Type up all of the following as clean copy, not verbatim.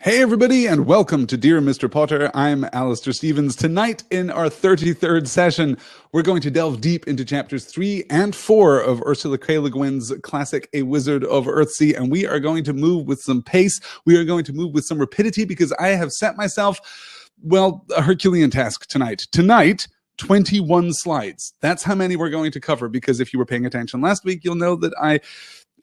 Hey everybody, and welcome to Dear Mr. Potter. I'm Alistair Stevens. Tonight in our 33rd session, we're going to delve deep into chapters 3 and 4 of Ursula K. Le Guin's classic A Wizard of Earthsea, and we are going to move with some pace. We are going to move with some rapidity because I have set myself, well, a Herculean task tonight. Tonight, 21 slides. That's how many we're going to cover, because if you were paying attention last week, you'll know that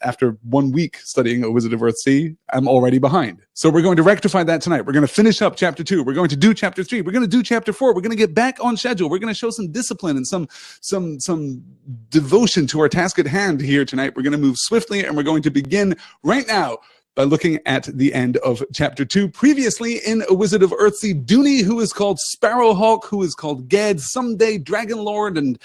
after 1 week studying A Wizard of Earthsea, I'm already behind. So we're going to rectify that tonight. We're going to finish up chapter 2. We're going to do chapter 3. We're going to do chapter 4. We're going to get back on schedule. We're going to show some discipline and some devotion to our task at hand here tonight. We're going to move swiftly, and we're going to begin right now by looking at the end of chapter 2. Previously in A Wizard of Earthsea, Dooney, who is called Sparrowhawk, who is called Ged, someday Dragon Lord and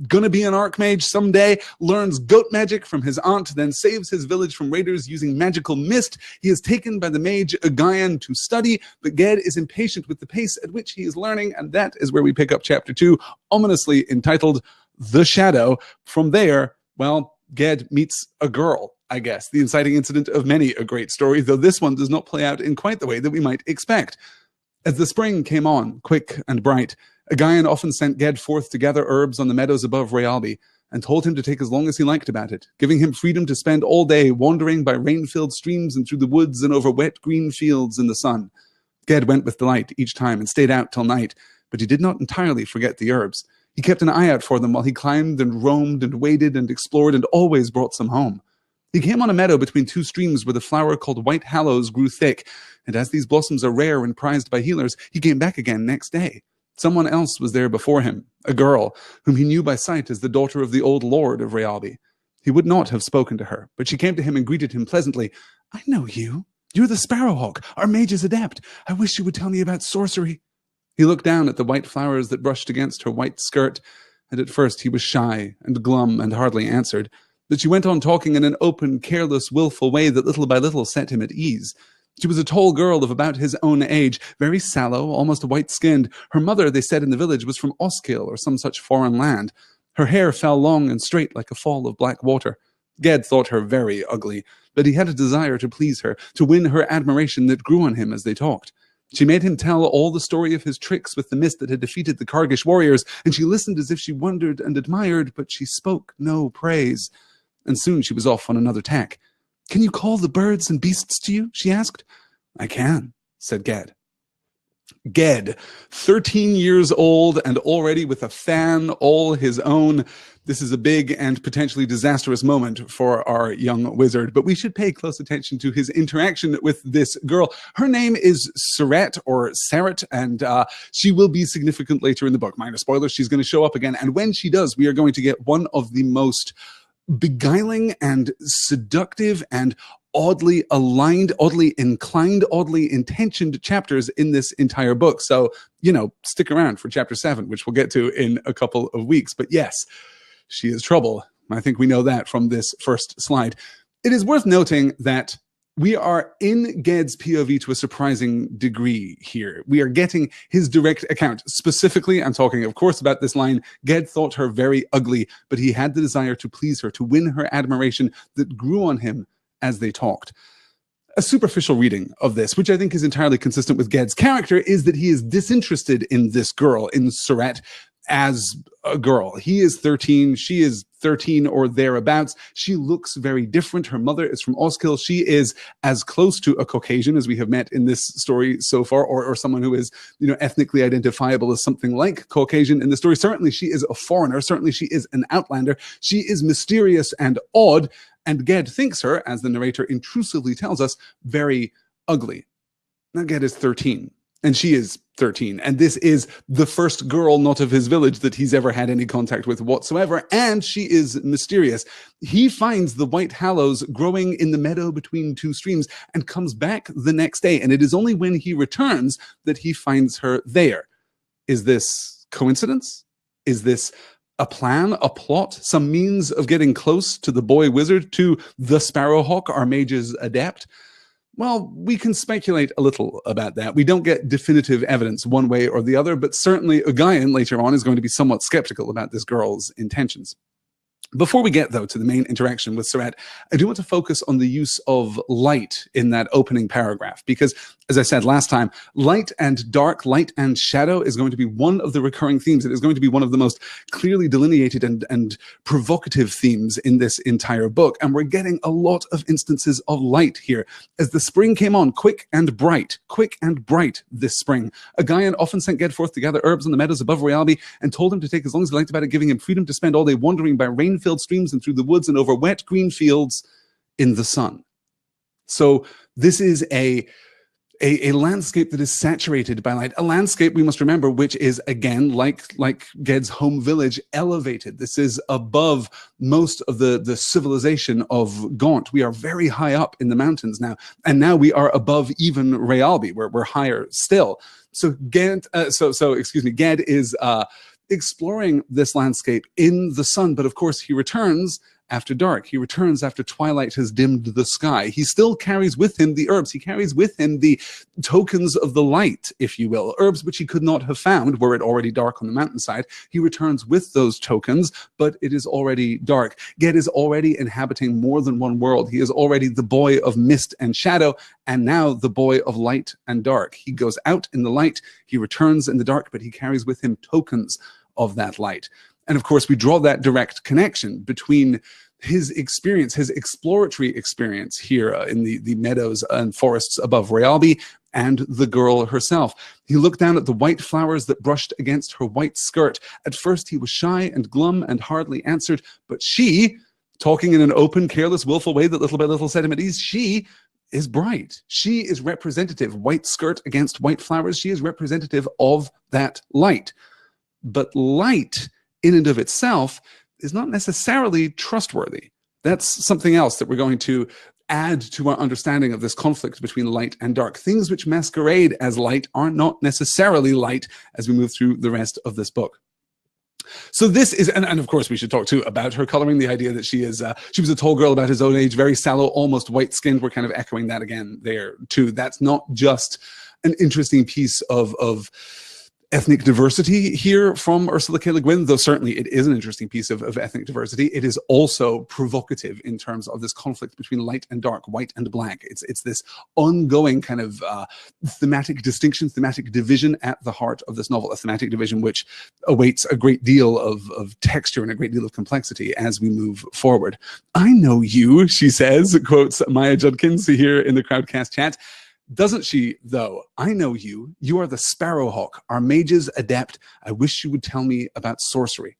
gonna be an archmage someday, learns goat magic from his aunt, then saves his village from raiders using magical mist. He is taken by the mage Guin to study, but Ged is impatient with the pace at which he is learning, and that is where we pick up chapter 2, ominously entitled The Shadow. From there, well, Ged meets a girl, I guess, the inciting incident of many a great story, though this one does not play out in quite the way that we might expect. As the spring came on, quick and bright, Guin often sent Ged forth to gather herbs on the meadows above Rayalby, and told him to take as long as he liked about it, giving him freedom to spend all day wandering by rain-filled streams and through the woods and over wet green fields in the sun. Ged went with delight each time and stayed out till night, but he did not entirely forget the herbs. He kept an eye out for them while he climbed and roamed and waded and explored, and always brought some home. He came on a meadow between two streams where the flower called white hallows grew thick, and as these blossoms are rare and prized by healers, he came back again next day. Someone else was there before him, a girl, whom he knew by sight as the daughter of the old lord of Rayalby. He would not have spoken to her, but she came to him and greeted him pleasantly. "I know you. You're the Sparrowhawk, our mage's adept. I wish you would tell me about sorcery." He looked down at the white flowers that brushed against her white skirt, and at first he was shy and glum and hardly answered. But she went on talking in an open, careless, willful way that little by little set him at ease. She was a tall girl of about his own age, very sallow, almost white-skinned. Her mother, they said in the village, was from Oskill or some such foreign land. Her hair fell long and straight like a fall of black water. Ged thought her very ugly, but he had a desire to please her, to win her admiration that grew on him as they talked. She made him tell all the story of his tricks with the mist that had defeated the Kargish warriors, and she listened as if she wondered and admired, but she spoke no praise. And soon she was off on another tack. "Can you call the birds and beasts to you?" she asked. "I can," said Ged. Ged, 13 years old and already with a fan all his own. This is a big and potentially disastrous moment for our young wizard, but we should pay close attention to his interaction with this girl. Her name is Sarat, or Sarat, and she will be significant later in the book. Minor spoilers, she's going to show up again, and when she does, we are going to get one of the most beguiling and seductive and oddly aligned, oddly inclined, oddly intentioned chapters in this entire book. So, stick around for chapter 7, which we'll get to in a couple of weeks. But yes, she is trouble. I think we know that from this first slide. It is worth noting that we are in Ged's POV to a surprising degree here. We are getting his direct account. Specifically, I'm talking, of course, about this line, Ged thought her very ugly, but he had the desire to please her, to win her admiration that grew on him as they talked. A superficial reading of this, which I think is entirely consistent with Ged's character, is that he is disinterested in this girl, in Sarat, as a girl. He is 13, she is 13 or thereabouts. She looks very different. Her mother is from Oskill. She is as close to a Caucasian as we have met in this story so far, or someone who is, ethnically identifiable as something like Caucasian in the story. Certainly she is a foreigner. Certainly she is an outlander. She is mysterious and odd, and Ged thinks her, as the narrator intrusively tells us, very ugly. Now Ged is 13. And she is 13. And this is the first girl not of his village that he's ever had any contact with whatsoever. And she is mysterious. He finds the white hallows growing in the meadow between two streams and comes back the next day. And it is only when he returns that he finds her there. Is this coincidence? Is this a plan, a plot, some means of getting close to the boy wizard, to the Sparrowhawk, our mage's adept? Well, we can speculate a little about that. We don't get definitive evidence one way or the other, but certainly Guin later on is going to be somewhat skeptical about this girl's intentions. Before we get, though, to the main interaction with Sarat, I do want to focus on the use of light in that opening paragraph, because, as I said last time, light and dark, light and shadow is going to be one of the recurring themes. It is going to be one of the most clearly delineated and provocative themes in this entire book, and we're getting a lot of instances of light here. As the spring came on, quick and bright this spring, a Guin often sent Ged forth to gather herbs in the meadows above Realby, and told him to take as long as he liked about it, giving him freedom to spend all day wandering by rain-filled streams and through the woods and over wet green fields in the sun. So this is a landscape that is saturated by light, a landscape, we must remember, which is, again, like Ged's home village, elevated. This is above most of the civilization of Gaunt. We are very high up in the mountains now, and now we are above even Realby, where we're higher still. So Ged is exploring this landscape in the sun, but of course he returns after dark. He returns after twilight has dimmed the sky. He still carries with him the herbs. He carries with him the tokens of the light, if you will, herbs which he could not have found were it already dark on the mountainside. He returns with those tokens, but it is already dark. Ged is already inhabiting more than one world. He is already the boy of mist and shadow, and now the boy of light and dark. He goes out in the light, he returns in the dark, but he carries with him tokens of that light. And of course, we draw that direct connection between his experience, his exploratory experience here in the meadows and forests above Realby, and the girl herself. He looked down at the white flowers that brushed against her white skirt. At first he was shy and glum and hardly answered, but she, talking in an open, careless, willful way that little by little set him at ease, she is bright. She is representative. White skirt against white flowers. She is representative of that light. But light in and of itself is not necessarily trustworthy. That's something else that we're going to add to our understanding of this conflict between light and dark. Things which masquerade as light are not necessarily light as we move through the rest of this book. So this is, and of course we should talk too about her coloring, the idea that she was a tall girl about his own age, very sallow, almost white-skinned. We're kind of echoing that again there too. That's not just an interesting piece of ethnic diversity here from Ursula K. Le Guin, though certainly it is an interesting piece of ethnic diversity. It is also provocative in terms of this conflict between light and dark, white and black. It's this ongoing kind of thematic distinction, thematic division at the heart of this novel, a thematic division which awaits a great deal of texture and a great deal of complexity as we move forward. "I know you," she says, quotes Maya Judkins here in the Crowdcast chat. Doesn't she, though? "I know you. You are the Sparrowhawk, our mage's adept. I wish you would tell me about sorcery."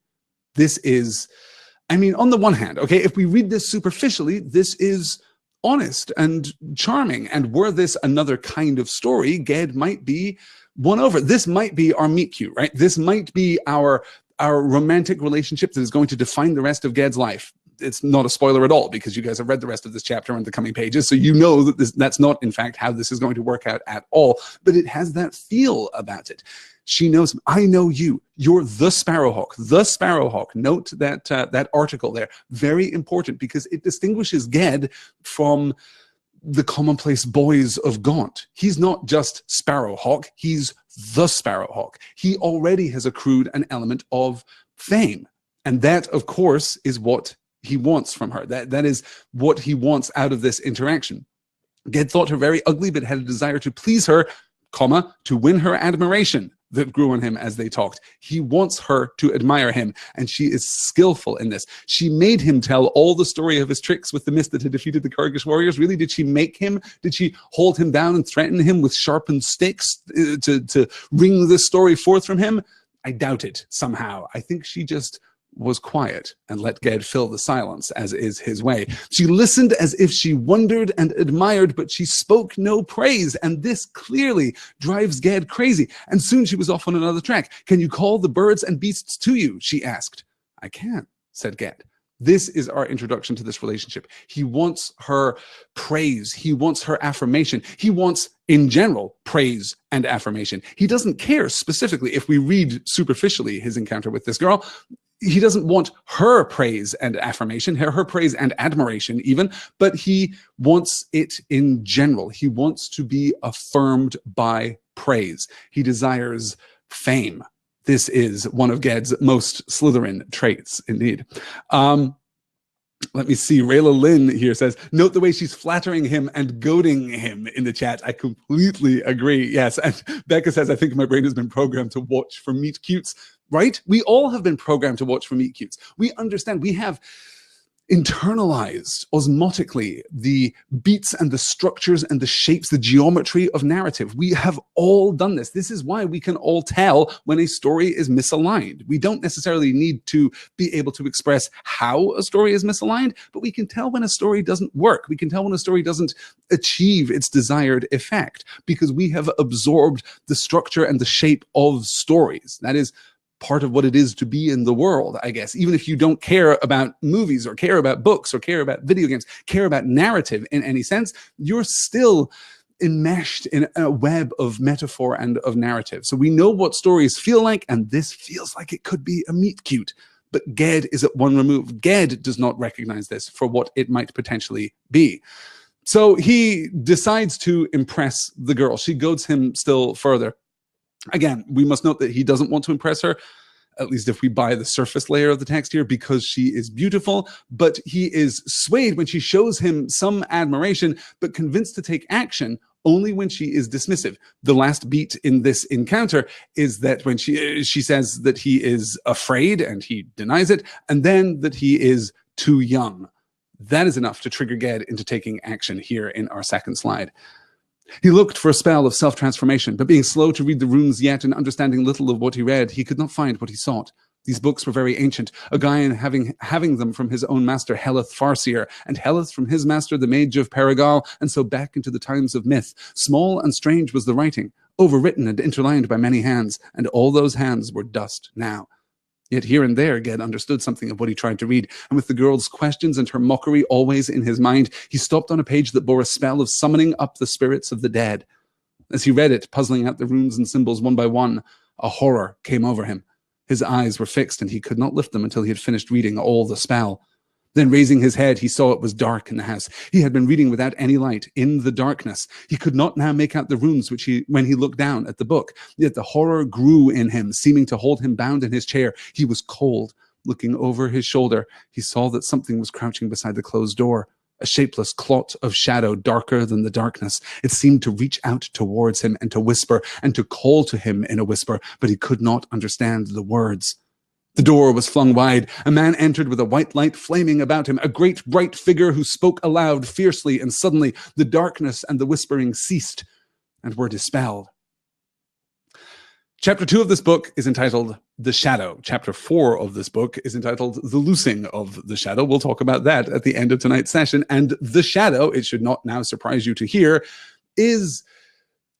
This is, I mean, on the one hand, okay, if we read this superficially, this is honest and charming. And were this another kind of story, Ged might be won over. This might be our meet cute, right? This might be our romantic relationship that is going to define the rest of Ged's life. It's not a spoiler at all, because you guys have read the rest of this chapter and the coming pages, so you know that that's not, in fact, how this is going to work out at all, but it has that feel about it. She knows him. "I know you. You're the Sparrowhawk." The Sparrowhawk. Note that that article there. Very important, because it distinguishes Ged from the commonplace boys of Gaunt. He's not just Sparrowhawk. He's the Sparrowhawk. He already has accrued an element of fame, and that, of course, is what he wants from her. That is what he wants out of this interaction. Ged thought her very ugly, but had a desire to please her, to win her admiration that grew on him as they talked. He wants her to admire him, and she is skillful in this. She made him tell all the story of his tricks with the mist that had defeated the Kurgish warriors. Really, did she make him? Did she hold him down and threaten him with sharpened sticks to wring this story forth from him? I doubt it somehow. I think she just was quiet and let Ged fill the silence, as is his way. She listened as if she wondered and admired, but she spoke no praise, and this clearly drives Ged crazy. And soon she was off on another track. "Can you call the birds and beasts to you?" she asked. "I can," said Ged. This is our introduction to this relationship. He wants her praise. He wants her affirmation. He wants, in general, praise and affirmation. He doesn't care specifically, if we read superficially his encounter with this girl, he doesn't want her praise and affirmation, her praise and admiration even, but he wants it in general. He wants to be affirmed by praise. He desires fame. This is one of Ged's most Slytherin traits, indeed. Let me see. Rayla Lynn here says, note the way she's flattering him and goading him in the chat. I completely agree. Yes. And Becca says, I think my brain has been programmed to watch for meet cutes, right? We all have been programmed to watch for meet cutes. We understand. We have internalized osmotically the beats and the structures and the shapes, the geometry of narrative. We have all done this. This is why we can all tell when a story is misaligned. We don't necessarily need to be able to express how a story is misaligned, but we can tell when a story doesn't work. We can tell when a story doesn't achieve its desired effect because we have absorbed the structure and the shape of stories. That is part of what it is to be in the world, I guess. Even if you don't care about movies or care about books or care about video games, care about narrative in any sense, you're still enmeshed in a web of metaphor and of narrative. So we know what stories feel like, and this feels like it could be a meet cute. But Ged is at one remove. Ged does not recognize this for what it might potentially be. So he decides to impress the girl. She goads him still further. Again, we must note that he doesn't want to impress her, at least if we buy the surface layer of the text here, because she is beautiful, but he is swayed when she shows him some admiration, but convinced to take action only when she is dismissive. The last beat in this encounter is that when she says that he is afraid and he denies it, and then that he is too young. That is enough to trigger Ged into taking action here in our second slide. He looked for a spell of self-transformation, but being slow to read the runes yet and understanding little of what he read, he could not find what he sought. These books were very ancient, a Guin having them from his own master Helith Farseer, and Helith from his master the Mage of Perigal, and so back into the times of myth. Small and strange was the writing, overwritten and interlined by many hands, and all those hands were dust now. Yet here and there, Ged understood something of what he tried to read, and with the girl's questions and her mockery always in his mind, he stopped on a page that bore a spell of summoning up the spirits of the dead. As he read it, puzzling out the runes and symbols one by one, a horror came over him. His eyes were fixed, and he could not lift them until he had finished reading all the spell. Then raising his head, he saw it was dark in the house. He had been reading without any light, in the darkness. He could not now make out the runes when he looked down at the book. Yet the horror grew in him, seeming to hold him bound in his chair. He was cold. Looking over his shoulder, he saw that something was crouching beside the closed door. A shapeless clot of shadow darker than the darkness. It seemed to reach out towards him and to whisper and to call to him in a whisper, but he could not understand the words. The door was flung wide. A man entered with a white light flaming about him, a great bright figure who spoke aloud fiercely, and suddenly the darkness and the whispering ceased and were dispelled. Chapter 2 of this book is entitled The Shadow. Chapter 4 of this book is entitled The Loosing of the Shadow. We'll talk about that at the end of tonight's session. And the Shadow, it should not now surprise you to hear, is,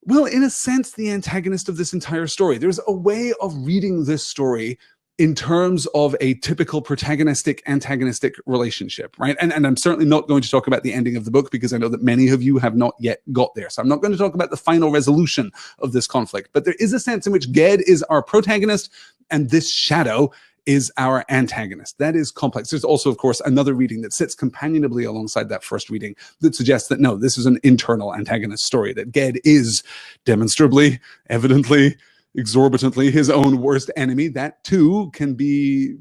well, in a sense, the antagonist of this entire story. There's a way of reading this story in terms of a typical protagonistic-antagonistic relationship, right? And I'm certainly not going to talk about the ending of the book because I know that many of you have not yet got there. So I'm not going to talk about the final resolution of this conflict. But there is a sense in which Ged is our protagonist and this shadow is our antagonist. That is complex. There's also, of course, another reading that sits companionably alongside that first reading that suggests that, no, this is an internal antagonist story, that Ged is demonstrably, evidently, exorbitantly his own worst enemy. That too can be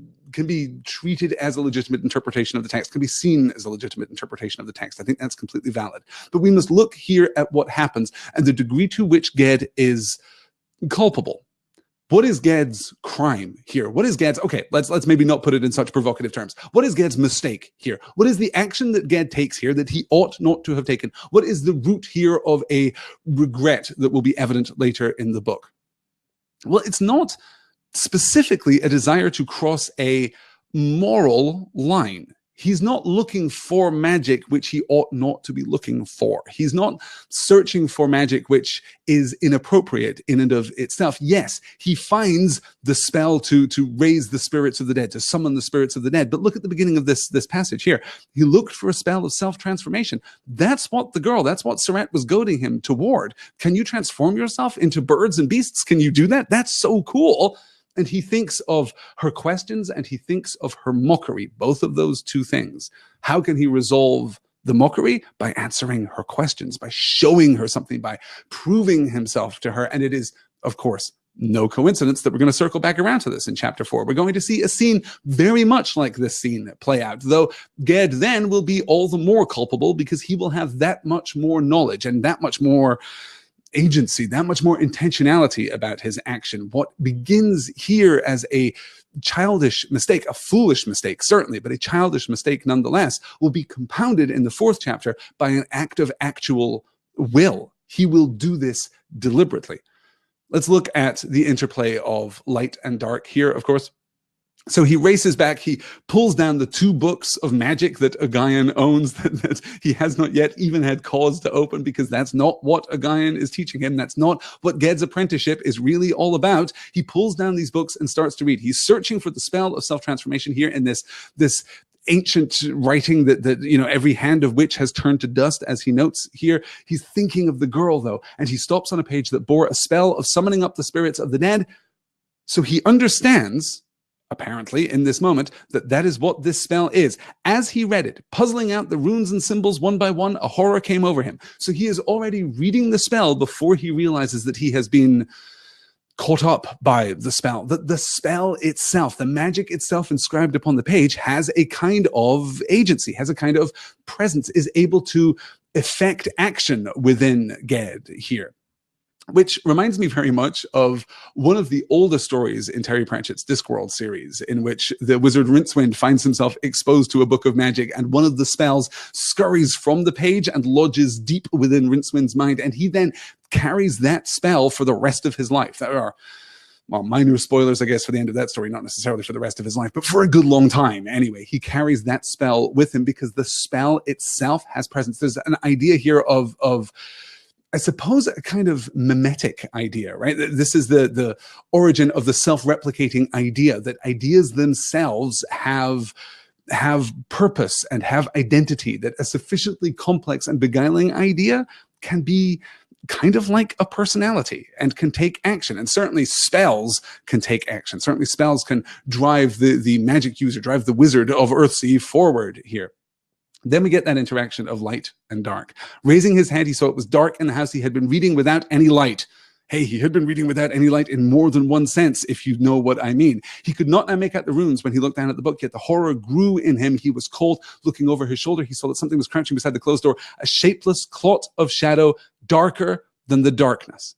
treated as a legitimate interpretation of the text, can be seen as a legitimate interpretation of the text. I think that's completely valid. But we must look here at what happens and the degree to which Ged is culpable. What is Ged's crime here? What is Ged's, okay, let's maybe not put it in such provocative terms. What is Ged's mistake here? What is the action that Ged takes here that he ought not to have taken? What is the root here of a regret that will be evident later in the book? Well, it's not specifically a desire to cross a moral line. He's not looking for magic which he ought not to be looking for. He's not searching for magic which is inappropriate in and of itself. Yes, he finds the spell to raise the spirits of the dead, to summon the spirits of the dead. But look at the beginning of this passage here. He looked for a spell of self-transformation. That's what that's what Sarat was goading him toward. Can you transform yourself into birds and beasts? Can you do that? That's so cool. And he thinks of her questions and he thinks of her mockery, both of those two things. How can he resolve the mockery? By answering her questions, by showing her something, by proving himself to her. And it is, of course, No coincidence that we're going to circle back around to this in chapter 4. We're going to see a scene very much like this scene play out, though Ged then will be all the more culpable because he will have that much more knowledge and that much more agency, that much more intentionality about his action. What begins here as a childish mistake, a foolish mistake, certainly, but a childish mistake nonetheless, will be compounded in the 4th chapter by an act of actual will. He will do this deliberately. Let's look at the interplay of light and dark here, of course. So he races back, he pulls down the 2 books of magic that Guin owns that he has not yet even had cause to open, because that's not what Guin is teaching him. That's not what Ged's apprenticeship is really all about. He pulls down these books and starts to read. He's searching for the spell of self-transformation here in this ancient writing that every hand of which has turned to dust, as he notes here. He's thinking of the girl, though, and he stops on a page that bore a spell of summoning up the spirits of the dead. So he understands, apparently, in this moment, that is what this spell is. As he read it, puzzling out the runes and symbols one by one, a horror came over him. So he is already reading the spell before he realizes that he has been caught up by the spell. The spell itself, the magic itself inscribed upon the page, has a kind of agency, has a kind of presence, is able to effect action within Ged here. Which reminds me very much of one of the oldest stories in Terry Pratchett's Discworld series, in which the wizard Rincewind finds himself exposed to a book of magic, and one of the spells scurries from the page and lodges deep within Rincewind's mind, and he then carries that spell for the rest of his life. There are, well, minor spoilers, I guess, for the end of that story, not necessarily for the rest of his life, but for a good long time. Anyway, he carries that spell with him because the spell itself has presence. There's an idea here of I suppose, a kind of mimetic idea, right? This is the origin of the self-replicating idea, that ideas themselves have purpose and have identity, that a sufficiently complex and beguiling idea can be kind of like a personality and can take action. And certainly spells can take action. Certainly spells can drive the magic user, drive the wizard of Earthsea forward here. Then we get that interaction of light and dark. Raising his head, he saw it was dark in the house. He had been reading without any light. Hey, he had been reading without any light in more than one sense, if you know what I mean. He could not now make out the runes when he looked down at the book, yet the horror grew in him. He was cold. Looking over his shoulder, he saw that something was crouching beside the closed door, a shapeless clot of shadow, darker than the darkness.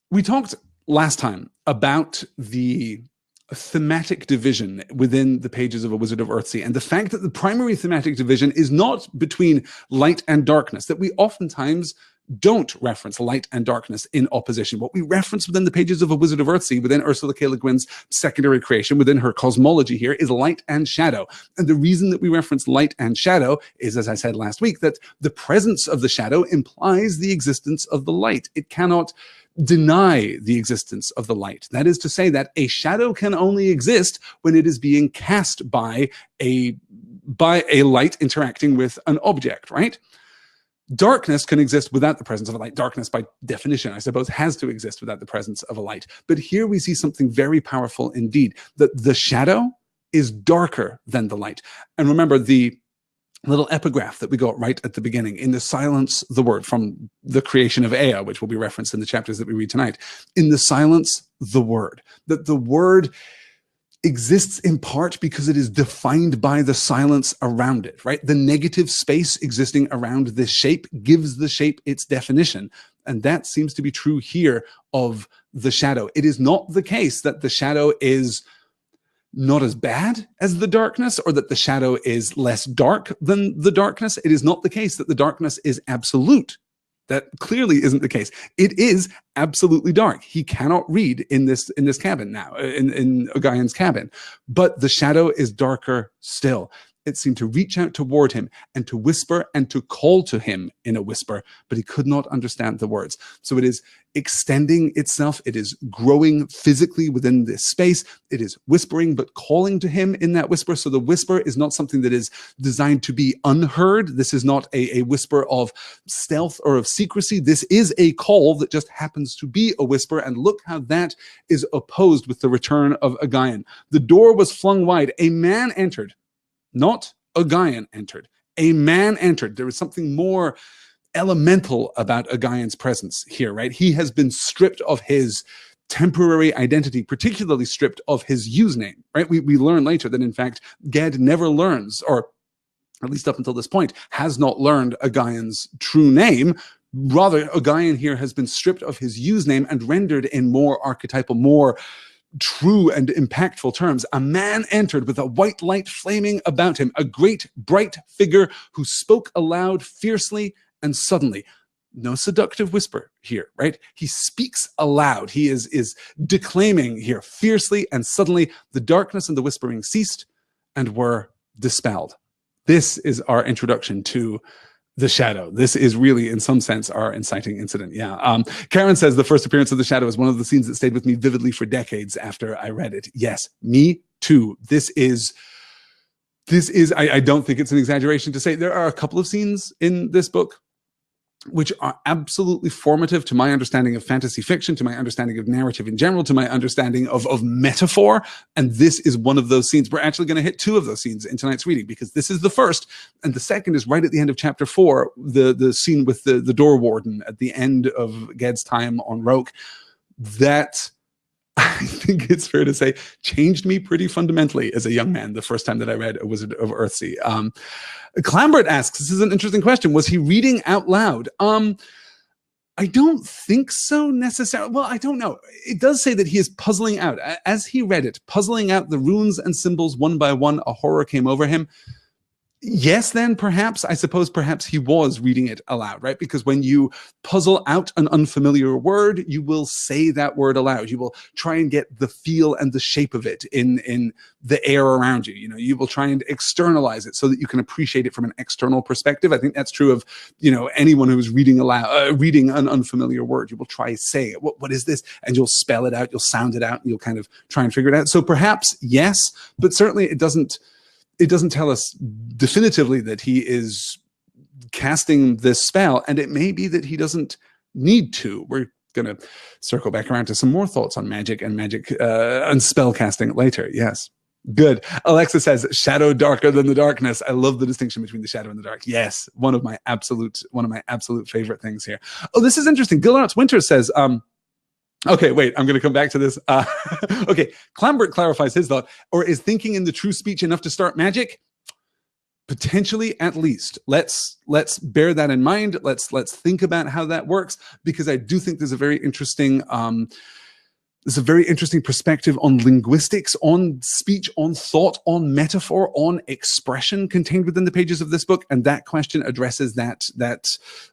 We talked last time about the thematic division within the pages of A Wizard of Earthsea, and the fact that the primary thematic division is not between light and darkness, that we oftentimes don't reference light and darkness in opposition. What we reference within the pages of A Wizard of Earthsea, within Ursula K. Le Guin's secondary creation, within her cosmology here, is light and shadow. And the reason that we reference light and shadow is, as I said last week, that the presence of the shadow implies the existence of the light. It cannot deny the existence of the light. That is to say that a shadow can only exist when it is being cast by a light interacting with an object, right? Darkness can exist without the presence of a light. Darkness, by definition, I suppose, has to exist without the presence of a light. But here we see something very powerful indeed, that the shadow is darker than the light. And remember the little epigraph that we got right at the beginning, in the silence, the word, from the creation of Ea, which will be referenced in the chapters that we read tonight. In the silence, the word. That the word exists in part because it is defined by the silence around it, right? The negative space existing around this shape gives the shape its definition. And that seems to be true here of the shadow. It is not the case that the shadow is not as bad as the darkness, or that the shadow is less dark than the darkness. It is not the case that the darkness is absolute. That clearly isn't the case. It is absolutely dark. He cannot read in this cabin now, in Guin's cabin. But the shadow is darker still. It seemed to reach out toward him and to whisper and to call to him in a whisper, but he could not understand the words. So it is extending itself. It is growing physically within this space. It is whispering, but calling to him in that whisper. So the whisper is not something that is designed to be unheard. This is not a whisper of stealth or of secrecy. This is a call that just happens to be a whisper. And look how that is opposed with the return of Guin. The door was flung wide. A man entered. Not Guin entered. A man entered. There is something more elemental about Guin's presence here, right? He has been stripped of his temporary identity, particularly stripped of his username, right? We learn later that, in fact, Ged never learns, or at least up until this point, has not learned Guin's true name. Rather, Guin here has been stripped of his username and rendered in more archetypal, more true and impactful terms. A man entered with a white light flaming about him, a great bright figure who spoke aloud fiercely and suddenly. No seductive whisper here, right? He speaks aloud. He is declaiming here fiercely, and suddenly the darkness and the whispering ceased and were dispelled. This is our introduction to the shadow. This is really, in some sense, our inciting incident. Yeah. Karen says the first appearance of the shadow is one of the scenes that stayed with me vividly for decades after I read it. Yes, me too. This is, I don't think it's an exaggeration to say there are a couple of scenes in this book which are absolutely formative to my understanding of fantasy fiction, to my understanding of narrative in general, to my understanding of metaphor. And this is one of those scenes. We're actually going to hit two of those scenes in tonight's reading, because this is the first, and the second is right at the end of chapter 4, the scene with the door warden at the end of Ged's time on Roke. That, I think it's fair to say, changed me pretty fundamentally as a young man the first time that I read A Wizard of Earthsea. Clambert asks, this is an interesting question, was he reading out loud? I don't think so necessarily. Well, I don't know. It does say that he is puzzling out, as he read it, puzzling out the runes and symbols one by one. A horror came over him. Yes, then perhaps, I suppose perhaps he was reading it aloud, right? Because when you puzzle out an unfamiliar word, you will say that word aloud. You will try and get the feel and the shape of it in the air around you. You know, you will try and externalize it so that you can appreciate it from an external perspective. I think that's true of, you know, anyone who's reading aloud, reading an unfamiliar word. You will try to say, what is this? And you'll spell it out, you'll sound it out, and you'll kind of try and figure it out. So perhaps yes, but certainly it doesn't tell us definitively that he is casting this spell, and it may be that he doesn't need to. We're going to circle back around to some more thoughts on magic and spell casting later. Yes. Good. Alexa says, shadow darker than the darkness. I love the distinction between the shadow and the dark. Yes. One of my absolute favorite things here. Oh, this is interesting. Gillart's Winter says, okay, wait, I'm going to come back to this. Okay, Clambert clarifies his thought, or is thinking in the true speech enough to start magic? Potentially, at least. Let's bear that in mind. Let's think about how that works, because I do think there's a very interesting perspective on linguistics, on speech, on thought, on metaphor, on expression contained within the pages of this book, and that question addresses that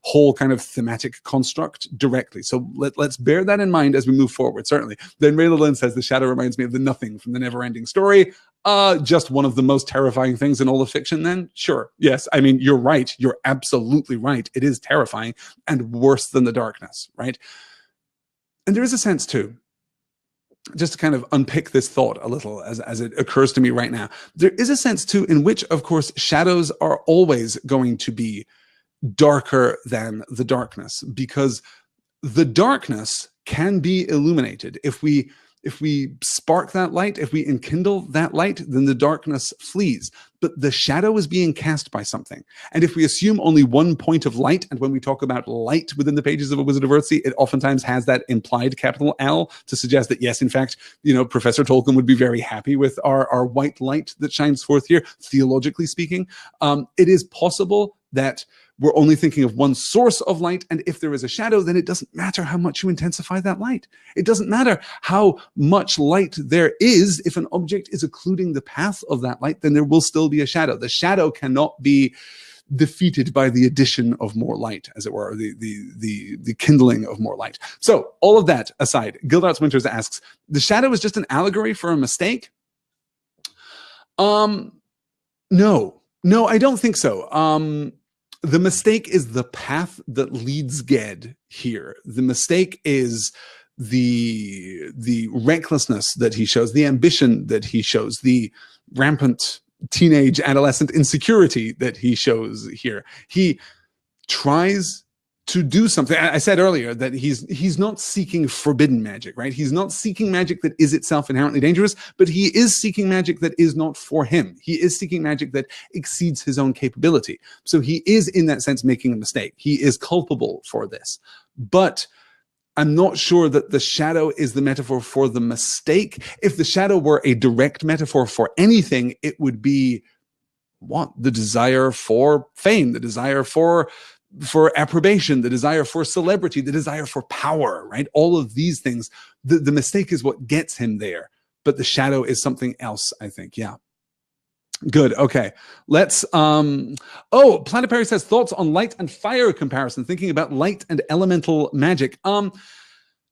whole kind of thematic construct directly. So let's bear that in mind as we move forward, certainly. Then Rayla Lynn says, the shadow reminds me of the nothing from the never-ending story. Just one of the most terrifying things in all of fiction, then? Sure, yes. I mean, you're right. You're absolutely right. It is terrifying and worse than the darkness, right? And there is a sense, too, just to kind of unpick this thought a little as it occurs to me right now, there is a sense too in which, of course, shadows are always going to be darker than the darkness, because the darkness can be illuminated. If we spark that light, if we enkindle that light, then the darkness flees. But the shadow is being cast by something. And if we assume only one point of light, and when we talk about light within the pages of A Wizard of Earthsea, it oftentimes has that implied capital L to suggest that, yes, in fact, you know, Professor Tolkien would be very happy with our white light that shines forth here, theologically speaking. It is possible that we're only thinking of one source of light, and if there is a shadow, then it doesn't matter how much you intensify that light. It doesn't matter how much light there is. If an object is occluding the path of that light, then there will still be a shadow. The shadow cannot be defeated by the addition of more light, as it were, the kindling of more light. So all of that aside, Gildarts Winters asks, the shadow is just an allegory for a mistake? No, I don't think so. The mistake is the path that leads Ged here. The mistake is the recklessness that he shows, the ambition that he shows, the rampant teenage adolescent insecurity that he shows here. He tries to do something. I said earlier that he's not seeking forbidden magic, right? He's not seeking magic that is itself inherently dangerous, but he is seeking magic that is not for him. He is seeking magic that exceeds his own capability. So he is, in that sense, making a mistake. He is culpable for this. But I'm not sure that the shadow is the metaphor for the mistake. If the shadow were a direct metaphor for anything, it would be what? The desire for fame, the desire for approbation, the desire for celebrity, the desire for power, right? All of these things. The mistake is what gets him there, but the shadow is something else, I think. Yeah. Good. Okay. Let's Planet Perry says thoughts on light and fire comparison, thinking about light and elemental magic.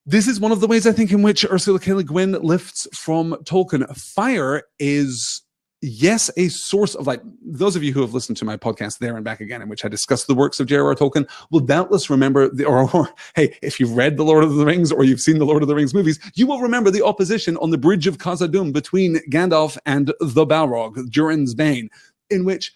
This is one of the ways I think in which Ursula K. Le Guin lifts from Tolkien. Fire is, yes, a source of light. Those of you who have listened to my podcast There and Back Again, in which I discuss the works of J.R.R. Tolkien, will doubtless remember, or hey, if you've read The Lord of the Rings or you've seen the Lord of the Rings movies, you will remember the opposition on the bridge of Khazad-dûm between Gandalf and the Balrog, Durin's Bane, in which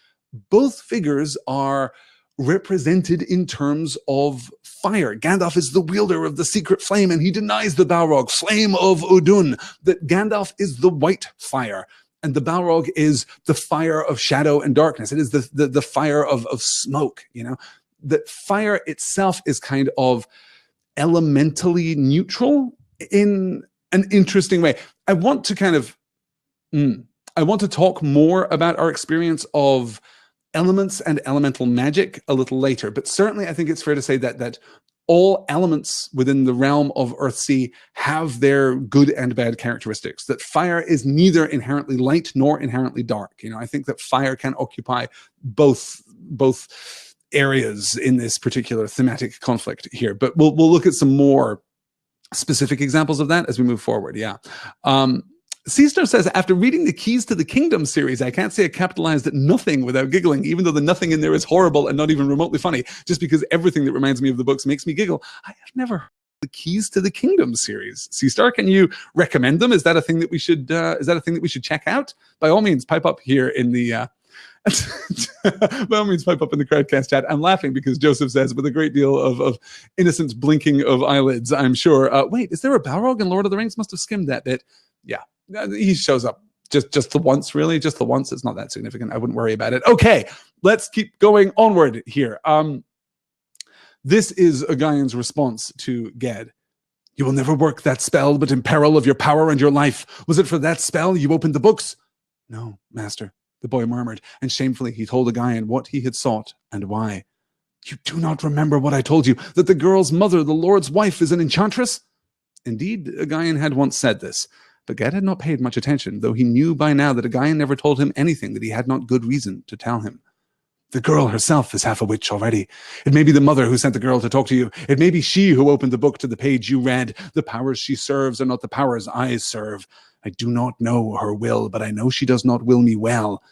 both figures are represented in terms of fire. Gandalf is the wielder of the secret flame, and he denies the Balrog, flame of Udun, that Gandalf is the white fire. And the Balrog is the fire of shadow and darkness. It is the fire of smoke, you know. That fire itself is kind of elementally neutral in an interesting way. I want to talk more about our experience of elements and elemental magic a little later, but certainly I think it's fair to say that all elements within the realm of Earthsea have their good and bad characteristics, that fire is neither inherently light nor inherently dark. You know, I think that fire can occupy both areas in this particular thematic conflict here, but we'll look at some more specific examples of that as we move forward. Yeah. Seaster says, after reading the Keys to the Kingdom series, I can't say I capitalized nothing without giggling, even though the nothing in there is horrible and not even remotely funny, just because everything that reminds me of the books makes me giggle. I have never heard the Keys to the Kingdom series. Seastar, can you recommend them? Is that a thing that we should check out? By all means, pipe up here in the by all means, pipe up in the Crowdcast chat. I'm laughing because Joseph says, with a great deal of innocent blinking of eyelids, I'm sure. Wait, is there a Balrog in Lord of the Rings? Must have skimmed that bit. Yeah. He shows up just the once, really. Just the once. It's not that significant. I wouldn't worry about it. Okay, let's keep going onward here. This is Guin's response to Ged. You will never work that spell, but in peril of your power and your life. Was it for that spell you opened the books? No, master, the boy murmured, and shamefully he told Guin what he had sought and why. You do not remember what I told you, that the girl's mother, the Lord's wife, is an enchantress? Indeed, Guin had once said this. But Ged had not paid much attention, though he knew by now that Guin never told him anything that he had not good reason to tell him. The girl herself is half a witch already. It may be the mother who sent the girl to talk to you. It may be she who opened the book to the page you read. The powers she serves are not the powers I serve. I do not know her will, but I know she does not will me well.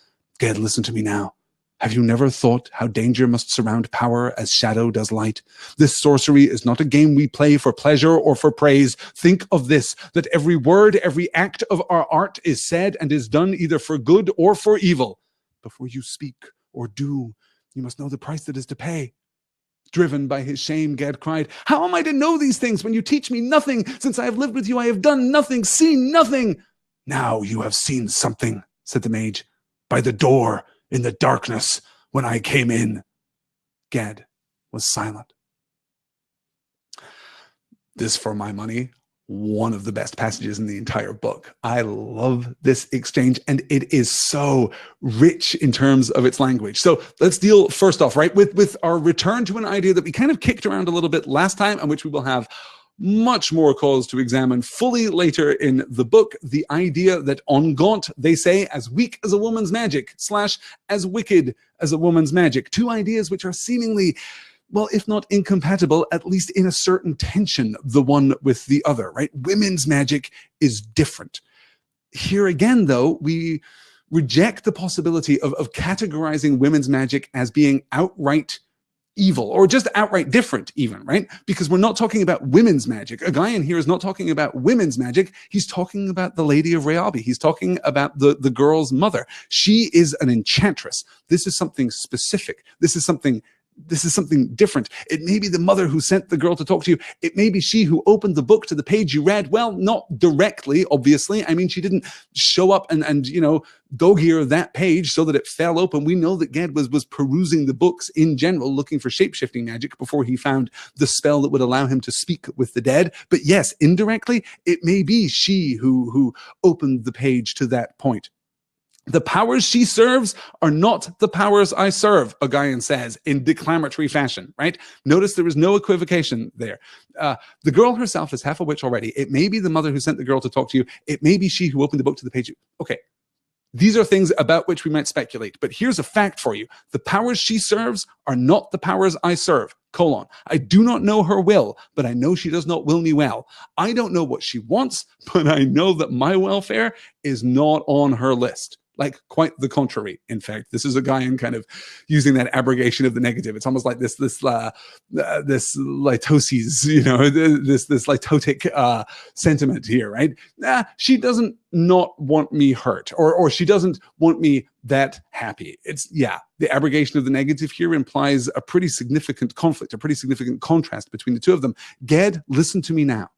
Ged, listen to me now. Have you never thought how danger must surround power as shadow does light? This sorcery is not a game we play for pleasure or for praise. Think of this, that every word, every act of our art is said and is done either for good or for evil. Before you speak or do, you must know the price that is to pay. Driven by his shame, Ged cried, how am I to know these things when you teach me nothing? Since I have lived with you, I have done nothing, seen nothing. Now you have seen something, said the mage, by the door, in the darkness, when I came in. Ged was silent. This, for my money, one of the best passages in the entire book. I love this exchange, and it is so rich in terms of its language. So let's deal first off, right, with our return to an idea that we kind of kicked around a little bit last time, and which we will have much more cause to examine fully later in the book. The idea that on Gaunt, they say, as weak as a woman's magic / as wicked as a woman's magic. Two ideas which are seemingly, well, if not incompatible, at least in a certain tension, the one with the other, right? Women's magic is different. Here again, though, we reject the possibility of categorizing women's magic as being outright evil, or just outright different even, right? Because we're not talking about women's magic. Guin here is not talking about women's magic. He's talking about the Lady of Rhayabi. He's talking about the girl's mother. She is an enchantress. This is something specific. This is something this is something different. It may be the mother who sent the girl to talk to you. It may be she who opened the book to the page you read. Well, not directly, obviously. I mean, she didn't show up and you know, dog-ear that page so that it fell open. We know that Ged was perusing the books in general, looking for shape-shifting magic before he found the spell that would allow him to speak with the dead. But yes, indirectly, it may be she who opened the page to that point. The powers she serves are not the powers I serve, Guin says in declamatory fashion, right? Notice there is no equivocation there. The girl herself is half a witch already. It may be the mother who sent the girl to talk to you. It may be she who opened the book to the page. Okay, these are things about which we might speculate, but here's a fact for you. The powers she serves are not the powers I serve. I do not know her will, but I know she does not will me well. I don't know what she wants, but I know that my welfare is not on her list. Like, quite the contrary. In fact, this is a guy in kind of using that abrogation of the negative. It's almost like this litoses, you know, this litotic sentiment here, right? She doesn't not want me hurt, or she doesn't want me that happy. It's, yeah, the abrogation of the negative here implies a pretty significant conflict, a pretty significant contrast between the two of them. Ged, listen to me now.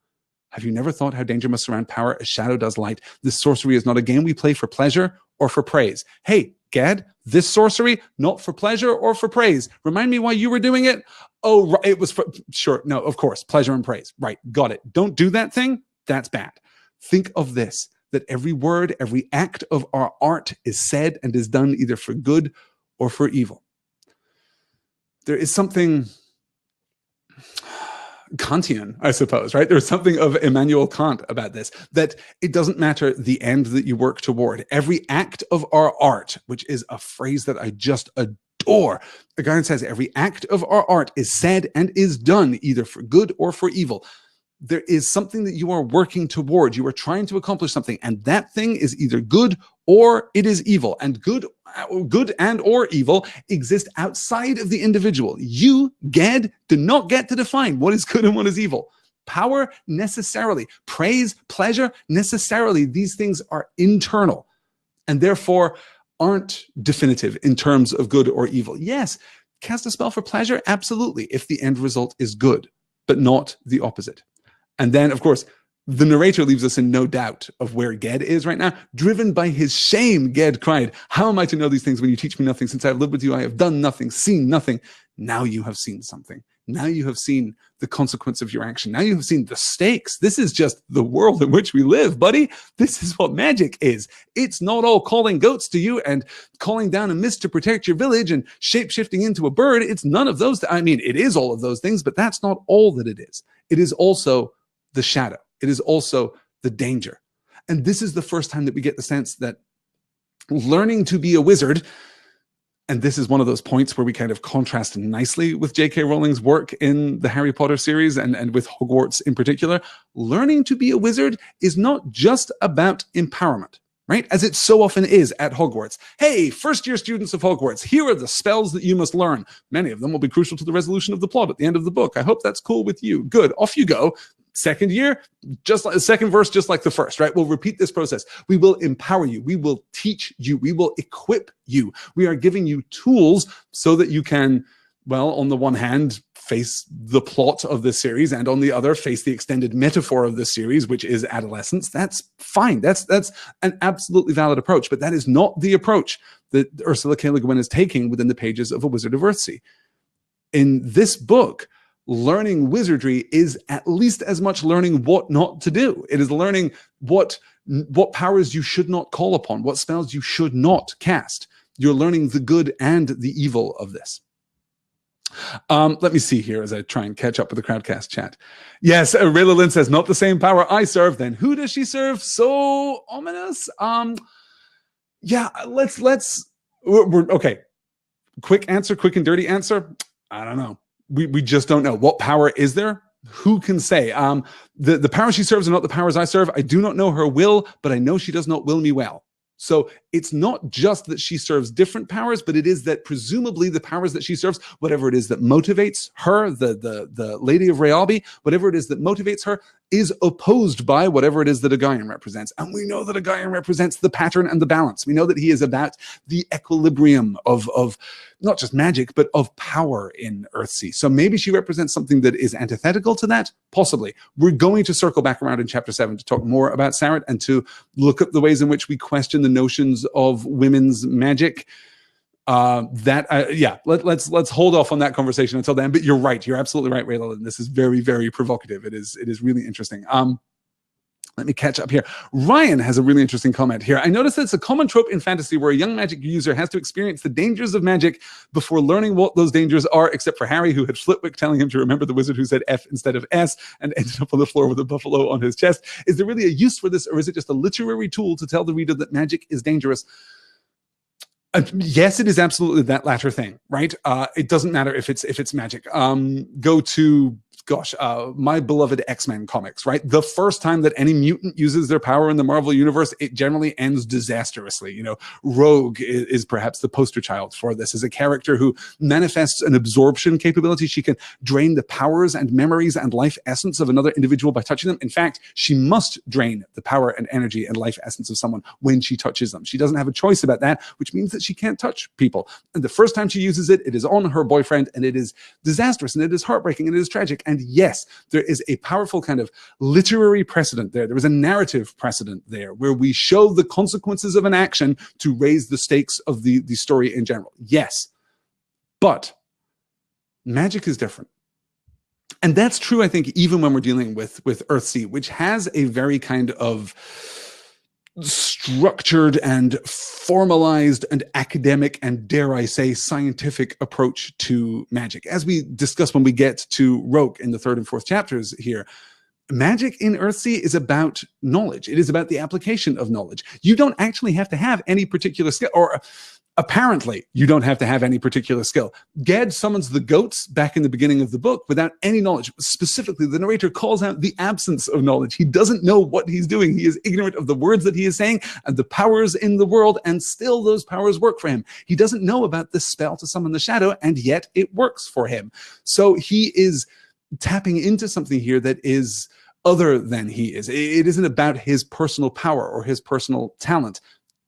Have you never thought how danger must surround power as shadow does light? This sorcery is not a game we play for pleasure or for praise. Hey, Ged, this sorcery, not for pleasure or for praise. Remind me why you were doing it? Oh, right, it was for, sure, no, of course, pleasure and praise. Right, got it. Don't do that thing. That's bad. Think of this, that every word, every act of our art is said and is done either for good or for evil. There is something Kantian, I suppose, right? There's something of Immanuel Kant about this, that it doesn't matter the end that you work toward. Every act of our art, which is a phrase that I just adore. The guy says every act of our art is said and is done either for good or for evil. There is something that you are working toward. You are trying to accomplish something, and that thing is either good or it is evil. And good and or evil exist outside of the individual. You, Ged, do not get to define what is good and what is evil. Power, necessarily. Praise, pleasure, necessarily. These things are internal and therefore aren't definitive in terms of good or evil. Yes, cast a spell for pleasure, absolutely, if the end result is good, but not the opposite. And then, of course, the narrator leaves us in no doubt of where Ged is right now. Driven by his shame, Ged cried, "How am I to know these things when you teach me nothing? Since I have lived with you, I have done nothing, seen nothing." Now you have seen something. Now you have seen the consequence of your action. Now you have seen the stakes. This is just the world in which we live, buddy. This is what magic is. It's not all calling goats to you and calling down a mist to protect your village and shape-shifting into a bird. It's none of those. I mean, it is all of those things, but that's not all that it is. It is also the shadow. It is also the danger. And this is the first time that we get the sense that learning to be a wizard, and this is one of those points where we kind of contrast nicely with J.K. Rowling's work in the Harry Potter series and with Hogwarts in particular, learning to be a wizard is not just about empowerment, right? As it so often is at Hogwarts. Hey, first-year students of Hogwarts, here are the spells that you must learn. Many of them will be crucial to the resolution of the plot at the end of the book. I hope that's cool with you. Good, off you go. Second year, just like the second verse, just like the first, right? We'll repeat this process. We will empower you. We will teach you. We will equip you. We are giving you tools so that you can, well, on the one hand, face the plot of this series, and on the other, face the extended metaphor of this series, which is adolescence. That's fine. That's an absolutely valid approach, but that is not the approach that Ursula K. Le Guin is taking within the pages of A Wizard of Earthsea. In this book, learning wizardry is at least as much learning what not to do. It is learning what powers you should not call upon, what spells you should not cast. You're learning the good and the evil of this. Let me see here as I try and catch up with the Crowdcast chat. Yes, Rayla Lynn says, not the same power I serve. Then who does she serve? So ominous. Yeah, we're okay. Quick answer, quick and dirty answer. I don't know. We just don't know. What power is there? Who can say? The power she serves are not the powers I serve. I do not know her will, but I know she does not will me well. So it's not just that she serves different powers, but it is that presumably the powers that she serves, whatever it is that motivates her, the Lady of Rayalby, whatever it is that motivates her, is opposed by whatever it is that a Guin represents. And we know that a Guin represents the pattern and the balance. We know that he is about the equilibrium of not just magic, but of power in Earthsea. So maybe she represents something that is antithetical to that? Possibly. We're going to circle back around in chapter 7 to talk more about Sarat and to look at the ways in which we question the notions of women's magic. Let's hold off on that conversation until then. But you're right. You're absolutely right, Rayla. This is very, very provocative. It is really interesting. Let me catch up here. Ryan has a really interesting comment here. I noticed that it's a common trope in fantasy where a young magic user has to experience the dangers of magic before learning what those dangers are, except for Harry, who had Flitwick telling him to remember the wizard who said F instead of S and ended up on the floor with a buffalo on his chest. Is there really a use for this, or is it just a literary tool to tell the reader that magic is dangerous? Yes, it is absolutely that latter thing, right? It doesn't matter if it's magic. Go to my beloved X-Men comics, right? The first time that any mutant uses their power in the Marvel universe, it generally ends disastrously. You know, Rogue is perhaps the poster child for this. As a character who manifests an absorption capability, she can drain the powers and memories and life essence of another individual by touching them. In fact, she must drain the power and energy and life essence of someone when she touches them. She doesn't have a choice about that, which means that she can't touch people. And the first time she uses it, it is on her boyfriend, and it is disastrous, and it is heartbreaking, and it is tragic. And yes, there is a powerful kind of literary precedent there. There is a narrative precedent there where we show the consequences of an action to raise the stakes of the story in general. Yes, but magic is different. And that's true, I think, even when we're dealing with Earthsea, which has a very kind of structured and formalized and academic and, dare I say, scientific approach to magic. As we discuss when we get to Roke in the 3rd and 4th chapters here, magic in Earthsea is about knowledge. It is about the application of knowledge. You don't actually have to have any particular skill, or apparently you don't have to have any particular skill. Gad summons the goats back in the beginning of the book without any knowledge. Specifically, the narrator calls out the absence of knowledge. He doesn't know what he's doing. He is ignorant of the words that he is saying and the powers in the world, and still those powers work for him. He doesn't know about the spell to summon the shadow, and yet it works for him. So he is tapping into something here that is other than he is. It isn't about his personal power or his personal talent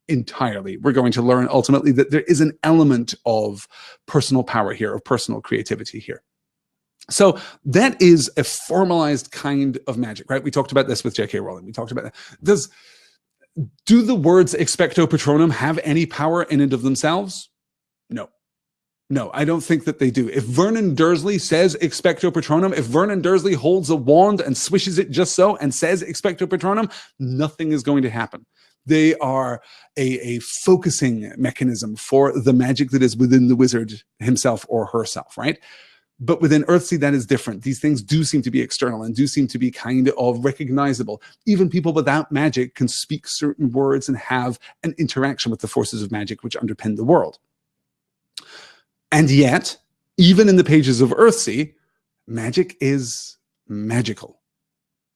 entirely. We're going to learn ultimately that there is an element of personal power here, of personal creativity here. So that is a formalized kind of magic, right? We talked about this with J.K. Rowling. We talked about that. Do the words expecto patronum have any power in and of themselves? No. No, I don't think that they do. If Vernon Dursley says expecto patronum, if Vernon Dursley holds a wand and swishes it just so and says expecto patronum, nothing is going to happen. They are a focusing mechanism for the magic that is within the wizard himself or herself, right? But within Earthsea, that is different. These things do seem to be external and do seem to be kind of recognizable. Even people without magic can speak certain words and have an interaction with the forces of magic which underpin the world. And yet, even in the pages of Earthsea, magic is magical.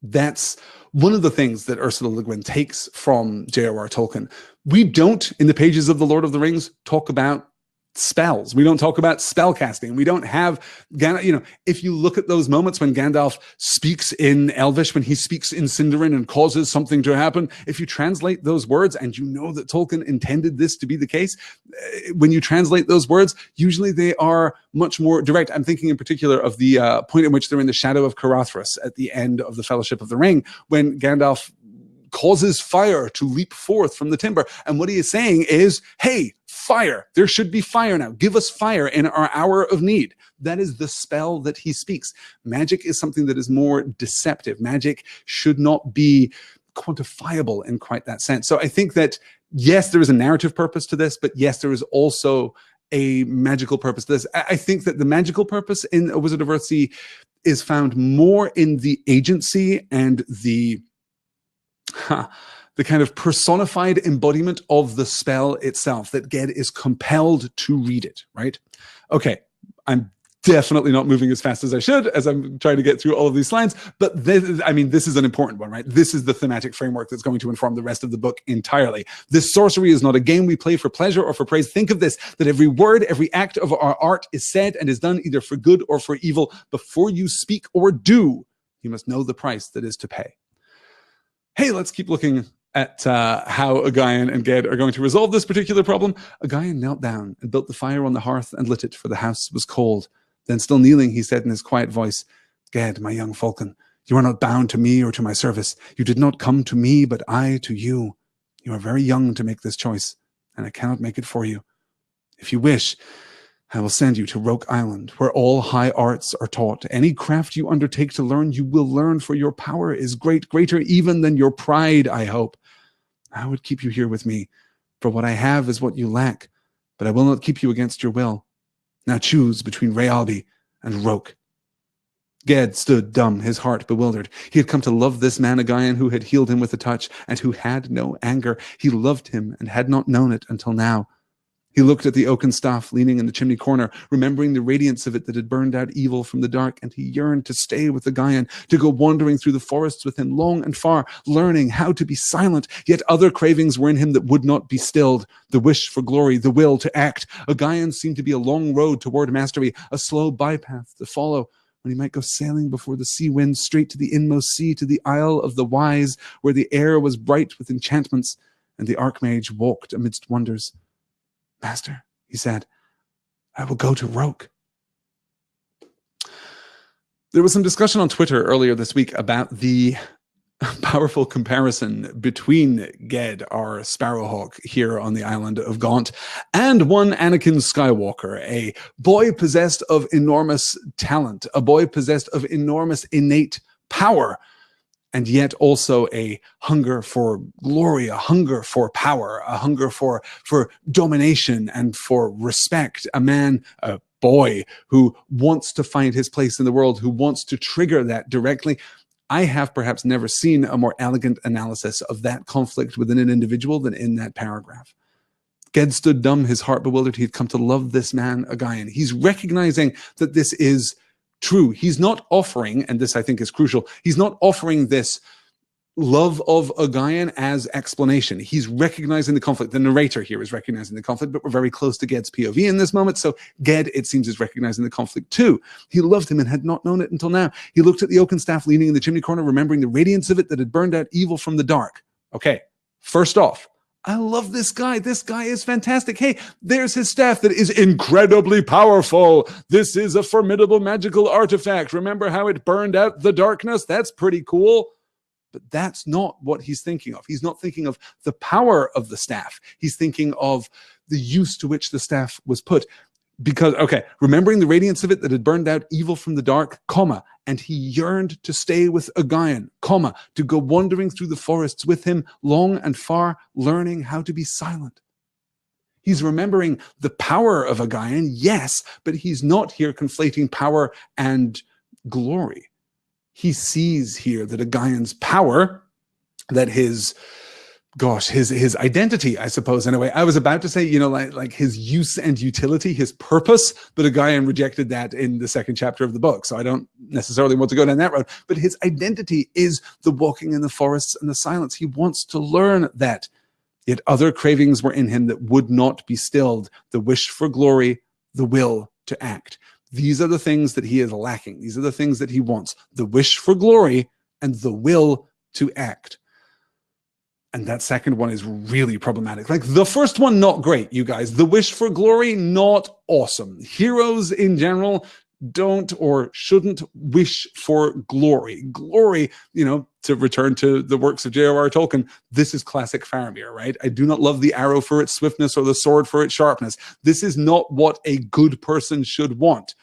That's one of the things that Ursula Le Guin takes from J.R.R. Tolkien. We don't, in the pages of The Lord of the Rings, talk about spells. We don't talk about spell casting. We don't have, if you look at those moments when Gandalf speaks in Elvish, when he speaks in Sindarin and causes something to happen, if you translate those words, and you know that Tolkien intended this to be the case, when you translate those words, usually they are much more direct. I'm thinking in particular of the point in which they're in the shadow of Caradhras at the end of the Fellowship of the Ring, when Gandalf causes fire to leap forth from the timber. And what he is saying is, hey, fire, there should be fire now. Give us fire in our hour of need. That is the spell that he speaks. Magic is something that is more deceptive. Magic should not be quantifiable in quite that sense. So I think that, yes, there is a narrative purpose to this, but yes, there is also a magical purpose to this. I think that the magical purpose in A Wizard of Earthsea is found more in the agency and the kind of personified embodiment of the spell itself, that Ged is compelled to read it, right? Okay, I'm definitely not moving as fast as I should as I'm trying to get through all of these slides, but this is an important one, right? This is the thematic framework that's going to inform the rest of the book entirely. This sorcery is not a game we play for pleasure or for praise. Think of this, that every word, every act of our art is said and is done either for good or for evil. Before you speak or do, He must know the price that is to pay. Hey, let's keep looking at how Guin and Ged are going to resolve this particular problem. Guin knelt down and built the fire on the hearth and lit it, for the house was cold. Then, still kneeling, he said in his quiet voice, Ged, my young falcon, you are not bound to me or to my service. You did not come to me, but I to you. You are very young to make this choice, and I cannot make it for you. If you wish, I will send you to Roke Island, where all high arts are taught. Any craft you undertake to learn, you will learn, for your power is greater even than your pride, I hope. I would keep you here with me, for what I have is what you lack, but I will not keep you against your will. Now choose between Rayalbi and Roke. Ged stood dumb, his heart bewildered. He had come to love this man, Guin, who had healed him with a touch, and who had no anger. He loved him and had not known it until now. He looked at the oaken staff leaning in the chimney corner, remembering the radiance of it that had burned out evil from the dark, and he yearned to stay with the Guin, to go wandering through the forests with him long and far, learning how to be silent. Yet other cravings were in him that would not be stilled. The wish for glory, the will to act. Guin seemed to be a long road toward mastery, a slow bypath to follow, when he might go sailing before the sea wind straight to the inmost sea, to the Isle of the Wise, where the air was bright with enchantments, and the Archmage walked amidst wonders. Master, he said, I will go to Roke. There was some discussion on Twitter earlier this week about the powerful comparison between Ged, our Sparrowhawk here on the island of Gaunt, and one Anakin Skywalker, a boy possessed of enormous talent, a boy possessed of enormous innate power, and yet also a hunger for glory, a hunger for power, a hunger for domination and for respect. A man, a boy who wants to find his place in the world, who wants to trigger that directly. I have perhaps never seen a more elegant analysis of that conflict within an individual than in that paragraph. Ged stood dumb, his heart bewildered. He'd come to love this man, Guin. He's recognizing that this is true. He's not offering, and this I think is crucial, he's not offering this love of Guin as explanation. He's recognizing the conflict. The narrator here is recognizing the conflict, but we're very close to Ged's POV in this moment, so Ged, it seems, is recognizing the conflict too. He loved him and had not known it until now. He looked at the oaken staff leaning in the chimney corner, remembering the radiance of it that had burned out evil from the dark. Okay, first off, I love this guy. This guy is fantastic. Hey, there's his staff that is incredibly powerful. This is a formidable magical artifact. Remember how it burned out the darkness? That's pretty cool. But that's not what he's thinking of. He's not thinking of the power of the staff. He's thinking of the use to which the staff was put. Because, okay, remembering the radiance of it that had burned out evil from the dark, comma, and he yearned to stay with Guin, comma, to go wandering through the forests with him long and far, learning how to be silent. He's remembering the power of Guin, yes, but he's not here conflating power and glory. He sees here that Guin's power, that his identity, I suppose, in a way. I was about to say, you know, like his use and utility, his purpose, but Guin rejected that in the second chapter of the book, so I don't necessarily want to go down that road. But his identity is the walking in the forests and the silence. He wants to learn that. Yet other cravings were in him that would not be stilled. The wish for glory, the will to act. These are the things that he is lacking. These are the things that he wants. The wish for glory and the will to act. And that second one is really problematic. Like the first one, not great, you guys. The wish for glory, not awesome. Heroes in general don't or shouldn't wish for glory. Glory, you know, to return to the works of J.R.R. Tolkien, this is classic Faramir, right? I do not love the arrow for its swiftness or the sword for its sharpness. This is not what a good person should want.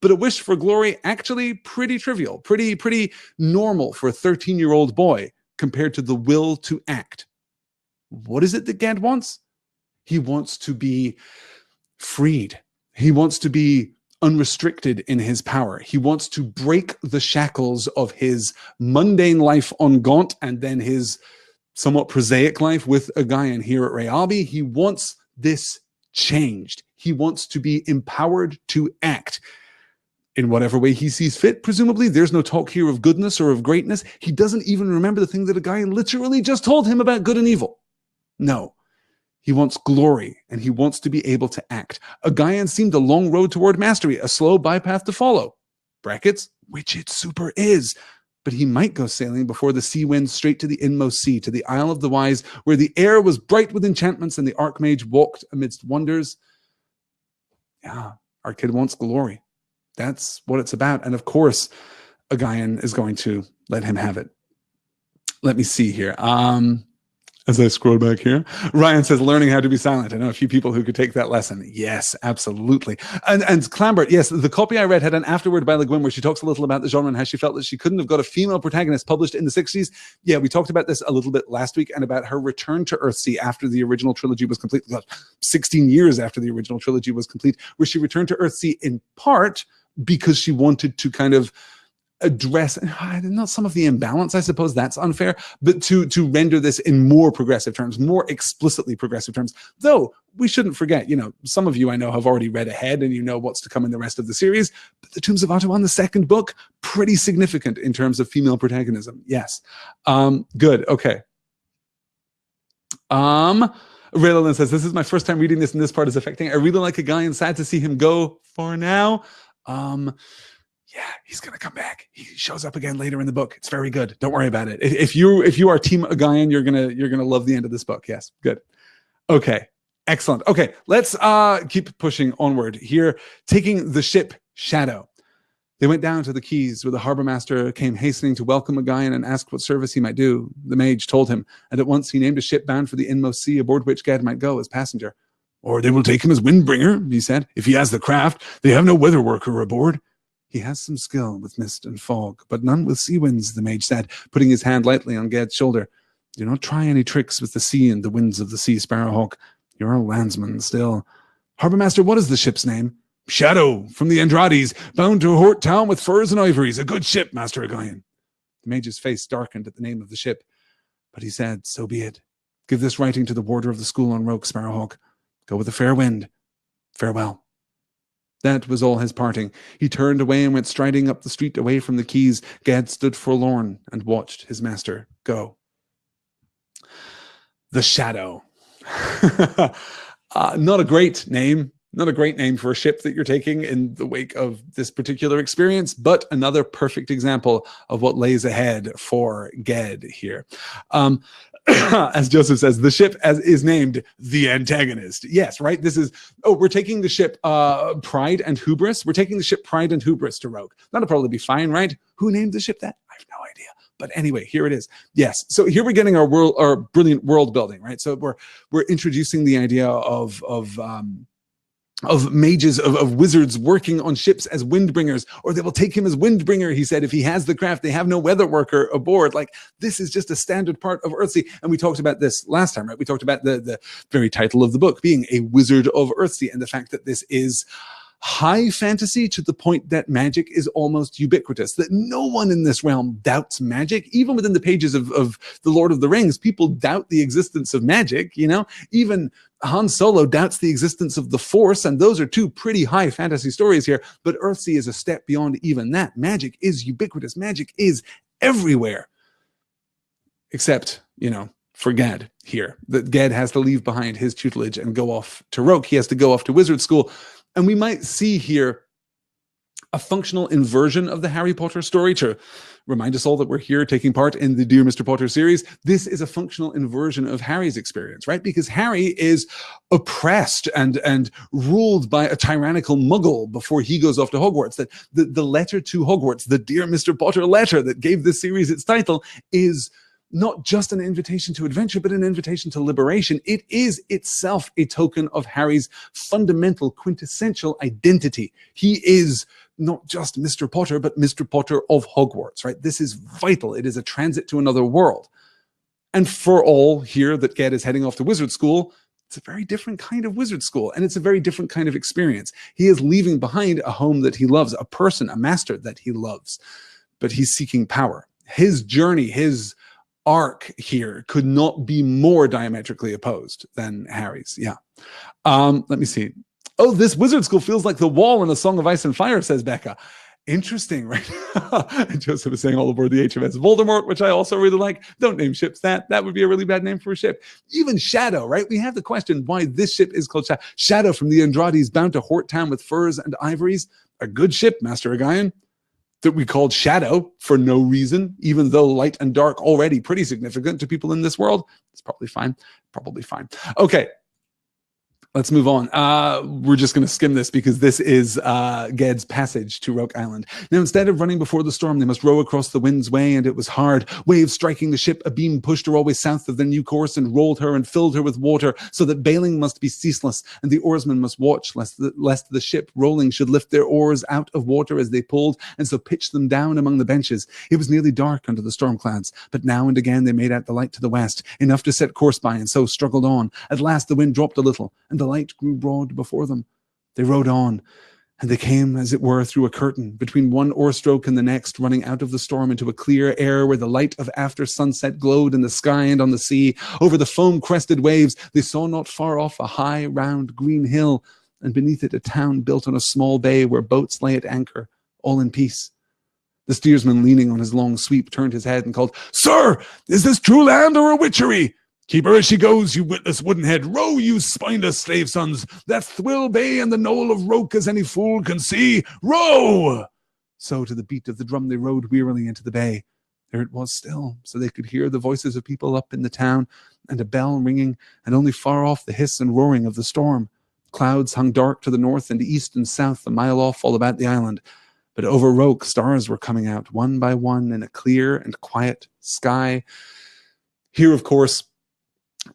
But a wish for glory, actually pretty trivial, pretty normal for a 13-year-old boy compared to the will to act. What is it that Ged wants? He wants to be freed. He wants to be unrestricted in his power. He wants to break the shackles of his mundane life on Gaunt and then his somewhat prosaic life with Guin here at Rayalbi. He wants this changed. He wants to be empowered to act in whatever way he sees fit, presumably. There's no talk here of goodness or of greatness. He doesn't even remember the thing that Guin literally just told him about good and evil. No. He wants glory, and he wants to be able to act. Guin seemed a long road toward mastery, a slow bypath to follow. Brackets, which it super is. but he might go sailing before the sea winds straight to the inmost sea, to the Isle of the Wise, where the air was bright with enchantments and the Archmage walked amidst wonders. Yeah, our kid wants glory. That's what it's about. And of course, a Guin is going to let him have it. Let me see here. As I scroll back here, Ryan says, learning how to be silent. I know a few people who could take that lesson. Yes, absolutely. And Clambert, yes, the copy I read had an afterword by Le Guin where she talks a little about the genre and how she felt that she couldn't have got a female protagonist published in the 60s. Yeah, we talked about this a little bit last week and about her return to Earthsea after the original trilogy was complete. 16 years after the original trilogy was complete, where she returned to Earthsea in part because she wanted to kind of address not some of the imbalance, I suppose that's unfair, but to render this in more progressive terms, more explicitly progressive terms. Though we shouldn't forget, some of you I know have already read ahead and you know what's to come in the rest of the series. But the Tombs of Atewan, the second book, pretty significant in terms of female protagonism. Yes. Good. Okay. Raylan says, this is my first time reading this and this part is affecting. I really like a guy and sad to see him go for now. Yeah, he's gonna come back. He shows up again later in the book. It's very good. Don't worry about it. If you are Team Guin, you're gonna love the end of this book. Yes, good. Okay, excellent. Okay, let's keep pushing onward here. Taking the ship Shadow, they went down to the quays where the harbor master came hastening to welcome a Guin and asked what service he might do. The mage told him, and at once he named a ship bound for the inmost sea, aboard which Gad might go as passenger. Or they will take him as windbringer, he said. If he has the craft, they have no weather worker aboard. He has some skill with mist and fog, but none with sea winds, the mage said, putting his hand lightly on Gad's shoulder. Do not try any tricks with the sea and the winds of the sea, Sparrowhawk. You're a landsman still. Harbour Master, what is the ship's name? Shadow, from the Andrades, bound to a Hort town with furs and ivories. A good ship, Master Guin. The mage's face darkened at the name of the ship, but he said, so be it. Give this writing to the warder of the school on Roke, Sparrowhawk. Go with a fair wind. Farewell. That was all his parting. He turned away and went striding up the street away from the quays. Gad stood forlorn and watched his master go. The Shadow. Not a great name. Not a great name for a ship that you're taking in the wake of this particular experience, but another perfect example of what lays ahead for Gad here. As Joseph says, the ship is named the Antagonist. Yes, right? This is, we're taking the ship Pride and Hubris. We're taking the ship Pride and Hubris to Rogue. That'll probably be fine, right? Who named the ship that? I have no idea. But anyway, here it is. Yes. So here we're getting our brilliant world building, right? So we're introducing the idea of mages, of wizards working on ships as windbringers, or they will take him as windbringer, he said. If he has the craft, they have no weather worker aboard. Like, this is just a standard part of Earthsea. And we talked about this last time, right? We talked about the very title of the book being A Wizard of Earthsea, and the fact that this is high fantasy to the point that magic is almost ubiquitous, that no one in this realm doubts magic. Even within the pages of The Lord of the Rings, people doubt the existence of magic, Even Han Solo doubts the existence of the Force, and those are two pretty high fantasy stories here, but Earthsea is a step beyond even that. Magic is ubiquitous. Magic is everywhere. Except, for Gad here. That Gad has to leave behind his tutelage and go off to Roke. He has to go off to wizard school. And we might see here a functional inversion of the Harry Potter story to remind us all that we're here taking part in the Dear Mr. Potter series. This is a functional inversion of Harry's experience, right? Because Harry is oppressed and ruled by a tyrannical muggle before he goes off to Hogwarts. That the letter to Hogwarts, the Dear Mr. Potter letter that gave this series its title, is not just an invitation to adventure, but an invitation to liberation. It is itself a token of Harry's fundamental, quintessential identity. He is not just Mr. Potter, but Mr. Potter of Hogwarts, right? This is vital. It is a transit to another world. And for all here that Gad is heading off to wizard school, it's a very different kind of wizard school, and it's a very different kind of experience. He is leaving behind a home that he loves, a person, a master that he loves, but he's seeking power. His journey, his arc here could not be more diametrically opposed than Harry's. Yeah. Let me see. Oh, this wizard school feels like the wall in A Song of Ice and Fire, says Becca. Interesting, right? Joseph is saying all aboard the HMS Voldemort, which I also really like. Don't name ships that. That would be a really bad name for a ship. Even Shadow, right? We have the question why this ship is called Shadow. Shadow from the Andrades, bound to Hort Town with furs and ivories. A good ship, Master Guin. that we called shadow for no reason, even though light and dark already pretty significant to people in this world. It's probably fine. Probably fine. Okay. Let's move on. We're just going to skim this because this is Ged's passage to Roke Island. Now, instead of running before the storm, they must row across the wind's way, and it was hard. Waves striking the ship, a beam pushed her always south of their new course and rolled her and filled her with water, so that bailing must be ceaseless, and the oarsmen must watch lest the ship rolling should lift their oars out of water as they pulled, and so pitch them down among the benches. It was nearly dark under the storm clouds, but now and again they made out the light to the west, enough to set course by, and so struggled on. At last the wind dropped a little, and the light grew broad before them. They rowed on, and they came, as it were, through a curtain, between one oar stroke and the next, running out of the storm into a clear air where the light of after sunset glowed in the sky and on the sea. Over the foam-crested waves, they saw not far off a high, round, green hill, and beneath it a town built on a small bay where boats lay at anchor, all in peace. The steersman, leaning on his long sweep, turned his head and called, "Sir, is this true land or a witchery? Keep her as she goes, you witless woodenhead. Row, you spineless slave sons. That Thwill Bay and the knoll of Roke as any fool can see. Row!" So to the beat of the drum they rowed wearily into the bay. There it was still, so they could hear the voices of people up in the town, and a bell ringing, and only far off the hiss and roaring of the storm. Clouds hung dark to the north and east and south, a mile off all about the island. But over Roke, stars were coming out, one by one, in a clear and quiet sky. Here, of course,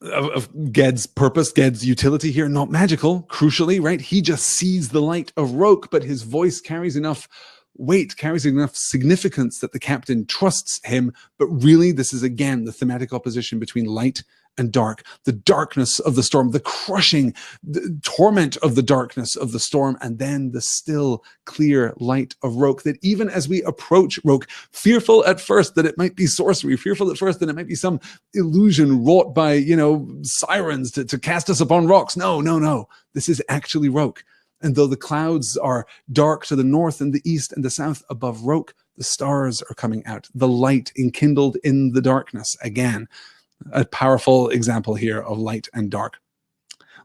of Ged's purpose, Ged's utility here, not magical, crucially, right? He just sees the light of Roke, but his voice carries enough weight, carries enough significance that the captain trusts him. But really, this is again the thematic opposition between light and dark, the darkness of the storm, the crushing the torment of the darkness of the storm, and then the still clear light of Roke, that even as we approach Roke, fearful at first that it might be sorcery, fearful at first that it might be some illusion wrought by, sirens to cast us upon rocks. No. This is actually Roke. And though the clouds are dark to the north and the east and the south above Roke, the stars are coming out, the light enkindled in the darkness again. A powerful example here of light and dark.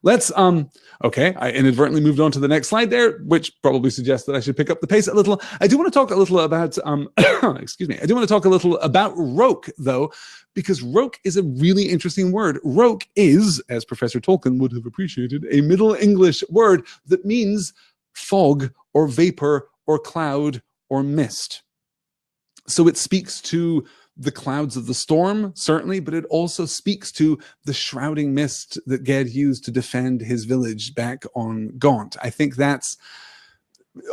Let's, okay, I inadvertently moved on to the next slide there, which probably suggests that I should pick up the pace a little. I do want to talk a little about, excuse me, I do want to talk a little about Roke, though, because Roke is a really interesting word. Roke is, as Professor Tolkien would have appreciated, a Middle English word that means fog or vapor or cloud or mist. So it speaks to the clouds of the storm, certainly, but it also speaks to the shrouding mist that Ged used to defend his village back on Gaunt. I think that's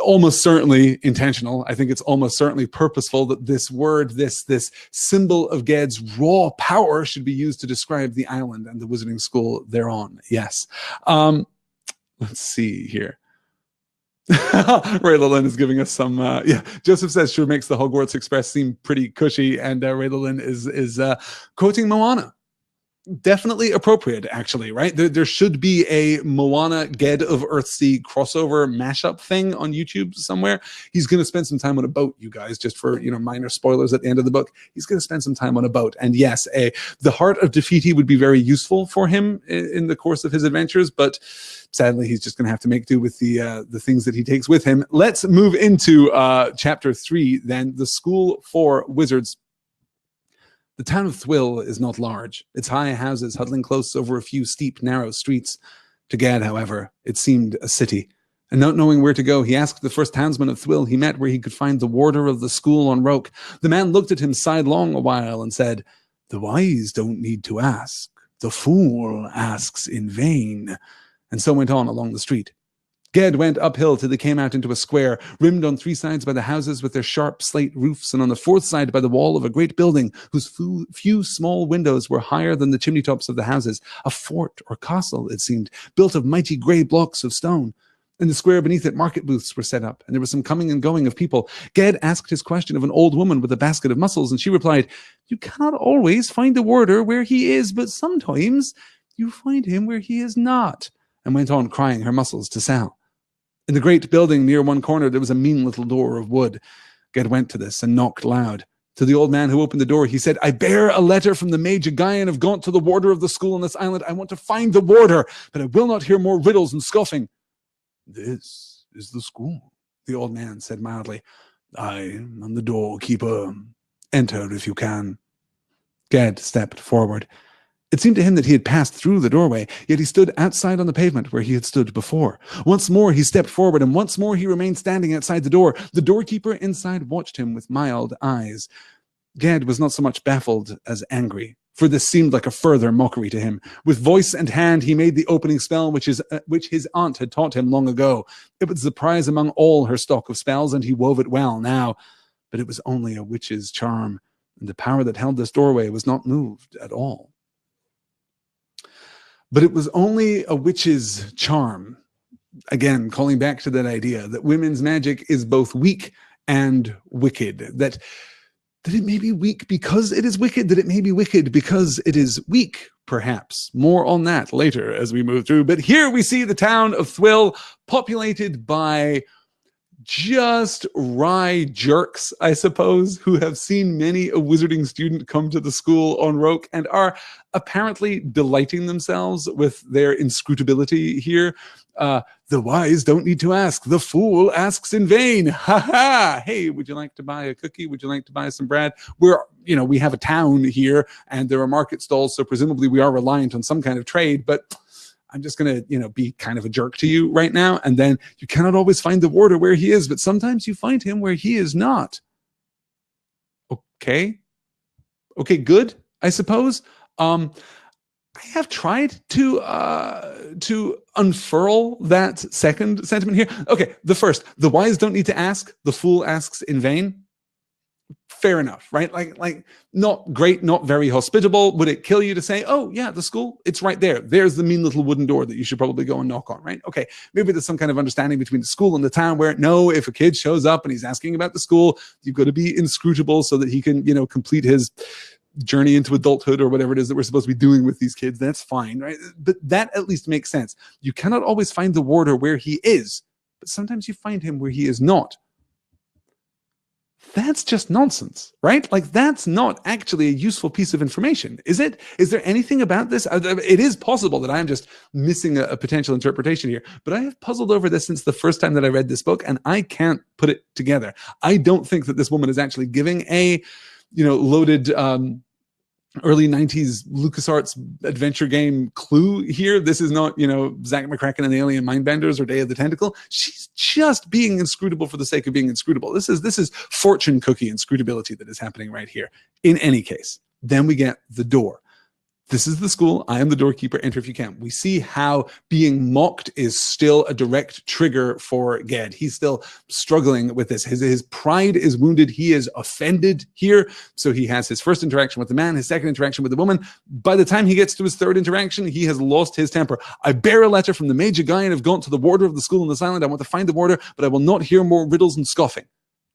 almost certainly intentional. I think it's almost certainly purposeful that this word, this symbol of Ged's raw power should be used to describe the island and the wizarding school thereon. Yes. Let's see here. Raylalyn is giving us some, Joseph says sure makes the Hogwarts Express seem pretty cushy, and Raylalyn is quoting Moana. Definitely appropriate, actually, right? There should be a Moana Ged of Earthsea crossover mashup thing on YouTube somewhere. He's going to spend some time on a boat, you guys, just for, minor spoilers at the end of the book. He's going to spend some time on a boat. And yes, the Heart of Defeaty would be very useful for him in the course of his adventures, but sadly, he's just going to have to make do with the things that he takes with him. Let's move into chapter 3, then, the School for Wizards. The town of Thwill is not large, its high houses huddling close over a few steep, narrow streets. To Gad, however, it seemed a city. And not knowing where to go, he asked the first townsman of Thwill he met where he could find the warder of the school on Roke. The man looked at him sidelong a while and said, "The wise don't need to ask. The fool asks in vain," and so went on along the street. Ged went uphill till they came out into a square, rimmed on 3 sides by the houses with their sharp slate roofs, and on the 4th side by the wall of a great building, whose few small windows were higher than the chimney tops of the houses. A fort or castle, it seemed, built of mighty grey blocks of stone. In the square beneath it, market booths were set up, and there was some coming and going of people. Ged asked his question of an old woman with a basket of mussels, and she replied, "You cannot always find the warder where he is, but sometimes you find him where he is not," and went on crying her mussels to sell. In the great building near one corner, there was a mean little door of wood. Ged went to this and knocked loud. To the old man who opened the door, he said, "I bear a letter from the Mage Guin of Gaunt to the warder of the school on this island. I want to find the warder, but I will not hear more riddles and scoffing." "This is the school," the old man said mildly. I am the doorkeeper. Enter if you can. Gad stepped forward. It seemed to him that he had passed through the doorway, yet he stood outside on the pavement where he had stood before. Once more he stepped forward, and once more he remained standing outside the door. The doorkeeper inside watched him with mild eyes. Gad was not so much baffled as angry, for this seemed like a further mockery to him. With voice and hand he made the opening spell which his aunt had taught him long ago. It was the prize among all her stock of spells, and he wove it well now. But it was only a witch's charm, and the power that held this doorway was not moved at all. But it was only a witch's charm. Again, calling back to that idea that women's magic is both weak and wicked. That it may be weak because it is wicked, that it may be wicked because it is weak, perhaps. More on that later as we move through. But here we see the town of Thwill populated by just wry jerks, I suppose, who have seen many a wizarding student come to the school on Roke and are apparently delighting themselves with their inscrutability here. The wise don't need to ask. The fool asks in vain. Ha ha! Hey, would you like to buy a cookie? Would you like to buy some bread? We have a town here and there are market stalls, so presumably we are reliant on some kind of trade, but I'm just going to, be kind of a jerk to you right now. And then you cannot always find the warder where he is, but sometimes you find him where he is not. Okay, good, I suppose. I have tried to unfurl that second sentiment here. Okay, the first, the wise don't need to ask, the fool asks in vain. Fair enough, right? Like not great, not very hospitable. Would it kill you to say, oh yeah, the school, it's right there. There's the mean little wooden door that you should probably go and knock on, right? Okay, maybe there's some kind of understanding between the school and the town where, no, if a kid shows up and he's asking about the school, you've got to be inscrutable so that he can, complete his journey into adulthood or whatever it is that we're supposed to be doing with these kids. That's fine, right? But that at least makes sense. You cannot always find the warder where he is, but sometimes you find him where he is not. That's just nonsense, right? Like, that's not actually a useful piece of information, is it? Is there anything about this? It is possible that I'm just missing a potential interpretation here, but I have puzzled over this since the first time that I read this book, and I can't put it together. I don't think that this woman is actually giving a, loaded early 90s LucasArts adventure game clue here. This is not, Zach McCracken and the Alien Mindbenders or Day of the Tentacle. She's just being inscrutable for the sake of being inscrutable. This is fortune cookie inscrutability that is happening right here. In any case, then we get the door. This is the school. I am the doorkeeper. Enter if you can. We see how being mocked is still a direct trigger for Gad. He's still struggling with this. His pride is wounded. He is offended here. So he has his first interaction with the man, his second interaction with the woman. By the time he gets to his third interaction, he has lost his temper. I bear a letter from the Major Guin and have gone to the warder of the school in this island. I want to find the warder, but I will not hear more riddles and scoffing.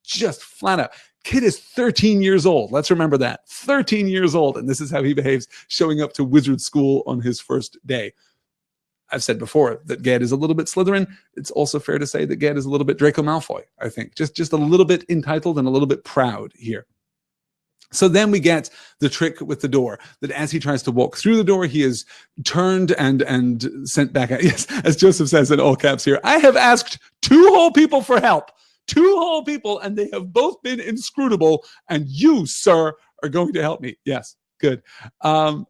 Just flat out. Kid is 13 years old. Let's remember that. 13 years old. And this is how he behaves, showing up to wizard school on his first day. I've said before that Gad is a little bit Slytherin. It's also fair to say that Gad is a little bit Draco Malfoy, I think. Just a little bit entitled and a little bit proud here. So then we get the trick with the door, that as he tries to walk through the door, he is turned and sent back out. Yes, as Joseph says in all caps here, I have asked 2 whole people for help. 2 whole people, and they have both been inscrutable, and you, sir, are going to help me. Yes, good. Let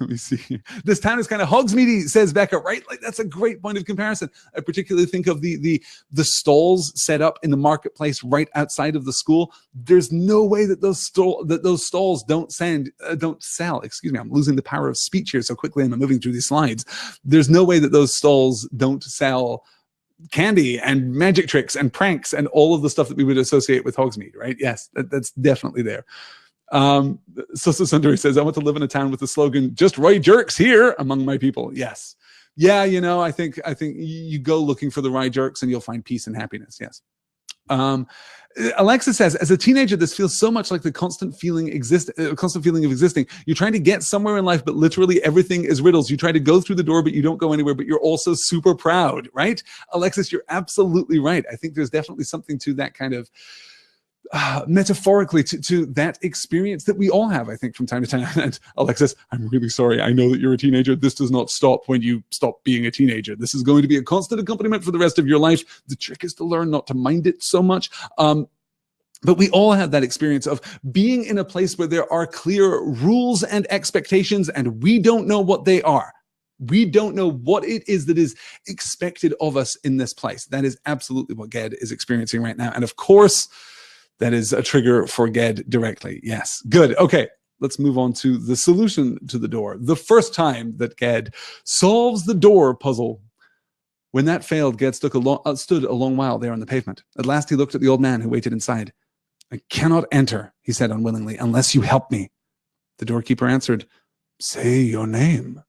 me see. This town is kind of Hogsmeade, says Becca, right? Like, that's a great point of comparison. I particularly think of the stalls set up in the marketplace right outside of the school. There's no way that those stalls don't sell. Excuse me, I'm losing the power of speech here so quickly. I'm moving through these slides. There's no way that those stalls don't sell candy and magic tricks and pranks and all of the stuff that we would associate with Hogsmeade, right? Yes, that's definitely there. So Sundari says, I want to live in a town with the slogan, just right jerks here among my people. Yes. Yeah, I think you go looking for the right jerks and you'll find peace and happiness. Yes. Alexa says, as a teenager, this feels so much like the constant feeling of existing. You're trying to get somewhere in life, but literally everything is riddles. You try to go through the door, but you don't go anywhere, but you're also super proud, right? Alexis, you're absolutely right. I think there's definitely something to that kind of metaphorically to that experience that we all have, I think, from time to time. And Alexis, I'm really sorry. I know that you're a teenager. This does not stop when you stop being a teenager. This is going to be a constant accompaniment for the rest of your life. The trick is to learn not to mind it so much. But we all have that experience of being in a place where there are clear rules and expectations, and we don't know what they are. We don't know what it is that is expected of us in this place. That is absolutely what Ged is experiencing right now. And of course, that is a trigger for Ged directly. Yes, good. Okay, let's move on to the solution to the door. The first time that Ged solves the door puzzle. When that failed, Ged stood a long while there on the pavement. At last he looked at the old man who waited inside. I cannot enter, he said unwillingly, unless you help me. The doorkeeper answered, say your name.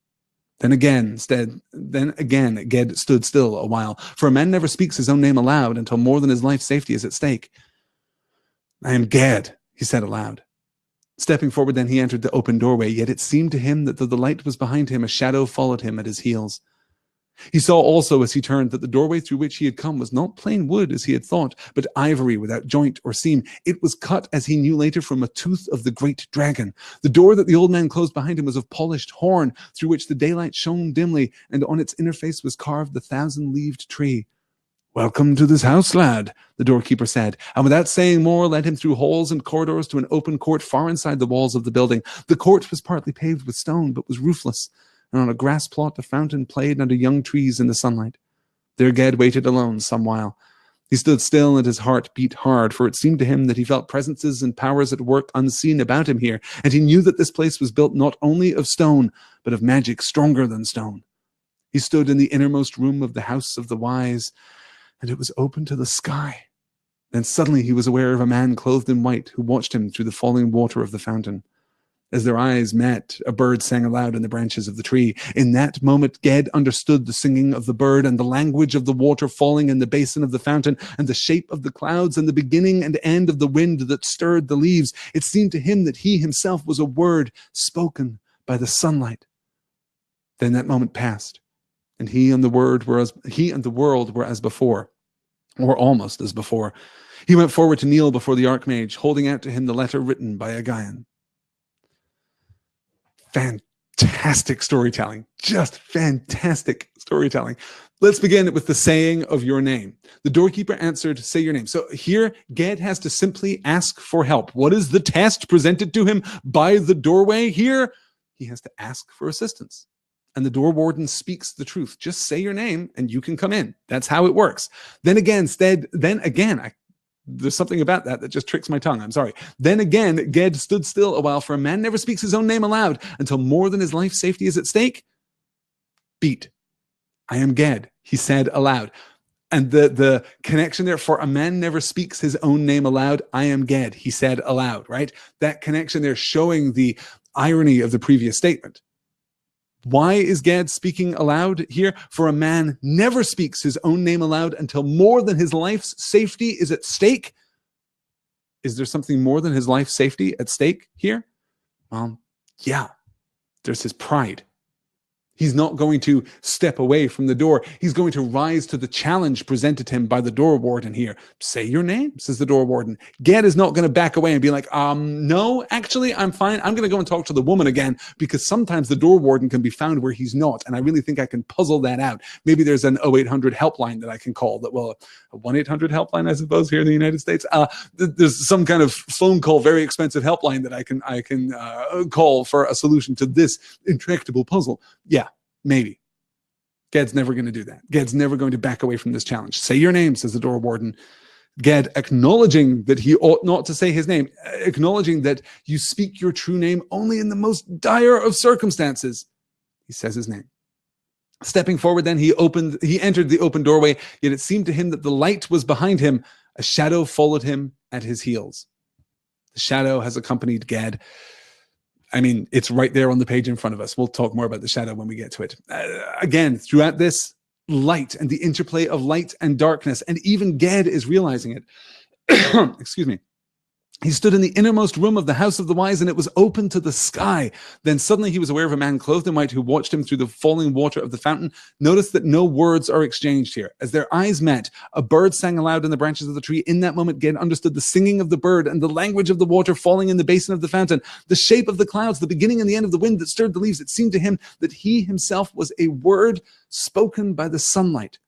Then again, Ged stood still a while, for a man never speaks his own name aloud until more than his life's safety is at stake. I am Ged, he said aloud. Stepping forward then, he entered the open doorway, yet it seemed to him that though the light was behind him, a shadow followed him at his heels. He saw also as he turned that the doorway through which he had come was not plain wood as he had thought, but ivory without joint or seam. It was cut, as he knew later, from a tooth of the great dragon. The door that the old man closed behind him was of polished horn, through which the daylight shone dimly, and on its inner face was carved the thousand-leaved tree. Welcome to this house, lad, the doorkeeper said, and without saying more led him through halls and corridors to an open court far inside the walls of the building. The court was partly paved with stone, but was roofless, and on a grass plot a fountain played under young trees in the sunlight. There Ged waited alone some while. He stood still, and his heart beat hard, for it seemed to him that he felt presences and powers at work unseen about him here, and he knew that this place was built not only of stone, but of magic stronger than stone. He stood in the innermost room of the House of the Wise, and it was open to the sky. Then suddenly he was aware of a man clothed in white who watched him through the falling water of the fountain. As their eyes met, a bird sang aloud in the branches of the tree. In that moment, Ged understood the singing of the bird and the language of the water falling in the basin of the fountain and the shape of the clouds and the beginning and end of the wind that stirred the leaves. It seemed to him that he himself was a word spoken by the sunlight. Then that moment passed, and he and the world were as before, or almost as before. He went forward to kneel before the Archmage, holding out to him the letter written by a Guin. Fantastic storytelling. Just fantastic storytelling. Let's begin with the saying of your name. The doorkeeper answered, say your name. So here, Ged has to simply ask for help. What is the test presented to him by the doorway? Here, he has to ask for assistance. And the door warden speaks the truth. Just say your name and you can come in. That's how it works. Then again, there's something about that just tricks my tongue. I'm sorry. Then again, Ged stood still a while, for a man never speaks his own name aloud until more than his life's safety is at stake. Beat. I am Ged, he said aloud. And the connection there, for a man never speaks his own name aloud. I am Ged, he said aloud, right? That connection there showing the irony of the previous statement. Why is Ged speaking aloud here? For a man never speaks his own name aloud until more than his life's safety is at stake. Is there something more than his life's safety at stake here? Well, yeah, there's his pride. He's not going to step away from the door. He's going to rise to the challenge presented to him by the door warden here. Say your name, says the door warden. Ged is not going to back away and be like, no, actually, I'm fine. I'm going to go and talk to the woman again, because sometimes the door warden can be found where he's not. And I really think I can puzzle that out. Maybe there's an 0800 helpline that I can call. A 1-800 helpline, I suppose, here in the United States. There's some kind of phone call, very expensive helpline that I can call for a solution to this intractable puzzle. Yeah. Maybe. Ged's never going to do that. Ged's never going to back away from this challenge. Say your name, says the door warden. Ged, acknowledging that he ought not to say his name, acknowledging that you speak your true name only in the most dire of circumstances, he says his name. Stepping forward then, he entered the open doorway, yet it seemed to him that the light was behind him. A shadow followed him at his heels. The shadow has accompanied Ged. I mean, it's right there on the page in front of us. We'll talk more about the shadow when we get to it. Again, throughout this, light and the interplay of light and darkness, and even Ged is realizing it. Excuse me. He stood in the innermost room of the House of the Wise, and it was open to the sky. Then suddenly he was aware of a man clothed in white who watched him through the falling water of the fountain. Notice that no words are exchanged here. As their eyes met, a bird sang aloud in the branches of the tree. In that moment, Ged understood the singing of the bird and the language of the water falling in the basin of the fountain, the shape of the clouds, the beginning and the end of the wind that stirred the leaves. It seemed to him that he himself was a word spoken by the sunlight.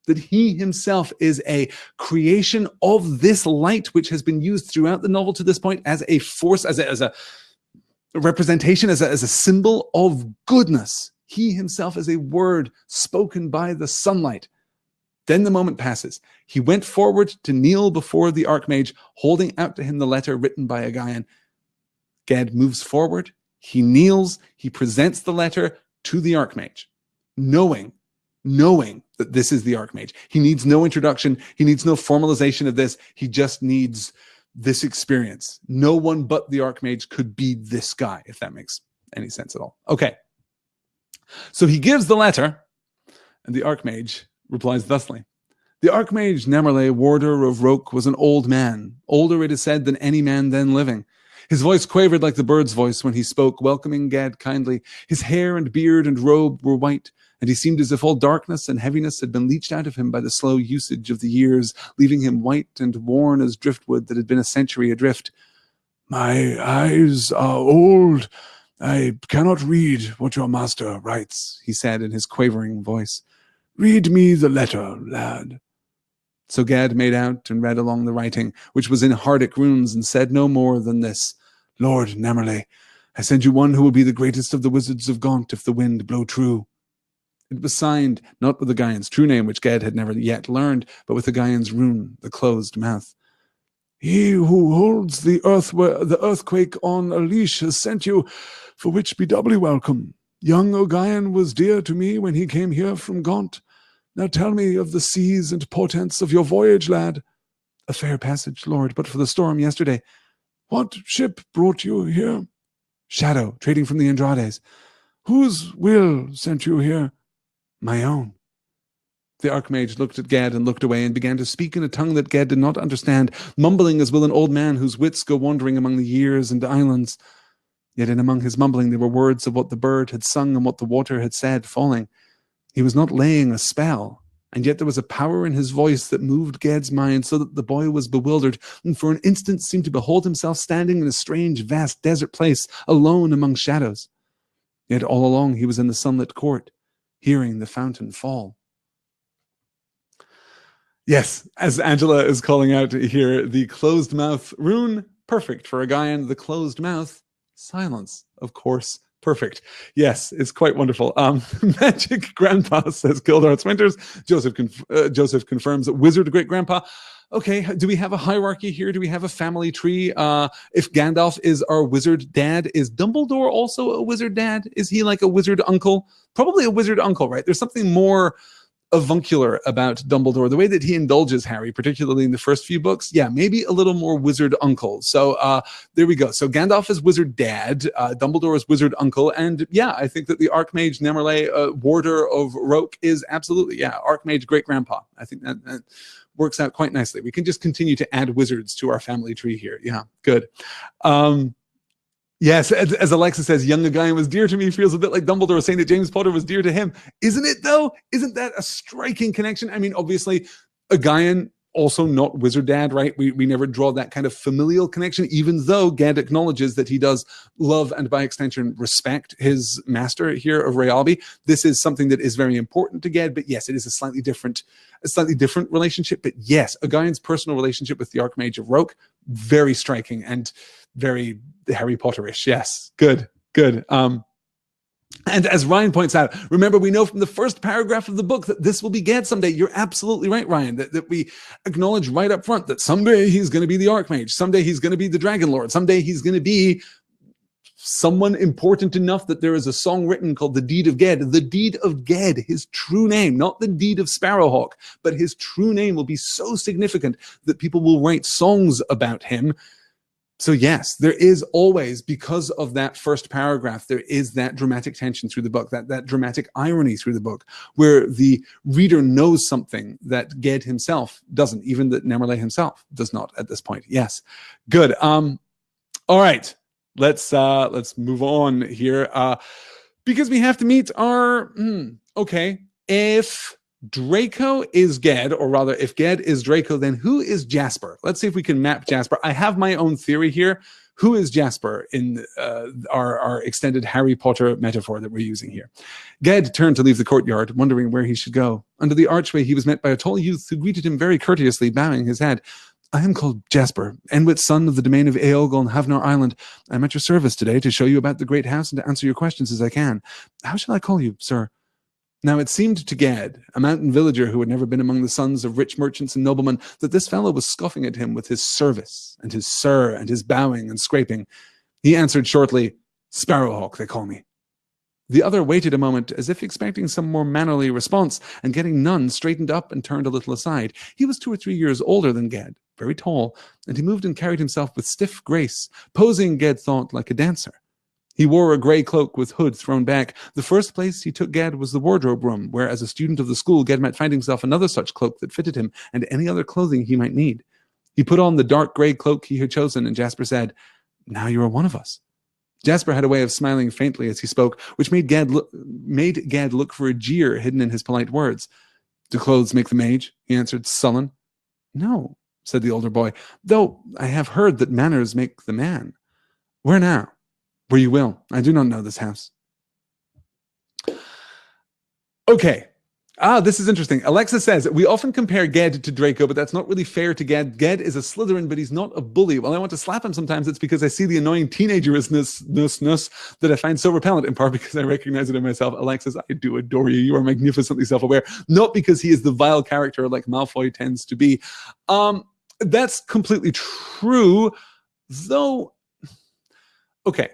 that he himself is a creation of this light, which has been used throughout the novel to this point as a force, as a representation, as a symbol of goodness. He himself is a word spoken by the sunlight. Then the moment passes. He went forward to kneel before the Archmage, holding out to him the letter written by a Guin. Ged moves forward. He kneels. He presents the letter to the Archmage, knowing that this is the Archmage. He needs no introduction. He needs no formalization of this. He just needs this experience. No one but the Archmage could be this guy, if that makes any sense at all. Okay. So he gives the letter, and the Archmage replies thusly. The Archmage Namerle, warder of Roke, was an old man, older, it is said, than any man then living. His voice quavered like the bird's voice when he spoke, welcoming Ged kindly. His hair and beard and robe were white, and he seemed as if all darkness and heaviness had been leached out of him by the slow usage of the years, leaving him white and worn as driftwood that had been a century adrift. My eyes are old. I cannot read what your master writes, he said in his quavering voice. Read me the letter, lad. So Gad made out and read along the writing, which was in Hardic runes, and said no more than this. Lord Namerle, I send you one who will be the greatest of the wizards of Gaunt if the wind blow true. It was signed, not with the Guyan's true name, which Gad had never yet learned, but with the Guyan's rune, the closed mouth. He who holds the earthquake on a leash has sent you, for which be doubly welcome. Young O'Guyan was dear to me when he came here from Gaunt. Now tell me of the seas and portents of your voyage, lad. A fair passage, lord, but for the storm yesterday. What ship brought you here? Shadow, trading from the Andrades. Whose will sent you here? My own. The Archmage looked at Ged and looked away and began to speak in a tongue that Ged did not understand, mumbling as will an old man whose wits go wandering among the years and islands. Yet in among his mumbling there were words of what the bird had sung and what the water had said, falling. He was not laying a spell, and yet there was a power in his voice that moved Ged's mind so that the boy was bewildered, and for an instant seemed to behold himself standing in a strange, vast desert place, alone among shadows. Yet all along he was in the sunlit court, hearing the fountain fall. Yes, as Angela is calling out here, the closed mouth rune, perfect for a Guyan. The closed mouth, silence, of course. Perfect. Yes, it's quite wonderful. Magic Grandpa, says Gildarts Winters. Joseph confirms Wizard Great Grandpa. Okay, do we have a hierarchy here? Do we have a family tree? If Gandalf is our wizard dad, is Dumbledore also a wizard dad? Is he like a wizard uncle? Probably a wizard uncle, right? There's something more avuncular about Dumbledore, the way that he indulges Harry, particularly in the first few books. Yeah, maybe a little more wizard uncle. So there we go. So Gandalf is wizard dad, Dumbledore is wizard uncle, and yeah, I think that the Archmage Namerle, warder of Roke, is absolutely, yeah, Archmage great grandpa. I think that works out quite nicely. We can just continue to add wizards to our family tree here. Yeah, good. Yes, as Alexa says, young Guyan was dear to me, feels a bit like Dumbledore saying that James Potter was dear to him. Isn't it, though? Isn't that a striking connection? I mean, obviously, a Guyan, also not wizard dad, right? We never draw that kind of familial connection, even though Ged acknowledges that he does love and, by extension, respect his master here of Rayalby. This is something that is very important to Ged, but yes, it is a slightly different relationship. But yes, a Guyan's personal relationship with the Archmage of Roke, very striking and very Harry Potterish. Yes, good. And as Ryan points out, remember, we know from the first paragraph of the book that this will be Ged someday. You're absolutely right, Ryan, that we acknowledge right up front that someday he's going to be the Archmage. Someday he's going to be the Dragon Lord. Someday he's going to be someone important enough that there is a song written called The Deed of Ged. The Deed of Ged, his true name, not the Deed of Sparrowhawk, but his true name will be so significant that people will write songs about him. So yes, there is always, because of that first paragraph, there is that dramatic tension through the book, that dramatic irony through the book, where the reader knows something that Ged himself doesn't, even that Namerle himself does not at this point. Yes, good. All right, let's move on here, because we have to meet our okay. If Draco is Ged, or rather, if Ged is Draco, then who is Jasper? Let's see if we can map Jasper. I have my own theory here, Who is Jasper in our extended Harry Potter metaphor that we're using here? Ged turned to leave the courtyard, wondering where he should go. Under the archway, he was met by a tall youth who greeted him very courteously, bowing his head. I am called Jasper, Enwit, son of the domain of Eogol on Havnor Island. I am at your service today to show you about the great house and to answer your questions as I can. How shall I call you, sir? Now it seemed to Gad, a mountain villager who had never been among the sons of rich merchants and noblemen, that this fellow was scoffing at him with his service and his sir and his bowing and scraping. He answered shortly, Sparrowhawk, they call me. The other waited a moment, as if expecting some more mannerly response, and getting none, straightened up and turned a little aside. He was 2 or 3 years older than Ged, very tall, and he moved and carried himself with stiff grace, posing, Ged thought, like a dancer. He wore a grey cloak with hood thrown back. The first place he took Ged was the wardrobe room, where as a student of the school, Ged might find himself another such cloak that fitted him, and any other clothing he might need. He put on the dark grey cloak he had chosen, and Jasper said, Now you are one of us. Jasper had a way of smiling faintly as he spoke, which made Gad look for a jeer hidden in his polite words. Do clothes make the mage? He answered, sullen. No, said the older boy, though I have heard that manners make the man. Where now? Where you will. I do not know this house. Okay. This is interesting. Alexa says, we often compare Ged to Draco, but that's not really fair to Ged. Ged is a Slytherin, but he's not a bully. Well, I want to slap him sometimes. It's because I see the annoying teenagerousness that I find so repellent, in part because I recognize it in myself. Alexis, I do adore you. You are magnificently self-aware. Not because he is the vile character like Malfoy tends to be. That's completely true, though. Okay.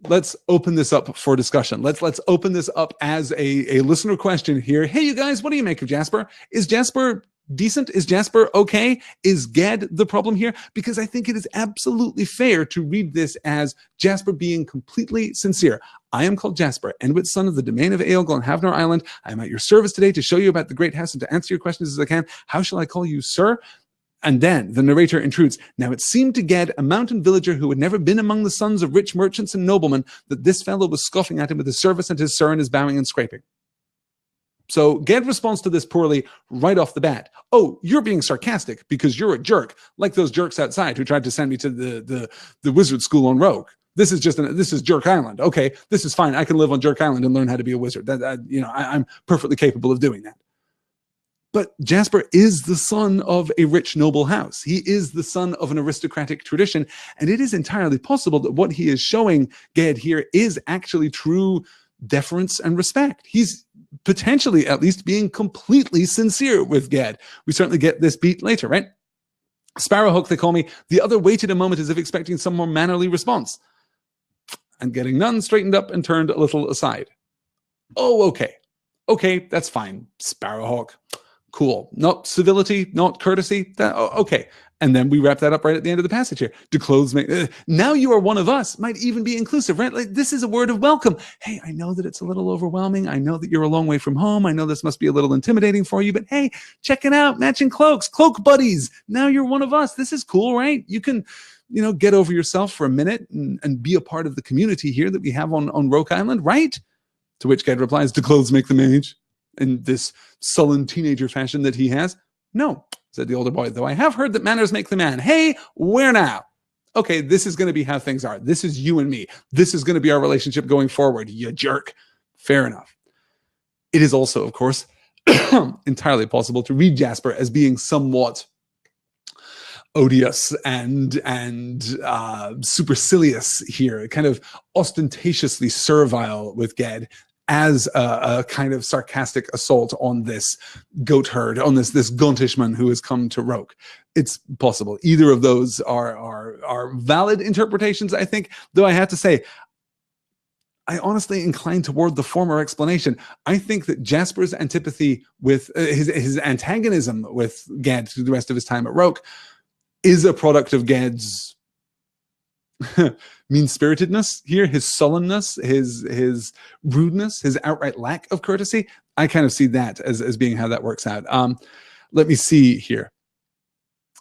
Let's open this up for discussion. Let's open this up as a listener question here. Hey, you guys, what do you make of Jasper? Is Jasper decent? Is Jasper okay? Is Ged the problem here? Because I think it is absolutely fair to read this as Jasper being completely sincere. I am called Jasper, Enwit, son of the domain of Eogol on Havnor Island. I am at your service today to show you about the great house and to answer your questions as I can. How shall I call you, sir? And then the narrator intrudes. Now it seemed to Ged, a mountain villager who had never been among the sons of rich merchants and noblemen, that this fellow was scoffing at him with his service and his sir and his bowing and scraping. So Ged responds to this poorly right off the bat. Oh, you're being sarcastic because you're a jerk, like those jerks outside who tried to send me to the wizard school on Rogue. This is Jerk Island. Okay, this is fine. I can live on Jerk Island and learn how to be a wizard. I'm perfectly capable of doing that. But Jasper is the son of a rich noble house. He is the son of an aristocratic tradition, and it is entirely possible that what he is showing Ged here is actually true deference and respect. He's potentially at least being completely sincere with Ged. We certainly get this beat later, right? Sparrowhawk, they call me. The other waited a moment as if expecting some more mannerly response, and getting none, straightened up and turned a little aside. Oh, okay. Okay, that's fine, Sparrowhawk. Cool. Not civility, not courtesy. Okay. And then we wrap that up right at the end of the passage here. Do clothes make... now you are one of us might even be inclusive, right? Like, this is a word of welcome. Hey, I know that it's a little overwhelming. I know that you're a long way from home. I know this must be a little intimidating for you, but hey, check it out. Matching cloaks, cloak buddies. Now you're one of us. This is cool, right? You can, get over yourself for a minute and be a part of the community here that we have on Rogue Island, right? To which Ged replies, do clothes make the mage? In this sullen teenager fashion that he has. No, said the older boy, though I have heard that manners make the man. Hey, where now? Okay, this is going to be how things are. This is you and me. This is going to be our relationship going forward, you jerk. Fair enough. It is also, of course, entirely possible to read Jasper as being somewhat odious and supercilious here, kind of ostentatiously servile with Ged, as a kind of sarcastic assault on this goat herd, on this Guntishman who has come to Rogue. It's possible. Either of those are valid interpretations, I think, though I have to say, I honestly incline toward the former explanation. I think that Jasper's antipathy with his antagonism with Ged through the rest of his time at Rogue is a product of Ged's mean-spiritedness here, his sullenness, his rudeness, his outright lack of courtesy. I kind of see that as being how that works out. Let me see here.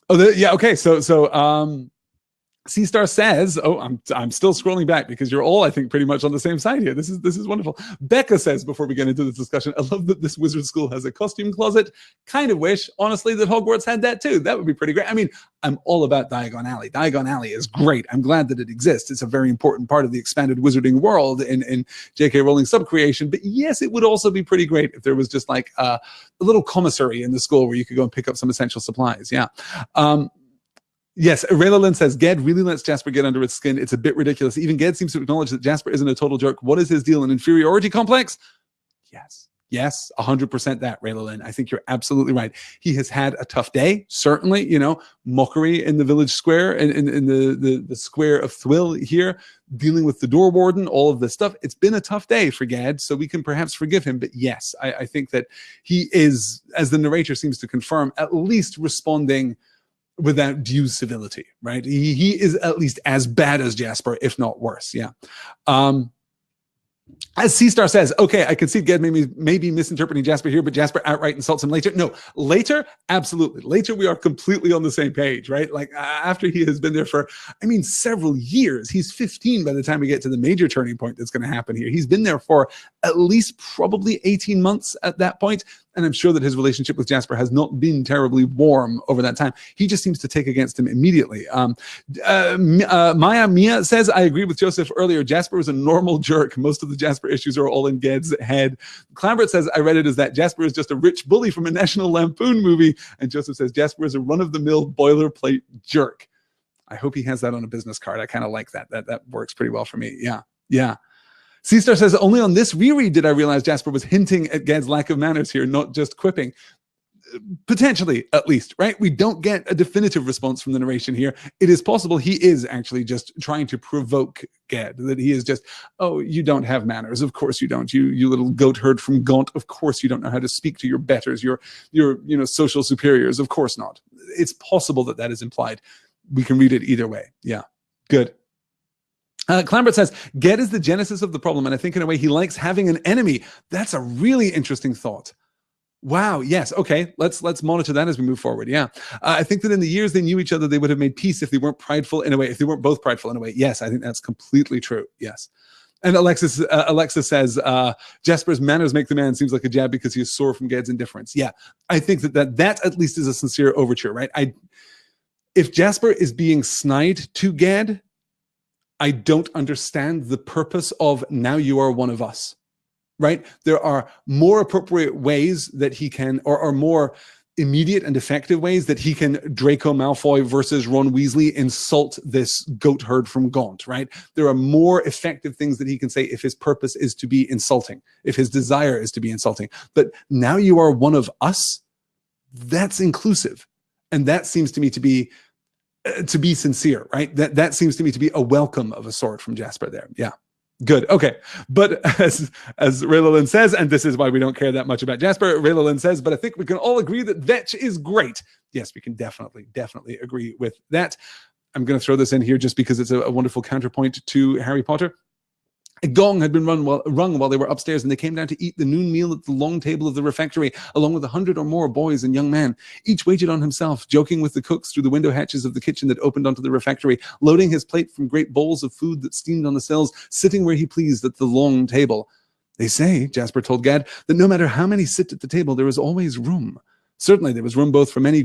Oh, yeah, okay. So C-Star says, oh, I'm still scrolling back because you're all, I think, pretty much on the same side here. This is wonderful. Becca says, before we get into this discussion, I love that this wizard school has a costume closet. Kind of wish, honestly, that Hogwarts had that too. That would be pretty great. I mean, I'm all about Diagon Alley. Diagon Alley is great. I'm glad that it exists. It's a very important part of the expanded wizarding world in J.K. Rowling's sub-creation. But yes, it would also be pretty great if there was just like a little commissary in the school where you could go and pick up some essential supplies. Yeah. Yes, Rayla Lynn says, Ged really lets Jasper get under its skin. It's a bit ridiculous. Even Ged seems to acknowledge that Jasper isn't a total jerk. What is his deal? An inferiority complex? Yes. Yes, 100% that, Rayla Lynn. I think you're absolutely right. He has had a tough day, certainly, you know, mockery in the village square, in the square of Thwill here, dealing with the door warden, all of this stuff. It's been a tough day for Ged, so we can perhaps forgive him. But yes, I think that he is, as the narrator seems to confirm, at least responding without due civility, right? He is at least as bad as Jasper, if not worse. Yeah. As C-Star says, okay, I can see Ged maybe misinterpreting Jasper here, but Jasper outright insults him later. No, later, absolutely. Later, we are completely on the same page, right? Like after he has been there for, I mean, several years. He's 15 by the time we get to the major turning point that's going to happen here. He's been there for at least probably 18 months at that point. And I'm sure that his relationship with Jasper has not been terribly warm over that time. He just seems to take against him immediately. Maya Mia says, I agree with Joseph earlier. Jasper was a normal jerk. Most of the Jasper issues are all in Ged's head. Clambert says, I read it as that Jasper is just a rich bully from a National Lampoon movie. And Joseph says, Jasper is a run-of-the-mill boilerplate jerk. I hope he has that on a business card. I kind of like that. That works pretty well for me. Yeah. Yeah. C-Star says, only on this reread did I realize Jasper was hinting at Ged's lack of manners here, not just quipping. Potentially, at least, right? We don't get a definitive response from the narration here. It is possible he is actually just trying to provoke Ged, that he is just, oh, you don't have manners. Of course you don't. You little goat herd from Gaunt. Of course you don't know how to speak to your betters, your social superiors. Of course not. It's possible that that is implied. We can read it either way. Yeah, good. Clambert says, Ged is the genesis of the problem, and I think in a way he likes having an enemy. That's a really interesting thought. Wow, yes, okay, let's monitor that as we move forward, yeah. I think that in the years they knew each other, they would have made peace if they weren't prideful in a way, if they weren't both prideful in a way. Yes, I think that's completely true, yes. And Alexis says, Jasper's manners make the man seems like a jab because he is sore from Ged's indifference. Yeah, I think that at least is a sincere overture, right? If Jasper is being snide to Ged, I don't understand the purpose of now you are one of us, right? There are more appropriate ways that he can, or more immediate and effective ways that he can Draco Malfoy versus Ron Weasley insult this goat herd from Gaunt, right? There are more effective things that he can say if his purpose is to be insulting, if his desire is to be insulting. But now you are one of us, that's inclusive. And that seems to me to be sincere, right? That seems to me to be a welcome of a sort from Jasper there. Yeah, good. Okay, but as Rayla Lynn says, and this is why we don't care that much about Jasper, Rayla Lynn says, but I think we can all agree that Vetch is great. Yes, we can definitely agree with that. I'm going to throw this in here just because it's a wonderful counterpoint to Harry Potter. A gong had been rung while they were upstairs, and they came down to eat the noon meal at the long table of the refectory, along with 100 or more boys and young men. Each waited on himself, joking with the cooks through the window hatches of the kitchen that opened onto the refectory, loading his plate from great bowls of food that steamed on the sills, sitting where he pleased at the long table. They say, Jasper told Gad, that no matter how many sit at the table, there is always room. Certainly there was room both for many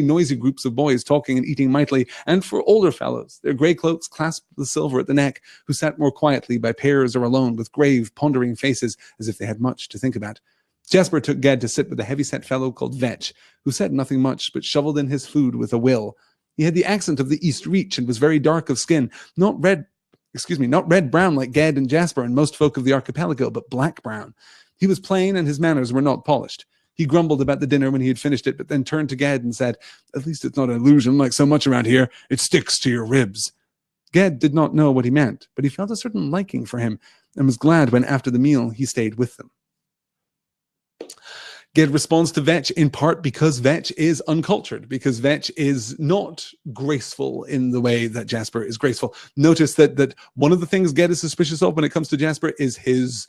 noisy groups of boys talking and eating mightily, and for older fellows, their grey cloaks clasped with silver at the neck, who sat more quietly by pairs or alone with grave, pondering faces, as if they had much to think about. Jasper took Ged to sit with a heavy-set fellow called Vetch, who said nothing much, but shoveled in his food with a will. He had the accent of the East Reach and was very dark of skin, not red-brown like Ged and Jasper and most folk of the archipelago, but black-brown. He was plain, and his manners were not polished. He grumbled about the dinner when he had finished it, but then turned to Ged and said, "At least it's not an illusion like so much around here. It sticks to your ribs." Ged did not know what he meant, but he felt a certain liking for him and was glad when, after the meal, he stayed with them. Ged responds to Vetch in part because Vetch is uncultured, because Vetch is not graceful in the way that Jasper is graceful. Notice that one of the things Ged is suspicious of when it comes to Jasper is his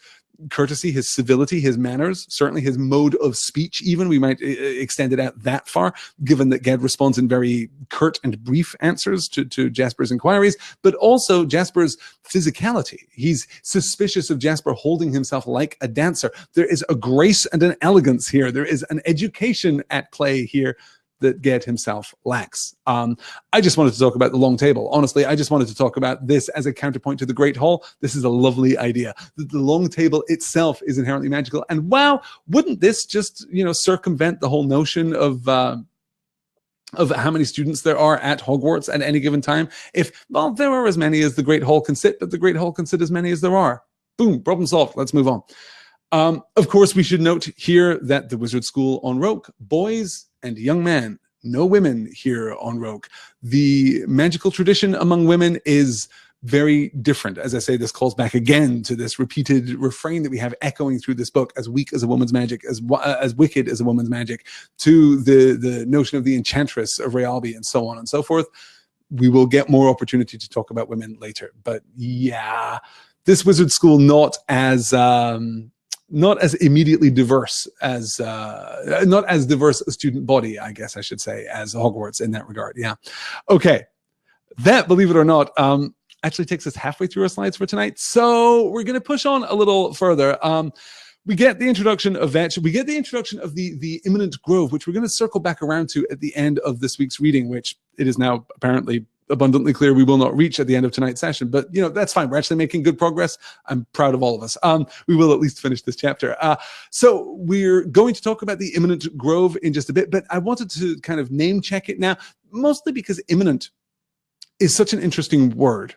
courtesy, his civility, his manners, certainly his mode of speech even. We might extend it out that far, given that Ged responds in very curt and brief answers to Jasper's inquiries, but also Jasper's physicality. He's suspicious of Jasper holding himself like a dancer. There is a grace and an elegance here. There is an education at play here that Ged himself lacks. I just wanted to talk about the long table. Honestly, I just wanted to talk about this as a counterpoint to the Great Hall. This is a lovely idea. The long table itself is inherently magical. And wow, wouldn't this just, circumvent the whole notion of how many students there are at Hogwarts at any given time? If, well, there are as many as the Great Hall can sit, but the Great Hall can sit as many as there are. Boom, problem solved. Let's move on. Of course, we should note here that the Wizard School on Roke, boys and young men, no women here on Roke. The magical tradition among women is very different. As I say, this calls back again to this repeated refrain that we have echoing through this book: as weak as a woman's magic, as wicked as a woman's magic, to the notion of the enchantress of Realby, and so on and so forth. We will get more opportunity to talk about women later. But yeah, this Wizard School not as immediately diverse as not as diverse a student body, I guess I should say, as Hogwarts in that regard. Yeah. Okay. That, believe it or not, actually takes us halfway through our slides for tonight. So we're going to push on a little further. We get the introduction of Vetch. We get the introduction of the imminent grove, which we're going to circle back around to at the end of this week's reading, which it is now apparently abundantly clear we will not reach at the end of tonight's session, but that's fine. We're actually making good progress. I'm proud of all of us. We will at least finish this chapter. So we're going to talk about the imminent grove in just a bit, but I wanted to kind of name check it now, mostly because imminent is such an interesting word.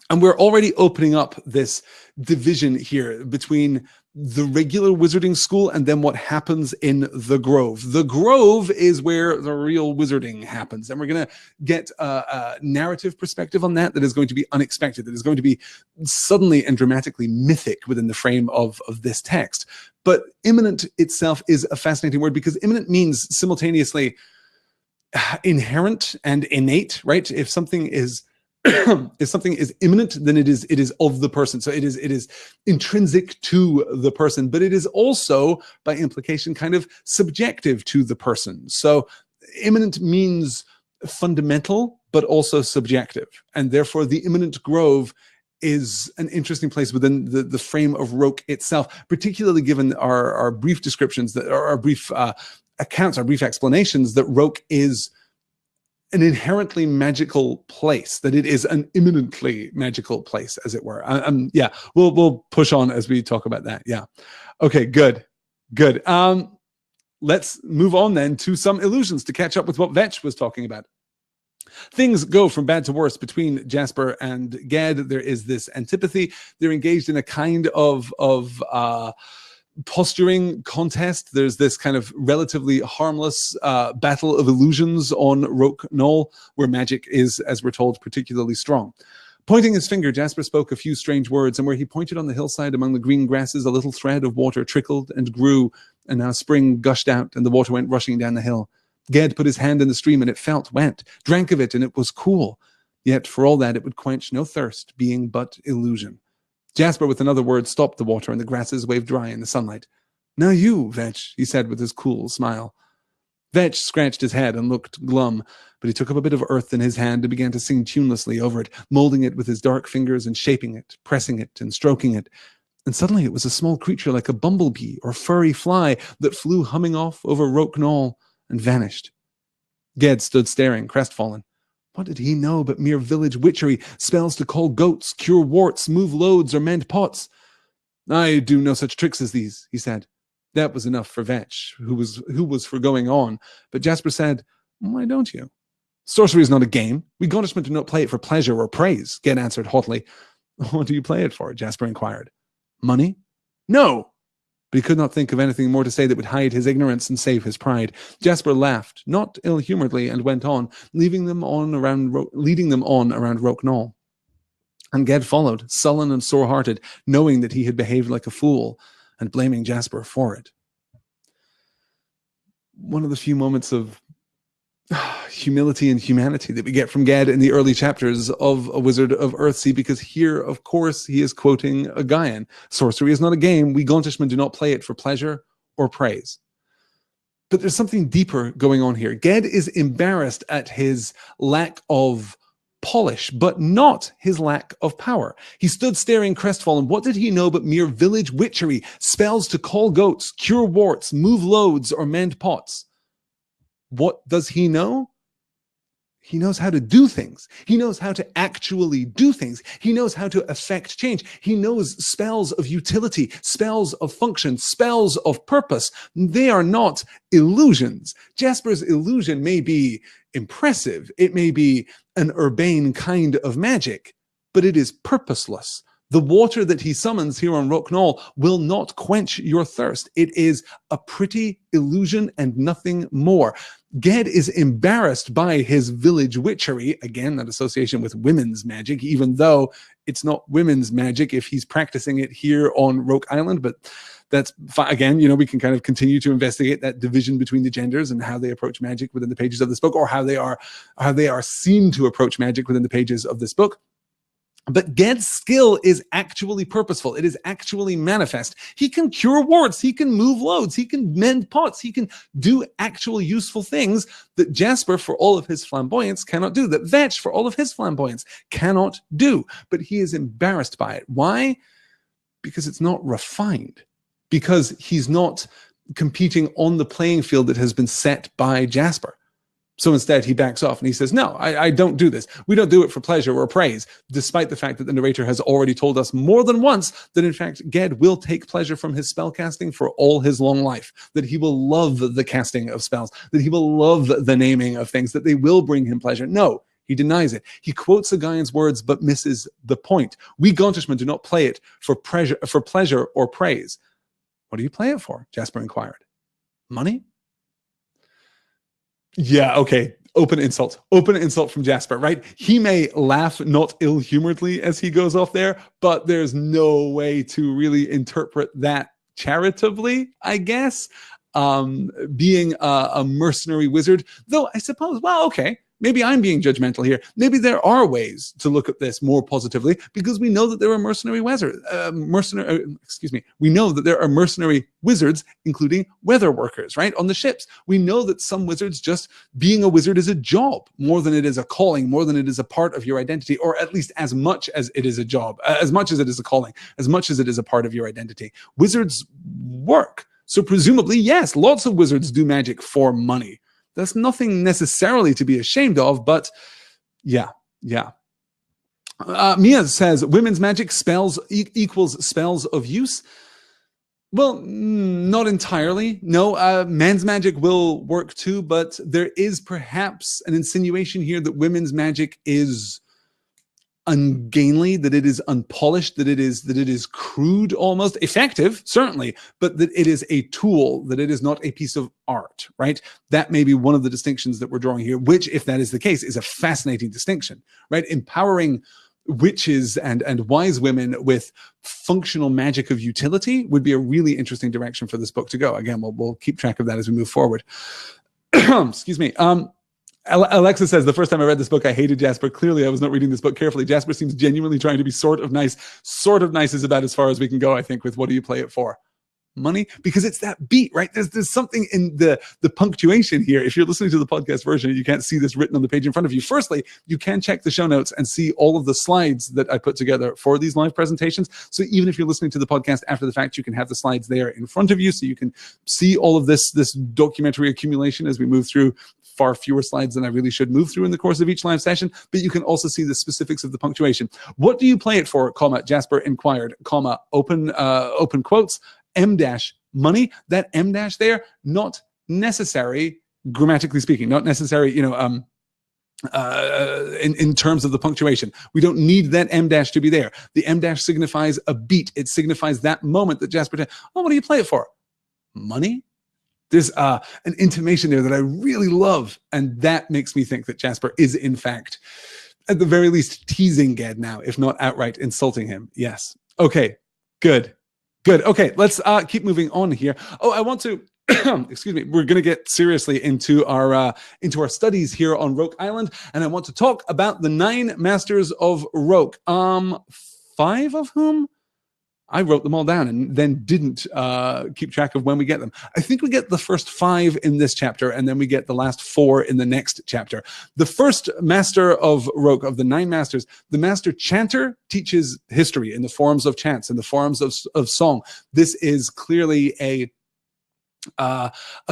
And we're already opening up this division here between the regular wizarding school and then what happens in the grove. The grove is where the real wizarding happens. And we're going to get a narrative perspective on that is going to be unexpected, that is going to be suddenly and dramatically mythic within the frame of this text. But imminent itself is a fascinating word because imminent means simultaneously inherent and innate, right? If something is if something is imminent, then it is of the person. So it is intrinsic to the person, but it is also, by implication, kind of subjective to the person. So imminent means fundamental, but also subjective. And therefore, the imminent grove is an interesting place within the frame of Roke itself, particularly given our brief descriptions, our brief accounts, our brief explanations that Roke is an inherently magical place, that it is an imminently magical place, as it were. Yeah, we'll push on as we talk about that. Yeah. Okay, good. Let's move on then to some illusions to catch up with what Vetch was talking about. Things go from bad to worse between Jasper and Ged. There is this antipathy. They're engaged in a kind of posturing contest. There's this kind of relatively harmless battle of illusions on Roke Knoll, where magic is, as we're told, particularly strong. Pointing his finger, Jasper spoke a few strange words, and where he pointed on the hillside among the green grasses, a little thread of water trickled and grew, and now spring gushed out, and the water went rushing down the hill. Ged put his hand in the stream, and it felt wet, drank of it, and it was cool. Yet, for all that, it would quench no thirst, being but illusion. Jasper, with another word, stopped the water, and the grasses waved dry in the sunlight. "Now you, Vetch," he said with his cool smile. Vetch scratched his head and looked glum, but he took up a bit of earth in his hand and began to sing tunelessly over it, molding it with his dark fingers and shaping it, pressing it and stroking it. And suddenly it was a small creature like a bumblebee or furry fly that flew humming off over Roke Knoll and vanished. Ged stood staring, crestfallen. What did he know but mere village witchery, spells to call goats, cure warts, move loads, or mend pots? "I do no such tricks as these," he said. That was enough for Vetch, who was for going on. But Jasper said, "Why don't you?" "Sorcery is not a game. We Gonishmen do not play it for pleasure or praise," Ged answered haughtily. "What do you play it for?" Jasper inquired. "Money?" "No." But he could not think of anything more to say that would hide his ignorance and save his pride. Jasper laughed, not ill-humoredly, and went on, leading them on around Roke Knoll. And Ged followed, sullen and sore-hearted, knowing that he had behaved like a fool, and blaming Jasper for it. One of the few moments of humility and humanity that we get from Ged in the early chapters of A Wizard of Earthsea, because here, of course, he is quoting a Guin. Sorcery is not a game. We Gauntishmen do not play it for pleasure or praise. But there's something deeper going on here. Ged is embarrassed at his lack of polish, but not his lack of power. He stood staring crestfallen. What did he know but mere village witchery, spells to call goats, cure warts, move loads, or mend pots? What does he know? He knows how to do things. He knows how to actually do things. He knows how to affect change. He knows spells of utility, spells of function, spells of purpose. They are not illusions. Jasper's illusion may be impressive. It may be an urbane kind of magic, but it is purposeless. The water that he summons here on Rocknall will not quench your thirst. It is a pretty illusion and nothing more. Ged is embarrassed by his village witchery. Again, that association with women's magic, even though it's not women's magic if he's practicing it here on Roke Island. But that's fine. Again, we can kind of continue to investigate that division between the genders and how they approach magic within the pages of this book, or how they are seen to approach magic within the pages of this book. But Ged's skill is actually purposeful. It is actually manifest. He can cure warts. He can move loads. He can mend pots. He can do actual useful things that Jasper, for all of his flamboyance, cannot do, that Vetch, for all of his flamboyance, cannot do. But he is embarrassed by it. Why? Because it's not refined. Because he's not competing on the playing field that has been set by Jasper. So instead, he backs off and he says, no, I don't do this. We don't do it for pleasure or praise, despite the fact that the narrator has already told us more than once that, in fact, Ged will take pleasure from his spellcasting for all his long life, that he will love the casting of spells, that he will love the naming of things, that they will bring him pleasure. No, he denies it. He quotes a Guin's words, but misses the point. We Gauntishmen do not play it for pleasure or praise. What do you play it for? Jasper inquired. Money? Yeah, okay. Open insult from Jasper, right? He may laugh not ill-humoredly as he goes off there, but there's no way to really interpret that charitably, I guess. Being a mercenary wizard, though I suppose, well, okay, maybe I'm being judgmental here. Maybe there are ways to look at this more positively, because we know that there are mercenary wizards. We know that there are mercenary wizards, including weather workers, right, on the ships. We know that some wizards, just being a wizard is a job more than it is a calling, more than it is a part of your identity, or at least as much as it is a job, as much as it is a calling, as much as it is a part of your identity. Wizards work. So presumably, yes, lots of wizards do magic for money. That's nothing necessarily to be ashamed of, but yeah. Mia says, women's magic spells equals spells of use. Well, not entirely. No, men's magic will work too, but there is perhaps an insinuation here that women's magic is ungainly, that it is unpolished, that it is crude, almost effective, certainly, but that it is a tool, that it is not a piece of art, right? That may be one of the distinctions that we're drawing here, which, if that is the case, is a fascinating distinction, right? Empowering witches and wise women with functional magic of utility would be a really interesting direction for this book to go. Again, we'll keep track of that as we move forward. Excuse me. Alexa says, the first time I read this book, I hated Jasper. Clearly, I was not reading this book carefully. Jasper seems genuinely trying to be sort of nice. Sort of nice is about as far as we can go, I think, with what do you play it for? Money? Because it's that beat, right? There's something in the punctuation here. If you're listening to the podcast version, you can't see this written on the page in front of you. Firstly, you can check the show notes and see all of the slides that I put together for these live presentations. So even if you're listening to the podcast after the fact, you can have the slides there in front of you, so you can see all of this documentary accumulation as we move through far fewer slides than I really should move through in the course of each live session. But you can also see the specifics of the punctuation. What do you play it for, comma, Jasper inquired, comma, open quotes, M dash money. That M dash there, not necessary, grammatically speaking, not necessary, in terms of the punctuation. We don't need that M dash to be there. The M dash signifies a beat. It signifies that moment that Jasper, what do you play it for? Money? There's an intimation there that I really love, and that makes me think that Jasper is, in fact, at the very least, teasing Ged now, if not outright insulting him. Yes. Okay, good. Okay, let's keep moving on here. Oh, I want to excuse me, we're going to get seriously into our studies here on Roke Island, and I want to talk about the 9 masters of Roke. 5 of whom I wrote them all down and then didn't keep track of when we get them. I think we get the first 5 in this chapter, and then we get the last 4 in the next chapter. The first master of Roke, of the 9 masters, the master chanter, teaches history in the forms of chants, in the forms of song. This is clearly a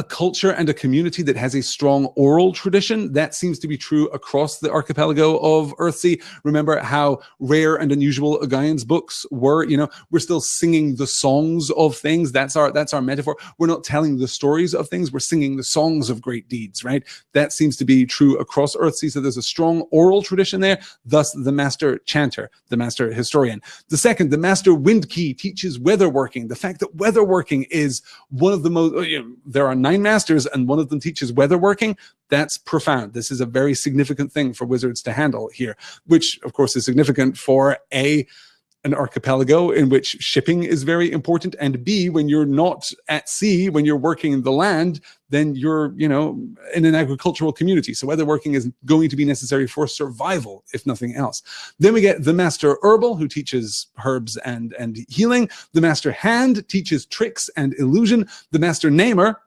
culture and a community that has a strong oral tradition. That seems to be true across the archipelago of Earthsea. Remember how rare and unusual Guin's books were. You know, we're still singing the songs of things. That's our metaphor. We're not telling the stories of things. We're singing the songs of great deeds, right? That seems to be true across Earthsea. So there's a strong oral tradition there. Thus, the master chanter, the master historian. The second, the master wind key, teaches weatherworking. The fact that weatherworking is one of the most, there are 9 masters and one of them teaches weatherworking. That's profound. This is a very significant thing for wizards to handle here, which of course is significant for an archipelago in which shipping is very important, and B, when you're not at sea, when you're working the land, then you're, in an agricultural community. So weatherworking is going to be necessary for survival, if nothing else. Then we get the master herbal, who teaches herbs and healing. The master hand teaches tricks and illusion. The master namer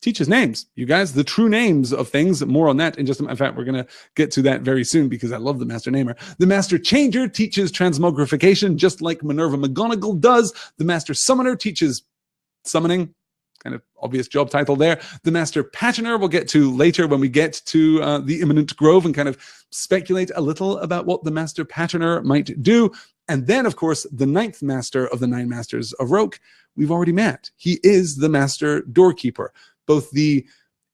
teaches names, you guys, the true names of things. More on that in just a minute. In fact, we're going to get to that very soon because I love the master namer. The master changer teaches transmogrification, just like Minerva McGonagall does. The master summoner teaches summoning. Kind of obvious job title there. The master patterner we'll get to later when we get to the imminent grove and kind of speculate a little about what the master patterner might do. And then, of course, the 9th master of the 9 masters of Roke, we've already met. He is the master doorkeeper, both the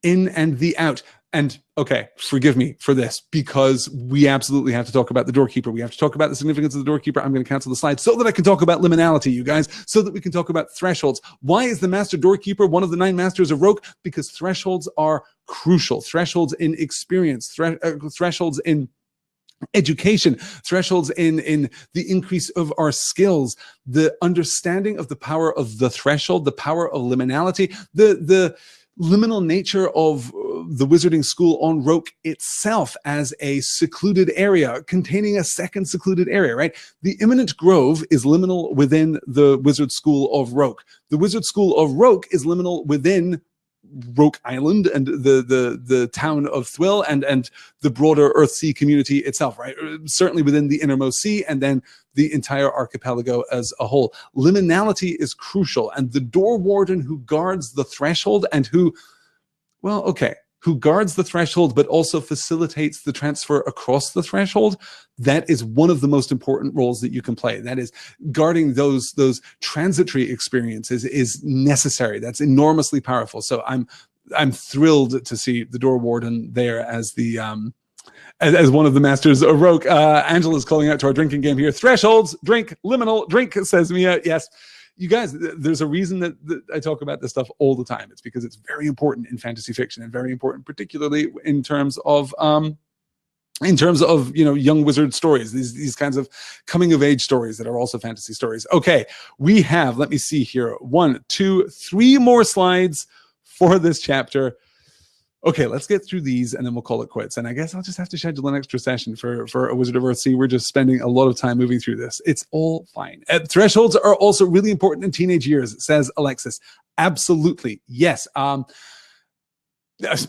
in and the out. And okay, forgive me for this, because we absolutely have to talk about the doorkeeper. We have to talk about the significance of the doorkeeper. I'm going to cancel the slide so that I can talk about liminality, you guys, so that we can talk about thresholds. Why is the master doorkeeper one of the 9 masters of Roke? Because thresholds are crucial. Thresholds in experience, thresholds in education, thresholds in the increase of our skills, the understanding of the power of the threshold, the power of liminality, the liminal nature of the wizarding school on Roke itself as a secluded area containing a second secluded area, right? The imminent grove is liminal within the wizard school of Roke. The wizard school of Roke is liminal within Roke Island and the town of Thwill and the broader Earthsea community itself, right? Certainly within the innermost sea and then the entire archipelago as a whole. Liminality is crucial, and the door warden who guards the threshold and who guards the threshold but also facilitates the transfer across the threshold, that is one of the most important roles that you can play. That is, guarding those transitory experiences is necessary. That's enormously powerful. So I'm thrilled to see the door warden there as the as one of the masters of Roke. Angela's calling out to our drinking game here. Thresholds, drink, liminal, drink, says Mia. Yes. You guys, there's a reason that I talk about this stuff all the time. It's because it's very important in fantasy fiction and very important, particularly in terms of young wizard stories, these kinds of coming of age stories that are also fantasy stories. Okay, we have, let me see here, 1, 2, 3 more slides for this chapter. Okay, let's get through these and then we'll call it quits. And I guess I'll just have to schedule an extra session for a Wizard of Earthsea. We're just spending a lot of time moving through this. It's all fine. Thresholds are also really important in teenage years, says Alexis. Absolutely. Yes.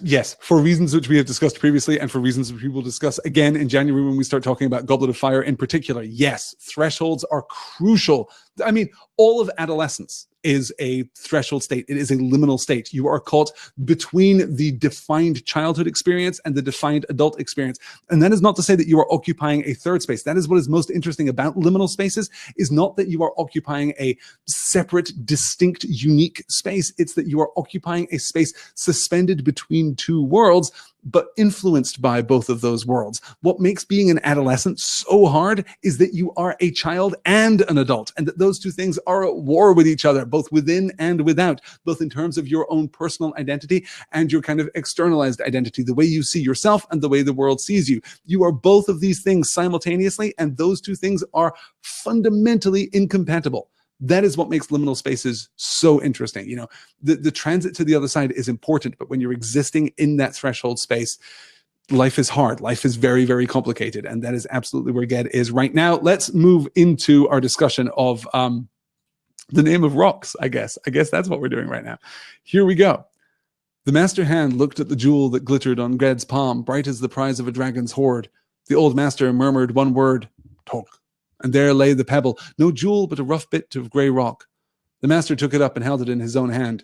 Yes, for reasons which we have discussed previously and for reasons which we will discuss again in January when we start talking about Goblet of Fire in particular. Yes, thresholds are crucial. I mean, all of adolescence is a threshold state. It is a liminal state. You are caught between the defined childhood experience and the defined adult experience. And that is not to say that you are occupying a third space. That is what is most interesting about liminal spaces, is not that you are occupying a separate, distinct, unique space. It's that you are occupying a space suspended between 2 worlds, but influenced by both of those worlds. What makes being an adolescent so hard is that you are a child and an adult, and that those 2 things are at war with each other, both within and without, both in terms of your own personal identity and your kind of externalized identity, the way you see yourself and the way the world sees you. You are both of these things simultaneously, and those 2 things are fundamentally incompatible. That is what makes liminal spaces so interesting. You know, the transit to the other side is important, but when you're existing in that threshold space, life is hard. Life is very, very complicated. And that is absolutely where Ged is right now. Let's move into our discussion of the name of rocks, I guess. I guess that's what we're doing right now. Here we go. The master hand looked at the jewel that glittered on Ged's palm, bright as the prize of a dragon's hoard. The old master murmured one word, Tolk. And there lay the pebble, no jewel, but a rough bit of grey rock. The master took it up and held it in his own hand.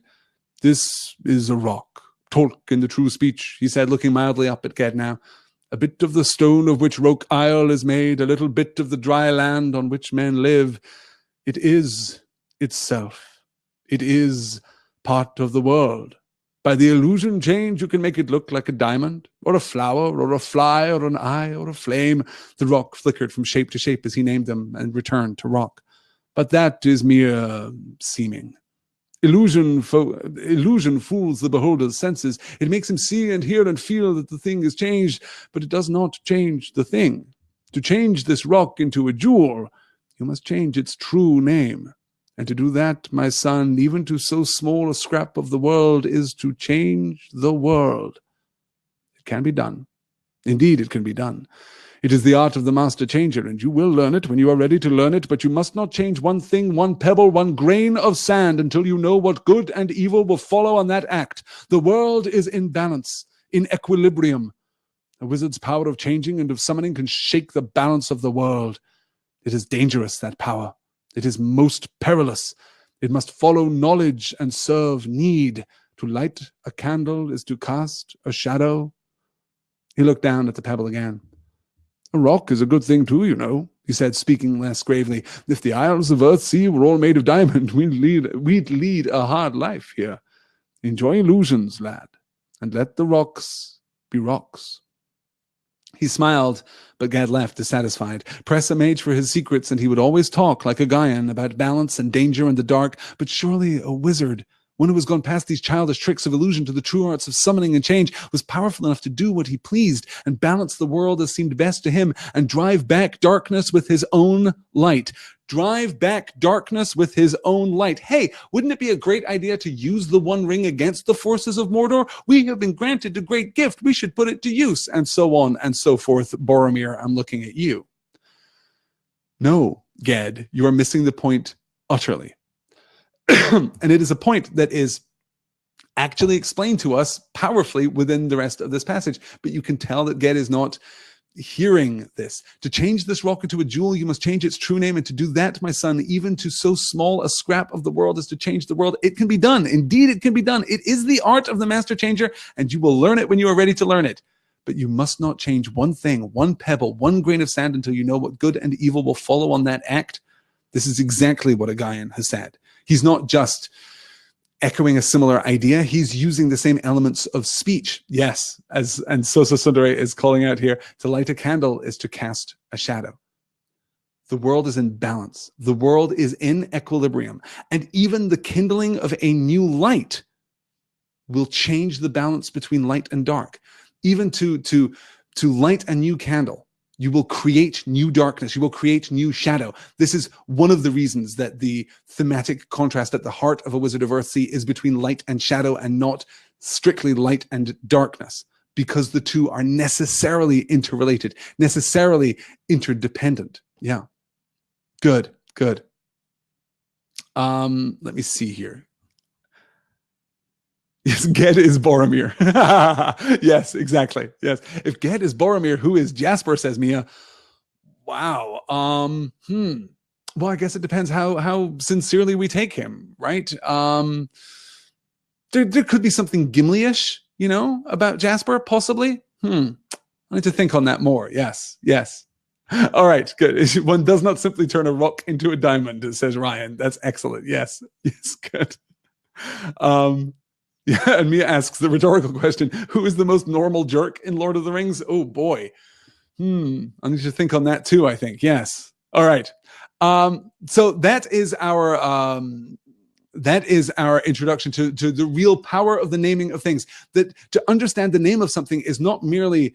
This is a rock. Tolk in the true speech, he said, looking mildly up at Ged now. A bit of the stone of which Roke Isle is made, a little bit of the dry land on which men live. It is itself. It is part of the world. By the illusion change, you can make it look like a diamond, or a flower, or a fly, or an eye, or a flame. The rock flickered from shape to shape as he named them and returned to rock. But that is mere seeming. Illusion fools the beholder's senses. It makes him see and hear and feel that the thing is changed, but it does not change the thing. To change this rock into a jewel, you must change its true name. And to do that, my son, even to so small a scrap of the world, is to change the world. It can be done. Indeed, it can be done. It is the art of the master changer, and you will learn it when you are ready to learn it, but you must not change one thing, one pebble, one grain of sand until you know what good and evil will follow on that act. The world is in balance, in equilibrium. A wizard's power of changing and of summoning can shake the balance of the world. It is dangerous, that power. It is most perilous. It must follow knowledge and serve need. To light a candle is to cast a shadow. He looked down at the pebble again. A rock is a good thing too, you know, he said, speaking less gravely. If the isles of Earthsea were all made of diamond, we'd lead a hard life here. Enjoy illusions, lad, and let the rocks be rocks. He smiled, but Ged left dissatisfied. Press a mage for his secrets, and he would always talk like a Guin about balance and danger in the dark, but surely a wizard, one who has gone past these childish tricks of illusion to the true arts of summoning and change, was powerful enough to do what he pleased and balance the world as seemed best to him and drive back darkness with his own light. Drive back darkness with his own light. Hey, wouldn't it be a great idea to use the One Ring against the forces of Mordor? We have been granted a great gift. We should put it to use, and so on and so forth. Boromir, I'm looking at you. No, Ged, you are missing the point utterly. And it is a point that is actually explained to us powerfully within the rest of this passage. But you can tell that Ged is not hearing this. To change this rock into a jewel, you must change its true name. And to do that, my son, even to so small a scrap of the world as to change the world, it can be done. Indeed, it can be done. It is the art of the master changer, and you will learn it when you are ready to learn it. But you must not change one thing, one pebble, one grain of sand until you know what good and evil will follow on that act. This is exactly what a Guin has said. He's not just echoing a similar idea. He's using the same elements of speech. Yes, and Sosa Sundare is calling out here, to light a candle is to cast a shadow. The world is in balance. The world is in equilibrium. And even the kindling of a new light will change the balance between light and dark. Even to light a new candle, you will create new darkness. You will create new shadow. This is one of the reasons that the thematic contrast at the heart of A Wizard of Earthsea is between light and shadow and not strictly light and darkness, because the two are necessarily interrelated, necessarily interdependent. Yeah. Good. Let me see here. Yes, Ged is Boromir. Yes, exactly. Yes. If Ged is Boromir, who is Jasper, says Mia. Wow. Well, I guess it depends how sincerely we take him, right? There could be something Gimli-ish, you know, about Jasper, possibly. I need to think on that more. Yes. All right, good. One does not simply turn a rock into a diamond, says Ryan. That's excellent. Yes, good. Yeah, and Mia asks the rhetorical question, who is the most normal jerk in Lord of the Rings? Oh, boy. I need to think on that, too, I think. Yes. All right. So that is our introduction to the real power of the naming of things. That to understand the name of something is not merely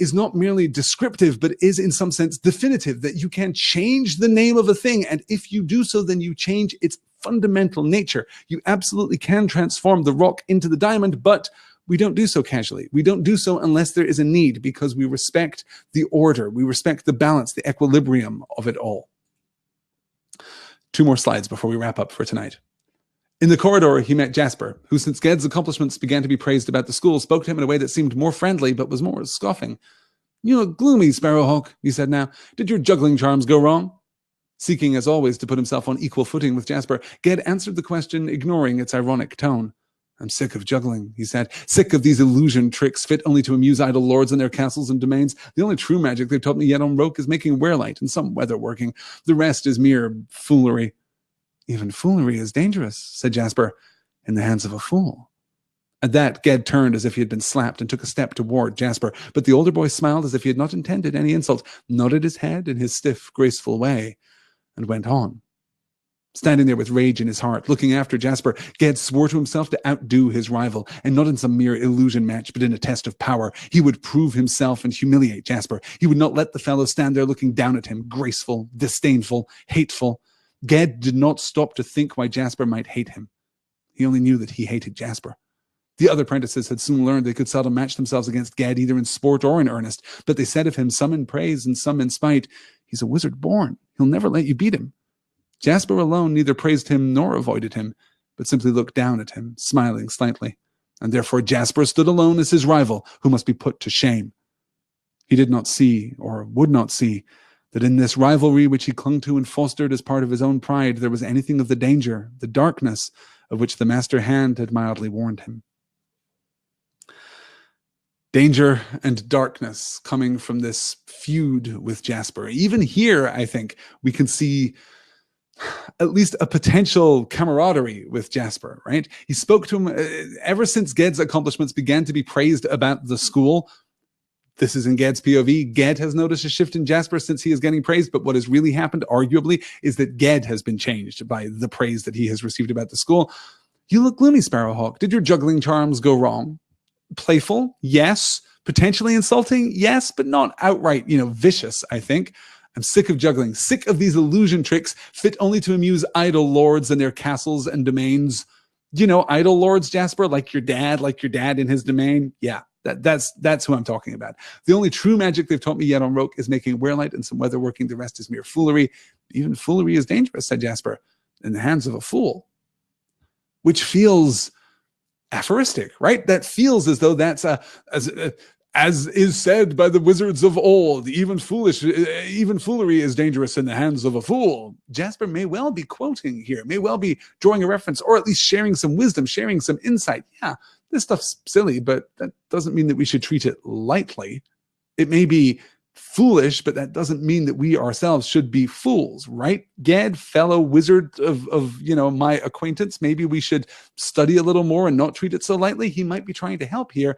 is not merely descriptive, but is in some sense definitive, that you can change the name of a thing. And if you do so, then you change its fundamental nature. You absolutely can transform the rock into the diamond, but we don't do so casually. We don't do so unless there is a need, because we respect the order, we respect the balance, the equilibrium of it all. 2 more slides before we wrap up for tonight. In the corridor, he met Jasper, who, since Ged's accomplishments began to be praised about the school, spoke to him in a way that seemed more friendly, but was more scoffing. "You look gloomy, Sparrowhawk," he said now. "Did your juggling charms go wrong?" Seeking, as always, to put himself on equal footing with Jasper, Ged answered the question, ignoring its ironic tone. "I'm sick of juggling," he said. "Sick of these illusion tricks fit only to amuse idle lords in their castles and domains. The only true magic they've taught me yet on Roke is making wearlight and some weather working. The rest is mere foolery." "Even foolery is dangerous," said Jasper, "in the hands of a fool." At that, Ged turned as if he had been slapped and took a step toward Jasper, but the older boy smiled as if he had not intended any insult, nodded his head in his stiff, graceful way, and went on. Standing there with rage in his heart, looking after Jasper, Ged swore to himself to outdo his rival, and not in some mere illusion match, but in a test of power. He would prove himself and humiliate Jasper. He would not let the fellow stand there looking down at him, graceful, disdainful, hateful. Ged did not stop to think why Jasper might hate him. He only knew that he hated Jasper. The other apprentices had soon learned they could seldom match themselves against Ged, either in sport or in earnest, but they said of him, some in praise and some in spite, "He's a wizard born. He'll never let you beat him." Jasper alone neither praised him nor avoided him, but simply looked down at him, smiling slightly. And therefore Jasper stood alone as his rival, who must be put to shame. He did not see, or would not see, that in this rivalry which he clung to and fostered as part of his own pride, there was anything of the danger, the darkness, of which the master hand had mildly warned him. Danger and darkness coming from this feud with Jasper. Even here, I think, we can see at least a potential camaraderie with Jasper, right? He spoke to him ever since Ged's accomplishments began to be praised about the school. This is in Ged's POV. Ged has noticed a shift in Jasper since he is getting praised, but what has really happened, arguably, is that Ged has been changed by the praise that he has received about the school. "You look gloomy, Sparrowhawk. Did your juggling charms go wrong?" Playful, yes. Potentially insulting, yes, but not outright, vicious, I think. "I'm sick of juggling, sick of these illusion tricks fit only to amuse idle lords and their castles and domains." Idle lords, Jasper, like your dad in his domain. Yeah. That's who I'm talking about. "The only true magic they've taught me yet on Roke is making wearlight and some weather working. The rest is mere foolery. Even foolery is dangerous," said Jasper, "in the hands of a fool." Which feels aphoristic, right? That feels as though that's as is said by the wizards of old, even foolery is dangerous in the hands of a fool. Jasper may well be quoting here, may well be drawing a reference, or at least sharing some wisdom, sharing some insight. Yeah, this stuff's silly, but that doesn't mean that we should treat it lightly. It may be foolish, but that doesn't mean that we ourselves should be fools, right? Ged, fellow wizard of my acquaintance, maybe we should study a little more and not treat it so lightly. He might be trying to help here,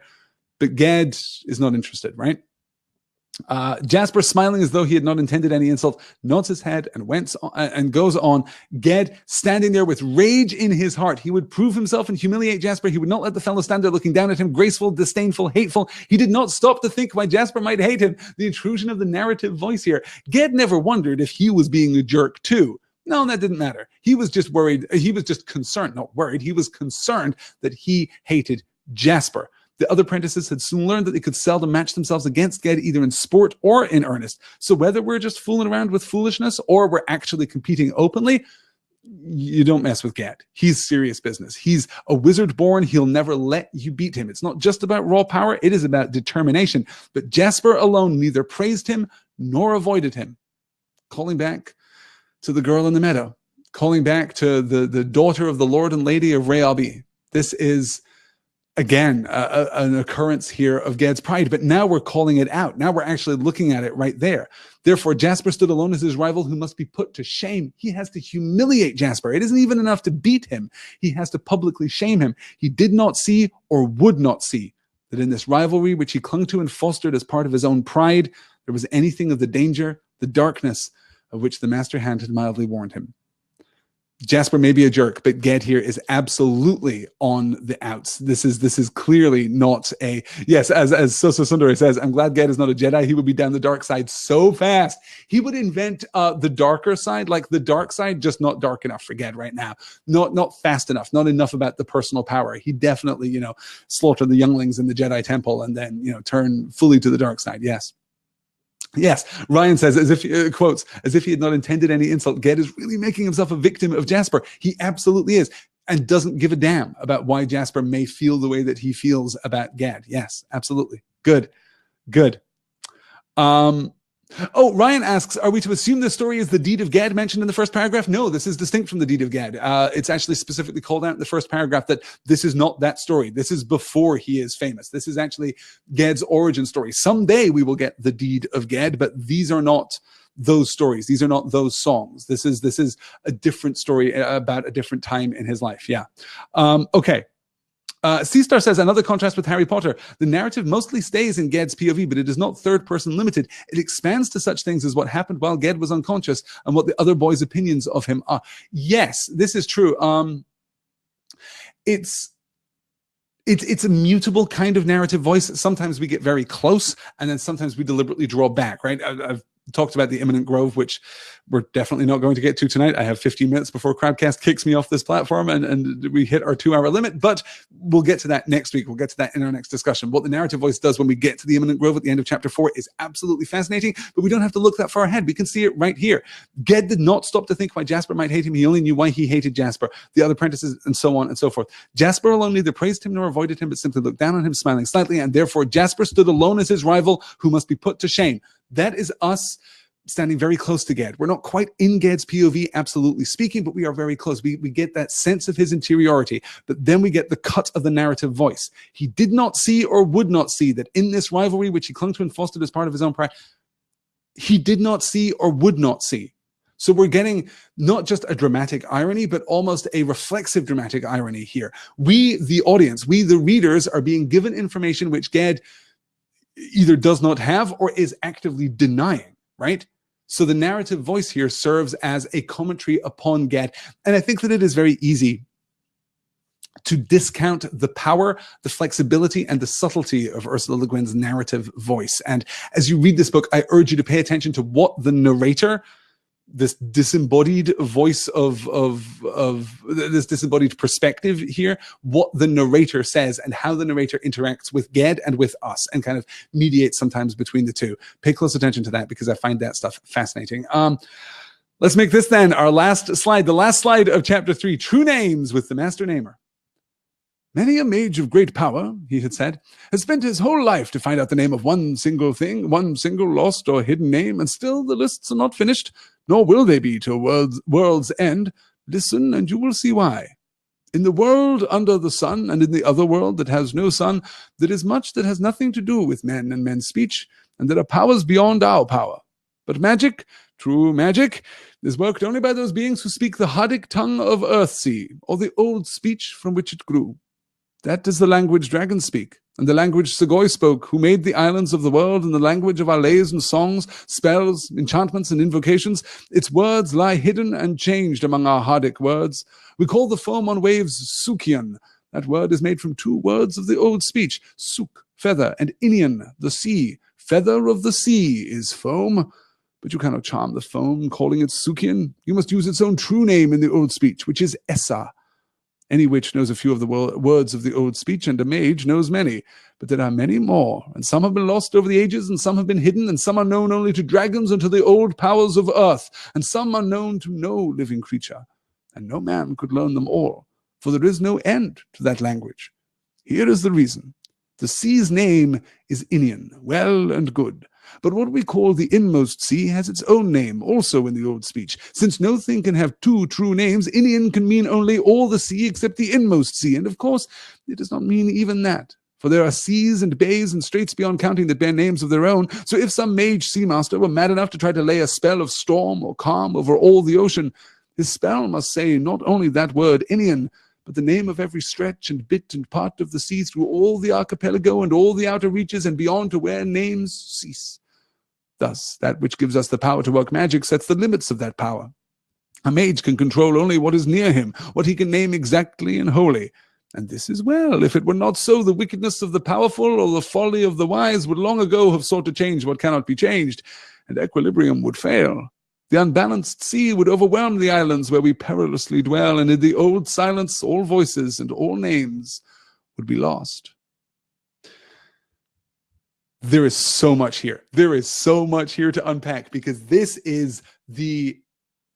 but Ged is not interested, right? Jasper, smiling as though he had not intended any insult, nods his head and goes on. Ged, standing there with rage in his heart. He would prove himself and humiliate Jasper. He would not let the fellow stand there looking down at him, graceful, disdainful, hateful. He did not stop to think why Jasper might hate him. The intrusion of the narrative voice here. Ged never wondered if he was being a jerk too. No, that didn't matter. He was just worried. He was just concerned, not worried. He was concerned that he hated Jasper. The other apprentices had soon learned that they could seldom match themselves against Ged, either in sport or in earnest. So whether we're just fooling around with foolishness or we're actually competing openly, you don't mess with Ged. He's serious business. He's a wizard born. He'll never let you beat him. It's not just about raw power. It is about determination. But Jasper alone neither praised him nor avoided him. Calling back to the girl in the meadow, calling back to the daughter of the Lord and Lady of Rhaealby. This is, again, an occurrence here of Ged's pride, but now we're calling it out. Now we're actually looking at it right there. Therefore, Jasper stood alone as his rival who must be put to shame. He has to humiliate Jasper. It isn't even enough to beat him. He has to publicly shame him. He did not see or would not see that in this rivalry, which he clung to and fostered as part of his own pride, there was anything of the danger, the darkness of which the master hand had mildly warned him. Jasper may be a jerk, but Ged here is absolutely on the outs. This is clearly not a yes. As Sosa Sundari says, I'm glad Ged is not a Jedi. He would be down the dark side so fast. He would invent the darker side, like the dark side, just not dark enough for Ged right now. Not fast enough. Not enough about the personal power. He definitely slaughter the younglings in the Jedi temple and then turn fully to the dark side. Yes. Yes, Ryan says, as if quotes, as if he had not intended any insult. Ged is really making himself a victim of Jasper. He absolutely is, and doesn't give a damn about why Jasper may feel the way that he feels about Ged. Yes, absolutely. Good. Ryan asks, are we to assume this story is the deed of Ged mentioned in the first paragraph? No, this is distinct from the deed of Ged. It's actually specifically called out in the first paragraph that this is not that story. This is before he is famous. This is actually Ged's origin story. Someday we will get the deed of Ged, but these are not those stories. These are not those songs. This is a different story about a different time in his life. Yeah. Okay. C-Star says, another contrast with Harry Potter. The narrative mostly stays in Ged's POV, but it is not third-person limited. It expands to such things as what happened while Ged was unconscious and what the other boys' opinions of him are. Yes, this is true. It's a mutable kind of narrative voice. Sometimes we get very close, and then sometimes we deliberately draw back, right? I've talked about the imminent grove, which we're definitely not going to get to tonight. I have 15 minutes before Crowdcast kicks me off this platform and we hit our 2-hour limit, but we'll get to that next week. We'll get to that in our next discussion. What the narrative voice does when we get to the imminent grove at the end of chapter 4 is absolutely fascinating, but we don't have to look that far ahead. We can see it right here. Ged did not stop to think why Jasper might hate him. He only knew why he hated Jasper, the other apprentices, and so on and so forth. Jasper alone neither praised him nor avoided him, but simply looked down on him, smiling slightly, and therefore Jasper stood alone as his rival, who must be put to shame. That is us standing very close to Ged. We're not quite in Ged's POV, absolutely speaking, but we are very close. We get that sense of his interiority, but then we get the cut of the narrative voice. He did not see or would not see that in this rivalry, which he clung to and fostered as part of his own pride, he did not see or would not see. So we're getting not just a dramatic irony, but almost a reflexive dramatic irony here. We, the audience, we, the readers, are being given information which Ged either does not have or is actively denying, right? So the narrative voice here serves as a commentary upon Ged. And I think that it is very easy to discount the power, the flexibility, and the subtlety of Ursula Le Guin's narrative voice. And as you read this book, I urge you to pay attention to what the narrator, this disembodied voice of this disembodied perspective here, what the narrator says and how the narrator interacts with Ged and with us and kind of mediates sometimes between the two. Pay close attention to that because I find that stuff fascinating. Let's make this then our last slide, the last slide of chapter 3, True Names with the Master Namer. Many a mage of great power, he had said, has spent his whole life to find out the name of one single thing, one single lost or hidden name, and still the lists are not finished, nor will they be till world's end. Listen, and you will see why. In the world under the sun, and in the other world that has no sun, there is much that has nothing to do with men and men's speech, and there are powers beyond our power. But magic, true magic, is worked only by those beings who speak the Hardic tongue of Earthsea, or the old speech from which it grew. That is the language dragons speak, and the language Segoy spoke, who made the islands of the world, and the language of our lays and songs, spells, enchantments, and invocations. Its words lie hidden and changed among our Hardic words. We call the foam on waves Sukian. That word is made from 2 words of the old speech, Suk, feather, and Inian, the sea. Feather of the sea is foam. But you cannot charm the foam, calling it Sukian. You must use its own true name in the old speech, which is Essa. Any witch knows a few of the words of the old speech, and a mage knows many. But there are many more, and some have been lost over the ages, and some have been hidden, and some are known only to dragons and to the old powers of earth, and some are known to no living creature. And no man could learn them all, for there is no end to that language. Here is the reason. The sea's name is Inian, well and good. But what we call the inmost sea has its own name, also in the old speech. Since no thing can have 2 true names, Inian can mean only all the sea except the inmost sea. And of course, it does not mean even that. For there are seas and bays and straits beyond counting that bear names of their own. So if some mage sea master were mad enough to try to lay a spell of storm or calm over all the ocean, his spell must say not only that word, Inian, but the name of every stretch and bit and part of the sea through all the archipelago and all the outer reaches and beyond to where names cease. Thus, that which gives us the power to work magic sets the limits of that power. A mage can control only what is near him, what he can name exactly and wholly. And this is well. If it were not so, the wickedness of the powerful or the folly of the wise would long ago have sought to change what cannot be changed, and equilibrium would fail. The unbalanced sea would overwhelm the islands where we perilously dwell, and in the old silence all voices and all names would be lost. There is so much here. There is so much here to unpack, because this is the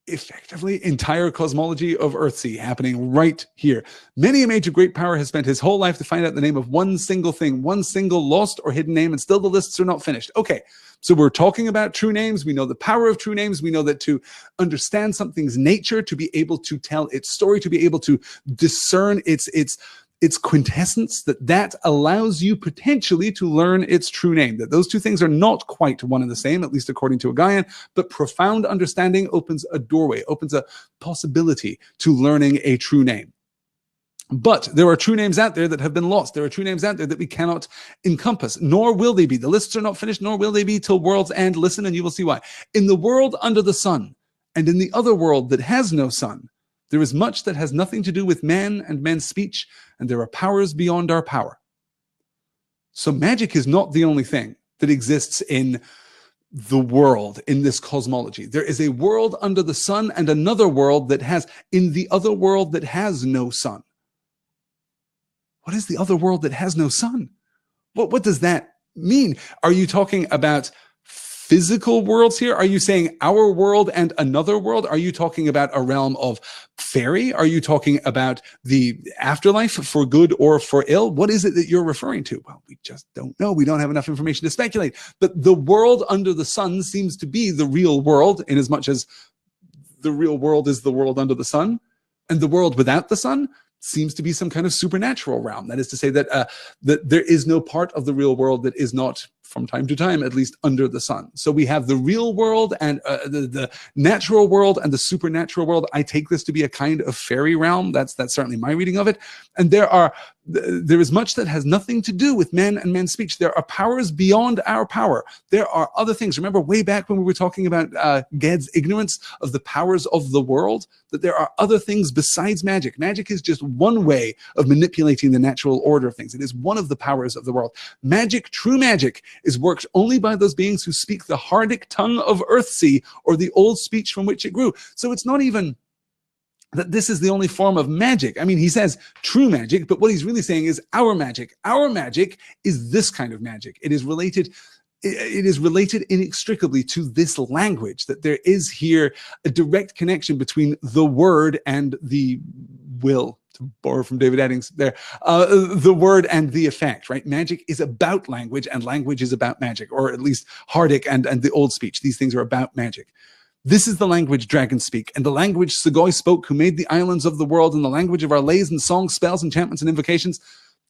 effectively entire cosmology of Earthsea happening right here. Many a mage of great power has spent his whole life to find out the name of one single thing, one single lost or hidden name, and still the lists are not finished. Okay, so we're talking about true names. We know the power of true names. We know that to understand something's nature, to be able to tell its story, to be able to discern its quintessence, that allows you potentially to learn its true name. That those two things are not quite one and the same, at least according to a Guin, but profound understanding opens a doorway, opens a possibility to learning a true name. But there are true names out there that have been lost. There are true names out there that we cannot encompass, nor will they be. The lists are not finished, nor will they be till world's end. Listen, and you will see why. In the world under the sun, and in the other world that has no sun, there is much that has nothing to do with man and men's speech, and there are powers beyond our power. So magic is not the only thing that exists in the world, in this cosmology. There is a world under the sun and another world that has, in the other world that has no sun. What is the other world that has no sun? What does that mean? Are you talking about physical worlds here? Are you saying our world and another world? Are you talking about a realm of fairy? Are you talking about the afterlife for good or for ill? What is it that you're referring to? Well, we just don't know. We don't have enough information to speculate. But the world under the sun seems to be the real world, in as much as the real world is the world under the sun, and the world without the sun seems to be some kind of supernatural realm. That is to say that that there is no part of the real world that is not, from time to time, at least, under the sun. So we have the real world and the natural world and the supernatural world. I take this to be a kind of fairy realm. That's certainly my reading of it. And there is much that has nothing to do with men and men's speech. There are powers beyond our power. There are other things. Remember way back when we were talking about Ged's ignorance of the powers of the world, that there are other things besides magic. Magic is just one way of manipulating the natural order of things. It is one of the powers of the world. Magic, true magic, is worked only by those beings who speak the Hardic tongue of Earthsea, or the old speech from which it grew. So it's not even that this is the only form of magic. I mean, he says true magic, but what he's really saying is our magic. Our magic is this kind of magic. It is related inextricably to this language, that there is here a direct connection between the word and the will, to borrow from David Eddings there, the word and the effect, right? Magic is about language, and language is about magic, or at least Hardic and the old speech. These things are about magic. This is the language dragons speak, and the language Sugoi spoke, who made the islands of the world, and the language of our lays and songs, spells, enchantments, and invocations.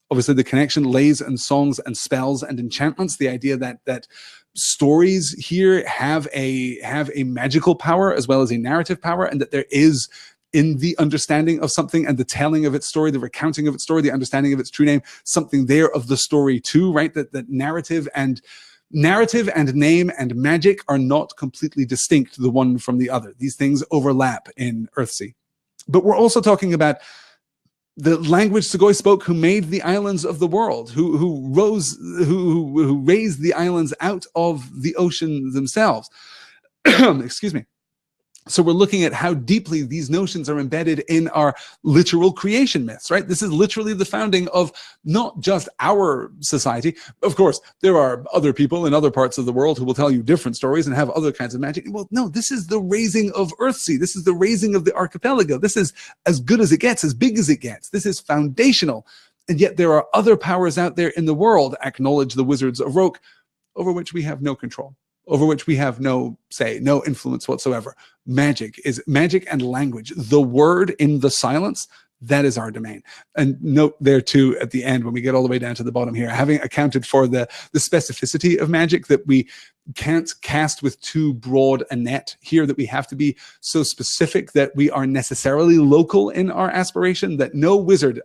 Obviously, the connection, lays and songs and spells and enchantments, the idea that stories here have a magical power as well as a narrative power, and that there is, in the understanding of something and the telling of its story, the recounting of its story, the understanding of its true name, something there of the story too, right? That narrative and name and magic are not completely distinct, the one from the other. These things overlap in Earthsea. But we're also talking about the language Sugoi spoke, who made the islands of the world, who raised the islands out of the ocean themselves. Excuse me. So we're looking at how deeply these notions are embedded in our literal creation myths, right? This is literally the founding of not just our society. Of course, there are other people in other parts of the world who will tell you different stories and have other kinds of magic. Well, no, this is the raising of Earthsea. This is the raising of the archipelago. This is as good as it gets, as big as it gets. This is foundational. And yet there are other powers out there in the world, acknowledge the Wizards of Roke, over which we have no control, over which we have no say, no influence whatsoever. Magic and language. The word in the silence, that is our domain. And note there too, at the end, when we get all the way down to the bottom here, having accounted for the specificity of magic, that we can't cast with too broad a net here, that we have to be so specific that we are necessarily local in our aspiration, that no wizard,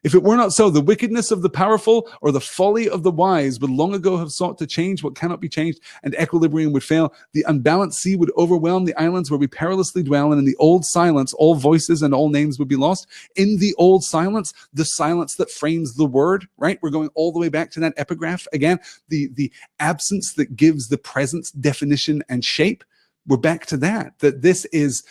If it were not so, the wickedness of the powerful or the folly of the wise would long ago have sought to change what cannot be changed, and equilibrium would fail. The unbalanced sea would overwhelm the islands where we perilously dwell, and in the old silence, all voices and all names would be lost. In the old silence, the silence that frames the word, right? We're going all the way back to that epigraph again, the absence that gives the presence definition and shape. We're back to that this is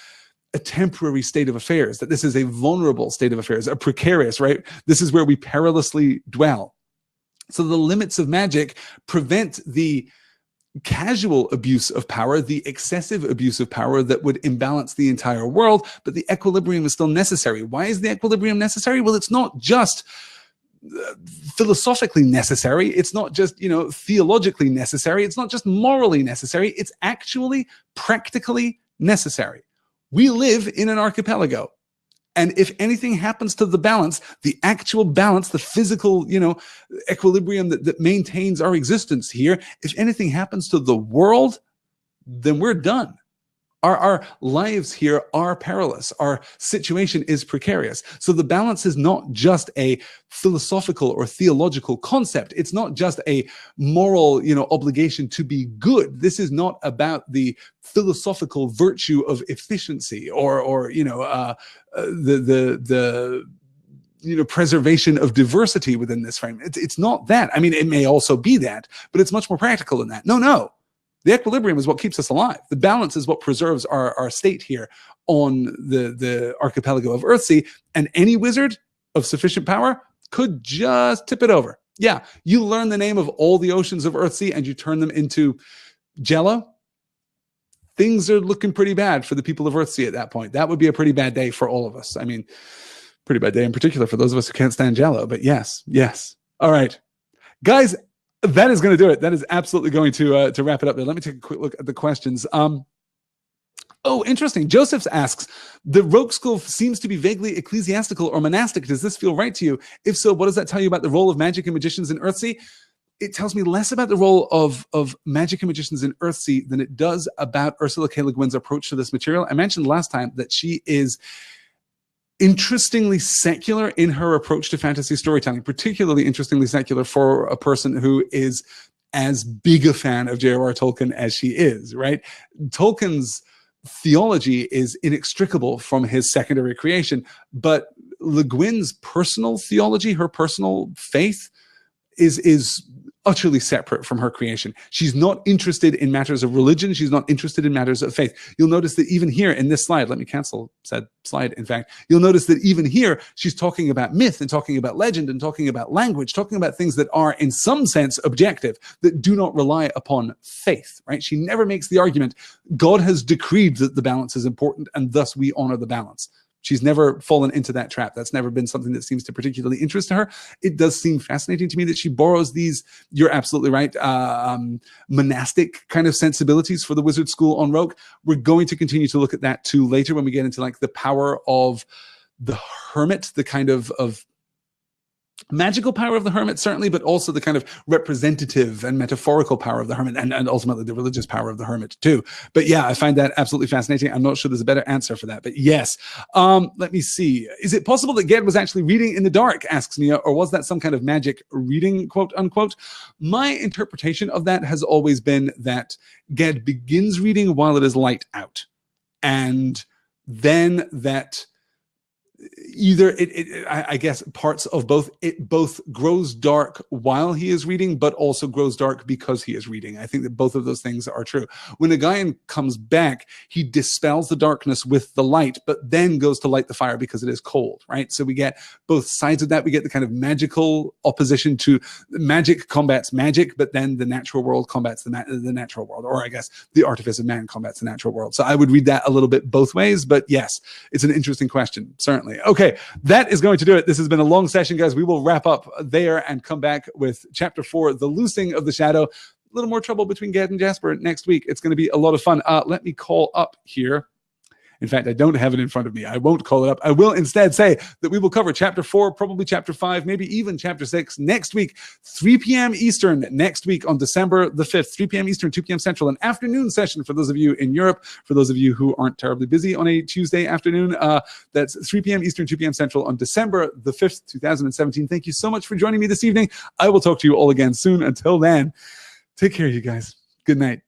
a temporary state of affairs, that this is a vulnerable state of affairs, a precarious, right? This is where we perilously dwell. So the limits of magic prevent the casual abuse of power, the excessive abuse of power that would imbalance the entire world, but the equilibrium is still necessary. Why is the equilibrium necessary? Well, it's not just philosophically necessary. It's not just, theologically necessary. It's not just morally necessary. It's actually practically necessary. We live in an archipelago. And if anything happens to the balance, the actual balance, the physical, equilibrium that maintains our existence here, if anything happens to the world, then we're done. Our lives here are perilous. Our situation is precarious. So the balance is not just a philosophical or theological concept. It's not just a moral, obligation to be good. This is not about the philosophical virtue of efficiency or the preservation of diversity within this frame. It's not that. I mean, it may also be that, but it's much more practical than that. No. The equilibrium is what keeps us alive. The balance is what preserves our state here on the archipelago of Earthsea, and any wizard of sufficient power could just tip it over. Yeah, you learn the name of all the oceans of Earthsea and you turn them into Jello. Things are looking pretty bad for the people of Earthsea at that point. That would be a pretty bad day for all of us. I mean, pretty bad day in particular for those of us who can't stand Jello, but yes. All right, guys, that is going to do it. That is absolutely going to wrap it up there. Let me take a quick look at the questions. Oh, interesting. Joseph asks, the Rogue School seems to be vaguely ecclesiastical or monastic. Does this feel right to you? If so, what does that tell you about the role of magic and magicians in Earthsea? It tells me less about the role of magic and magicians in Earthsea than it does about Ursula K. Le Guin's approach to this material. I mentioned last time that she is interestingly secular in her approach to fantasy storytelling, particularly interestingly secular for a person who is as big a fan of J.R.R. Tolkien as she is, right? Tolkien's theology is inextricable from his secondary creation, but Le Guin's personal theology, her personal faith, is utterly separate from her creation. She's not interested in matters of religion. She's not interested in matters of faith. You'll notice that even here in this slide, let me cancel said slide, in fact, you'll notice that even here, she's talking about myth and talking about legend and talking about language, talking about things that are in some sense objective, that do not rely upon faith, right? She never makes the argument, God has decreed that the balance is important and thus we honor the balance. She's never fallen into that trap. That's never been something that seems to particularly interest her. It does seem fascinating to me that she borrows these, you're absolutely right, monastic kind of sensibilities for the wizard school on Rogue. We're going to continue to look at that too later when we get into like the power of the hermit, the kind of magical power of the hermit, certainly, but also the kind of representative and metaphorical power of the hermit, and ultimately the religious power of the hermit too. But yeah, I find that absolutely fascinating. I'm not sure there's a better answer for that, but yes. Let me see. Is it possible that Ged was actually reading in the dark, asks Mia, or was that some kind of magic reading, quote unquote? My interpretation of that has always been that Ged begins reading while it is light out, and then that either I guess parts of both, it both grows dark while he is reading, but also grows dark because he is reading. I think that both of those things are true. When a Guin comes back, he dispels the darkness with the light, but then goes to light the fire because it is cold, right? So we get both sides of that. We get the kind of magical opposition to magic combats magic, but then the natural world combats the natural world, or I guess the artifice of man combats the natural world. So I would read that a little bit both ways, but yes, it's an interesting question, certainly. Okay, that is going to do it. This has been a long session, guys. We will wrap up there and come back with Chapter 4, The Loosing of the Shadow. A little more trouble between Ged and Jasper next week. It's going to be a lot of fun. Let me call up here In fact, I don't have it in front of me. I won't call it up. I will instead say that we will cover chapter 4, probably chapter 5, maybe even chapter 6 next week, 3 p.m. Eastern next week on December the 5th, 3 p.m. Eastern, 2 p.m. Central, an afternoon session for those of you in Europe, for those of you who aren't terribly busy on a Tuesday afternoon. That's 3 p.m. Eastern, 2 p.m. Central on December the 5th, 2017. Thank you so much for joining me this evening. I will talk to you all again soon. Until then, take care, you guys. Good night.